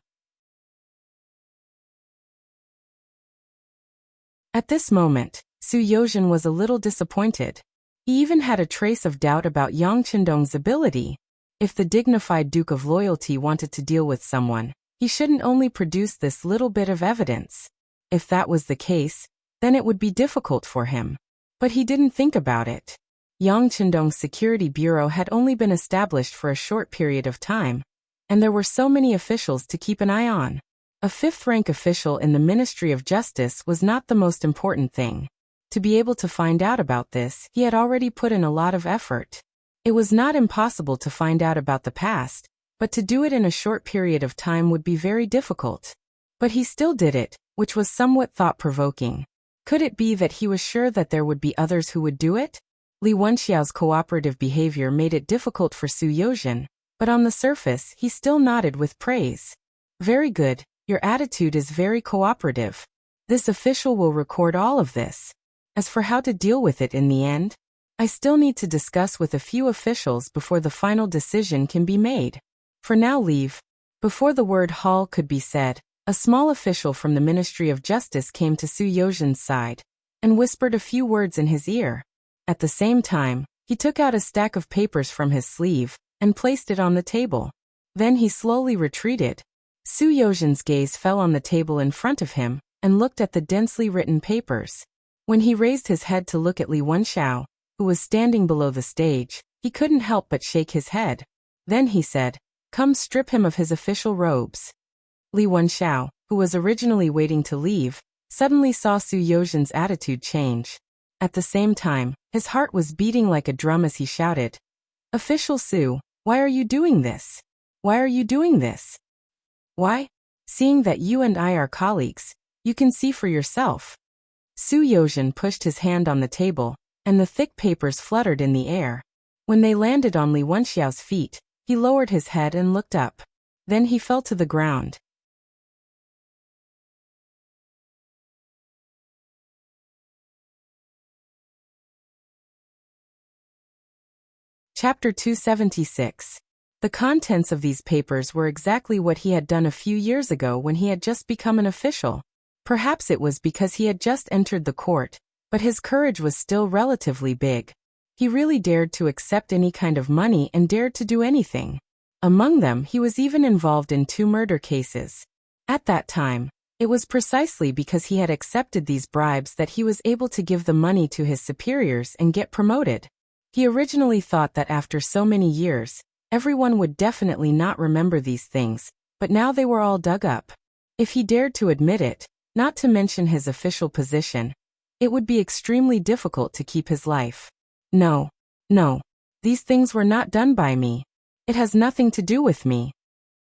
[SPEAKER 1] At this moment, Su Youzhen was a little disappointed. He even had a trace of doubt about Yang Qindong's ability. If the dignified Duke of Loyalty wanted to deal with someone, he shouldn't only produce this little bit of evidence. If that was the case, then it would be difficult for him. But he didn't think about it. Yang Chendong's security bureau had only been established for a short period of time, and there were so many officials to keep an eye on. A fifth-rank official in the Ministry of Justice was not the most important thing. To be able to find out about this, he had already put in a lot of effort. It was not impossible to find out about the past, but to do it in a short period of time would be very difficult. But he still did it, which was somewhat thought-provoking. Could it be that he was sure that there would be others who would do it? Li Wenxiao's cooperative behavior made it difficult for Su Yozhen, but on the surface he still nodded with praise. Very good, your attitude is very cooperative. This official will record all of this. As for how to deal with it in the end, I still need to discuss with a few officials before the final decision can be made. For now leave. Before the word hall could be said, a small official from the Ministry of Justice came to Su Yozhen's side and whispered a few words in his ear. At the same time, he took out a stack of papers from his sleeve and placed it on the table. Then he slowly retreated. Su Yozhen's gaze fell on the table in front of him and looked at the densely written papers. When he raised his head to look at Li Wenxiao, who was standing below the stage, he couldn't help but shake his head. Then he said, "Come strip him of his official robes." Li Wenxiao, who was originally waiting to leave, suddenly saw Su Yozhen's attitude change. At the same time, his heart was beating like a drum as he shouted, "Official Su, why are you doing this? Why are you doing this? Why? Seeing that you and I are colleagues, you can see for yourself." Su Yozhen pushed his hand on the table, and the thick papers fluttered in the air. When they landed on Li Wenxiao's feet, he lowered his head and looked up. Then he fell to the ground. Chapter 276. The contents of these papers were exactly what he had done a few years ago when he had just become an official. Perhaps it was because he had just entered the court, but his courage was still relatively big. He really dared to accept any kind of money and dared to do anything. Among them, he was even involved in 2 murder cases. At that time, it was precisely because he had accepted these bribes that he was able to give the money to his superiors and get promoted. He originally thought that after so many years, everyone would definitely not remember these things, but now they were all dug up. If he dared to admit it, not to mention his official position, it would be extremely difficult to keep his life. No, these things were not done by me. It has nothing to do with me.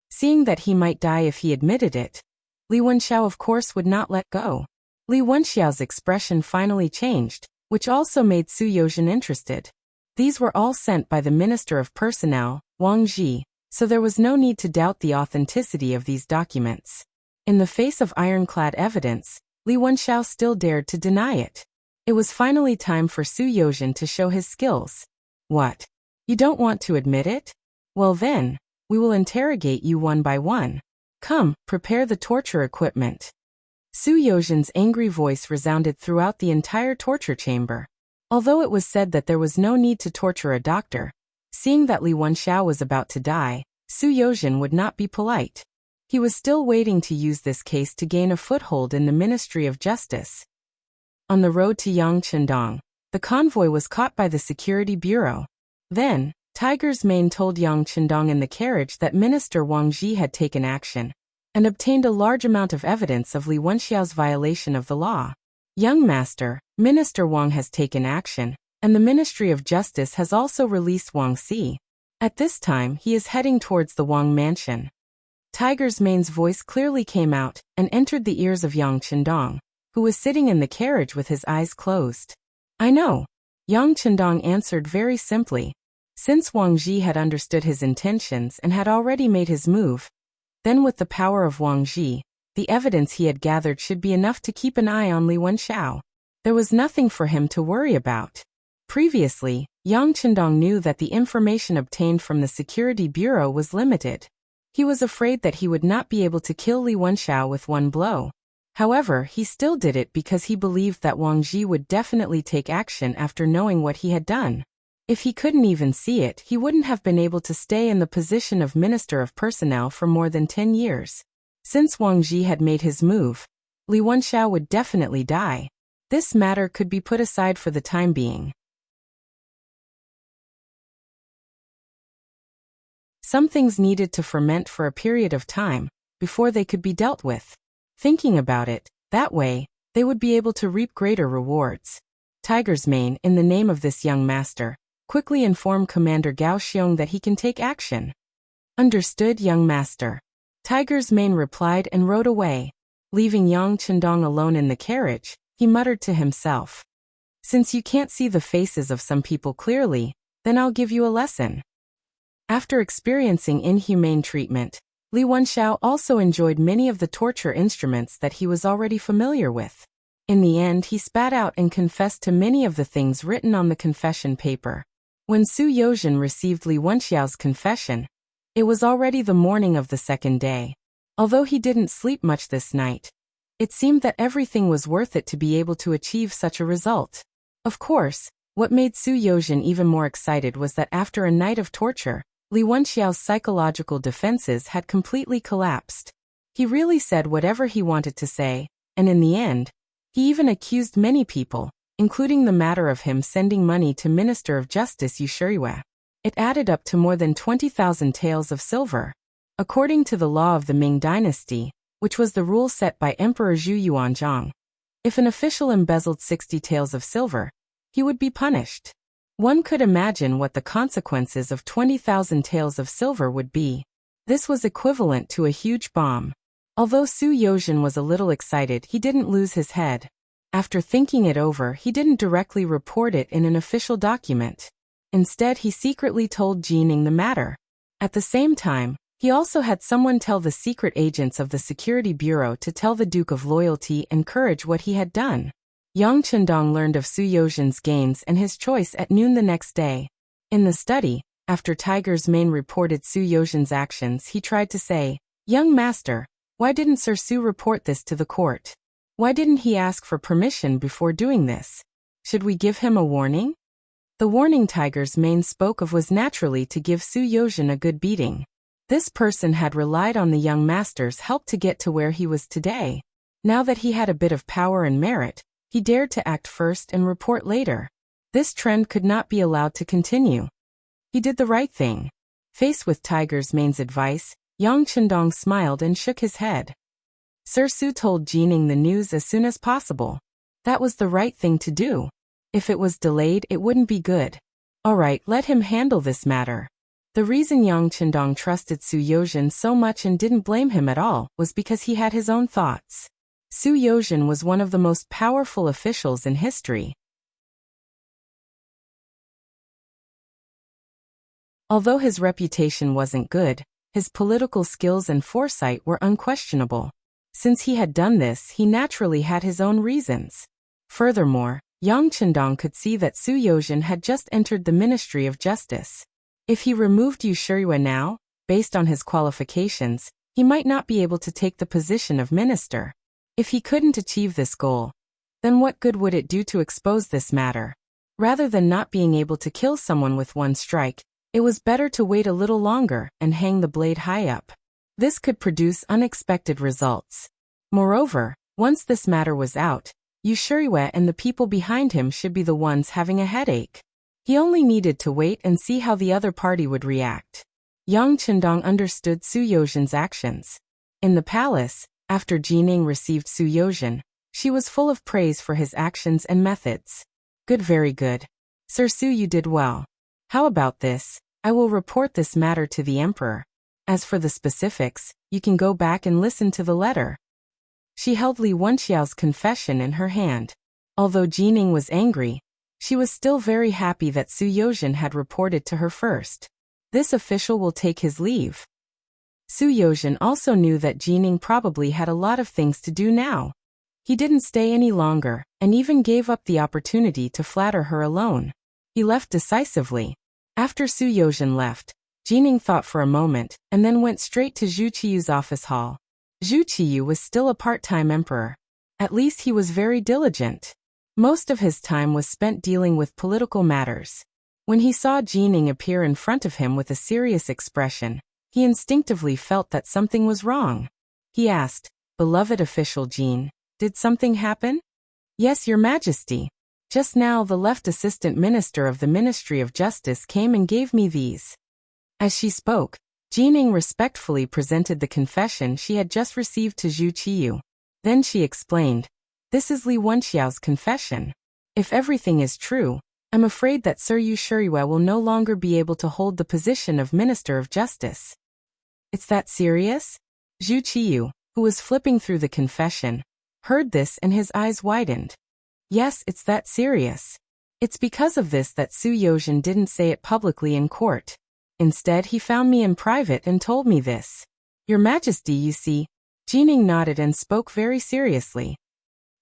[SPEAKER 1] Seeing that he might die if he admitted it, Li Wenxiao of course would not let go. Li Wenxiao's expression finally changed, which also made Su Yozhen interested. These were all sent by the Minister of Personnel, Wang Ji, so there was no need to doubt the authenticity of these documents. In the face of ironclad evidence, Li Wenxiao still dared to deny it. It was finally time for Su Yozhen to show his skills. What? You don't want to admit it? Well then, we will interrogate you one by one. Come, prepare the torture equipment. Su Yozhen's angry voice resounded throughout the entire torture chamber. Although it was said that there was no need to torture a doctor, seeing that Li Wenxiao was about to die, Su Yozhen would not be polite. He was still waiting to use this case to gain a foothold in the Ministry of Justice. On the road to Yang Chendong, the convoy was caught by the Security Bureau. Then, Tiger's Mane told Yang Chendong in the carriage that Minister Wang Ji had taken action and obtained a large amount of evidence of Li Wenxiao's violation of the law. Young Master, Minister Wang has taken action, and the Ministry of Justice has also released Wang Si. At this time, he is heading towards the Wang mansion. Tiger's Mane's voice clearly came out and entered the ears of Yang Chendong, who was sitting in the carriage with his eyes closed. I know. Yang Chendong answered very simply. Since Wang Ji had understood his intentions and had already made his move, then with the power of Wang Ji, the evidence he had gathered should be enough to keep an eye on Li Wenxiao. There was nothing for him to worry about. Previously, Yang Chendong knew that the information obtained from the Security Bureau was limited. He was afraid that he would not be able to kill Li Wenxiao with one blow. However, he still did it because he believed that Wang Ji would definitely take action after knowing what he had done. If he couldn't even see it, he wouldn't have been able to stay in the position of Minister of Personnel for more than 10 years. Since Wang Ji had made his move, Li Wenxiao would definitely die. This matter could be put aside for the time being. Some things needed to ferment for a period of time before they could be dealt with. Thinking about it, that way, they would be able to reap greater rewards. Tiger's Mane, in the name of this young master, quickly informed Commander Gao Xiong that he can take action. Understood, young master. Tiger's Mane replied and rode away. Leaving Yang Chendong alone in the carriage, he muttered to himself. Since you can't see the faces of some people clearly, then I'll give you a lesson. After experiencing inhumane treatment, Li Wenxiao also enjoyed many of the torture instruments that he was already familiar with. In the end, he spat out and confessed to many of the things written on the confession paper. When Su Yozhen received Li Wenxiao's confession, it was already the morning of the second day. Although he didn't sleep much this night, it seemed that everything was worth it to be able to achieve such a result. Of course, what made Su Yozhen even more excited was that after a night of torture, Li Wenxiao's psychological defenses had completely collapsed. He really said whatever he wanted to say, and in the end, he even accused many people, including the matter of him sending money to Minister of Justice Yu Shiyue. It added up to more than 20,000 taels of silver. According to the law of the Ming Dynasty, which was the rule set by Emperor Zhu Yuanzhang, if an official embezzled 60 taels of silver, he would be punished. One could imagine what the consequences of 20,000 taels of silver would be. This was equivalent to a huge bomb. Although Su Yozhen was a little excited, he didn't lose his head. After thinking it over, he didn't directly report it in an official document. Instead, he secretly told Jining the matter. At the same time, he also had someone tell the secret agents of the Security Bureau to tell the Duke of Loyalty and Courage what he had done. Yang Chendong learned of Su Yozhen's gains and his choice at noon the next day. In the study, after Tiger's Mane reported Su Yozhen's actions, he tried to say, "Young master, why didn't Sir Su report this to the court? Why didn't he ask for permission before doing this? Should we give him a warning?" The warning Tiger's Mane spoke of was naturally to give Su Yozhen a good beating. This person had relied on the young master's help to get to where he was today. Now that he had a bit of power and merit, he dared to act first and report later. This trend could not be allowed to continue. He did the right thing. Faced with Tiger's Mane's advice, Yang Chendong smiled and shook his head. Sir Su told Jining the news as soon as possible. That was the right thing to do. If it was delayed, it wouldn't be good. All right, let him handle this matter. The reason Yang Chendong trusted Su Yozhen so much and didn't blame him at all was because he had his own thoughts. Su Yozhen was one of the most powerful officials in history. Although his reputation wasn't good, his political skills and foresight were unquestionable. Since he had done this, he naturally had his own reasons. Furthermore, Yang Chendong could see that Su Yozhen had just entered the Ministry of Justice. If he removed Yu Shiyue now, based on his qualifications, he might not be able to take the position of minister. If he couldn't achieve this goal, then what good would it do to expose this matter? Rather than not being able to kill someone with one strike, it was better to wait a little longer and hang the blade high up. This could produce unexpected results. Moreover, once this matter was out, Yu Shiyue and the people behind him should be the ones having a headache. He only needed to wait and see how the other party would react. Yang Chendong understood Su Yozhen's actions. In the palace, after Jining received Su Yozhen, she was full of praise for his actions and methods. Good, very good. Sir Su, you did well. How about this? I will report this matter to the emperor. As for the specifics, you can go back and listen to the letter. She held Li Wenxiao's confession in her hand. Although Jining was angry, she was still very happy that Su Yozhen had reported to her first. This official will take his leave. Su Yozhen also knew that Jining probably had a lot of things to do now. He didn't stay any longer, and even gave up the opportunity to flatter her alone. He left decisively. After Su Yozhen left, Jining thought for a moment, and then went straight to Zhu Qiyu's office hall. Zhu Qiyu was still a part-time emperor. At least he was very diligent. Most of his time was spent dealing with political matters. When he saw Jining appear in front of him with a serious expression, he instinctively felt that something was wrong. He asked, "Beloved official Jin, did something happen?" "Yes, Your Majesty. Just now the left assistant minister of the Ministry of Justice came and gave me these." As she spoke, Jining respectfully presented the confession she had just received to Zhu Qiyu. Then she explained, "This is Li Wenxiao's confession. If everything is true, I'm afraid that Sir Yu Shuriyue will no longer be able to hold the position of Minister of Justice." "It's that serious?" Zhu Qiyu, who was flipping through the confession, heard this and his eyes widened. "Yes, it's that serious. It's because of this that Su Yozhen didn't say it publicly in court. Instead, he found me in private and told me this. Your Majesty, you see." Jining nodded and spoke very seriously.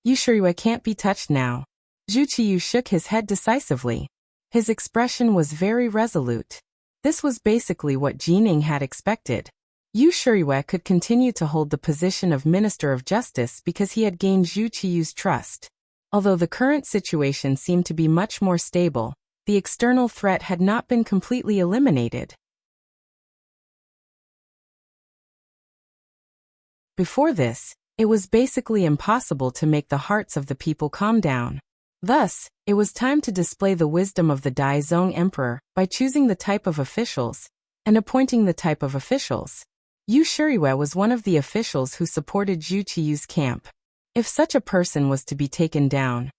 [SPEAKER 1] "Yu Shuriyue can't be touched now." Zhu Qiyu shook his head decisively. His expression was very resolute. This was basically what Jining had expected. Yu Shuriyue could continue to hold the position of Minister of Justice because he had gained Zhu Qiyu's trust. Although the current situation seemed to be much more stable, the external threat had not been completely eliminated. Before this, it was basically impossible to make the hearts of the people calm down. Thus, it was time to display the wisdom of the Daizong Emperor by choosing the type of officials and appointing the type of officials. Yu Shuriyue was one of the officials who supported Zhu Qiyu's camp. If such a person was to be taken down,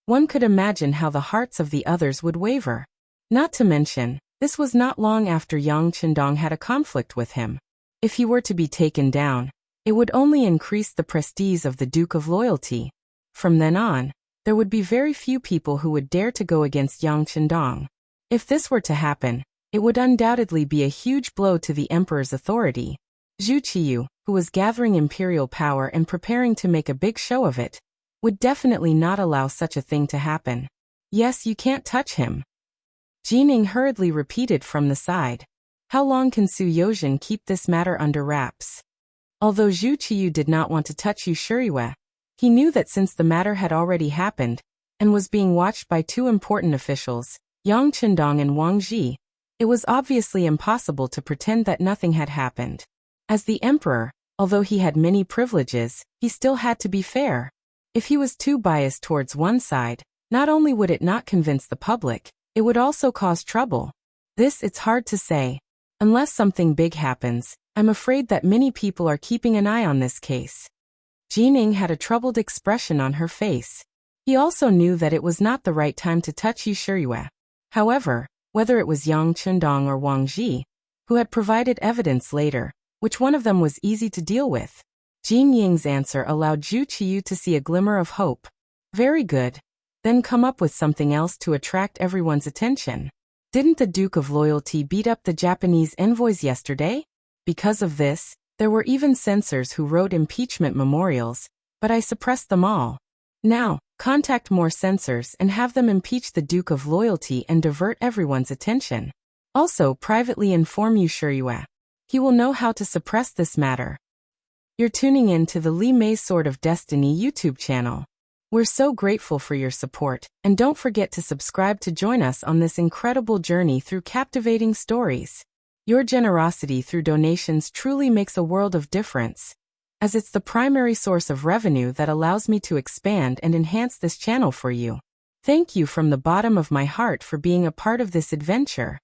[SPEAKER 1] one could imagine how the hearts of the others would waver. Not to mention, this was not long after Yang Qindong had a conflict with him. If he were to be taken down, it would only increase the prestige of the Duke of Loyalty. From then on, there would be very few people who would dare to go against Yang Qindong. If this were to happen, it would undoubtedly be a huge blow to the emperor's authority. Zhu Qiyu, who was gathering imperial power and preparing to make a big show of it, would definitely not allow such a thing to happen. "Yes, you can't touch him." Jining hurriedly repeated from the side. How long can Su Yozhen keep this matter under wraps? Although Zhu Qiyu did not want to touch Yu Shuriyue, he knew that since the matter had already happened and was being watched by two important officials, Yang Qindong and Wang Ji, it was obviously impossible to pretend that nothing had happened. As the emperor, although he had many privileges, he still had to be fair. If he was too biased towards one side, not only would it not convince the public, it would also cause trouble. This it's hard to say. Unless something big happens, I'm afraid that many people are keeping an eye on this case. Jining had a troubled expression on her face. He also knew that it was not the right time to touch Yu Shuriyue. However, whether it was Yang Qindong or Wang Ji, who had provided evidence later, which one of them was easy to deal with? Jin Ying's answer allowed Zhu Qiyu to see a glimmer of hope. Very good. Then come up with something else to attract everyone's attention. Didn't the Duke of Loyalty beat up the Japanese envoys yesterday? Because of this, there were even censors who wrote impeachment memorials, but I suppressed them all. Now, contact more censors and have them impeach the Duke of Loyalty and divert everyone's attention. Also, privately inform Yu Shuriyue. He will know how to suppress this matter. You're tuning in to the Li Mei Sword of Destiny YouTube channel. We're so grateful for your support, and don't forget to subscribe to join us on this incredible journey through captivating stories. Your generosity through donations truly makes a world of difference, as it's the primary source of revenue that allows me to expand and enhance this channel for you. Thank you from the bottom of my heart for being a part of this adventure.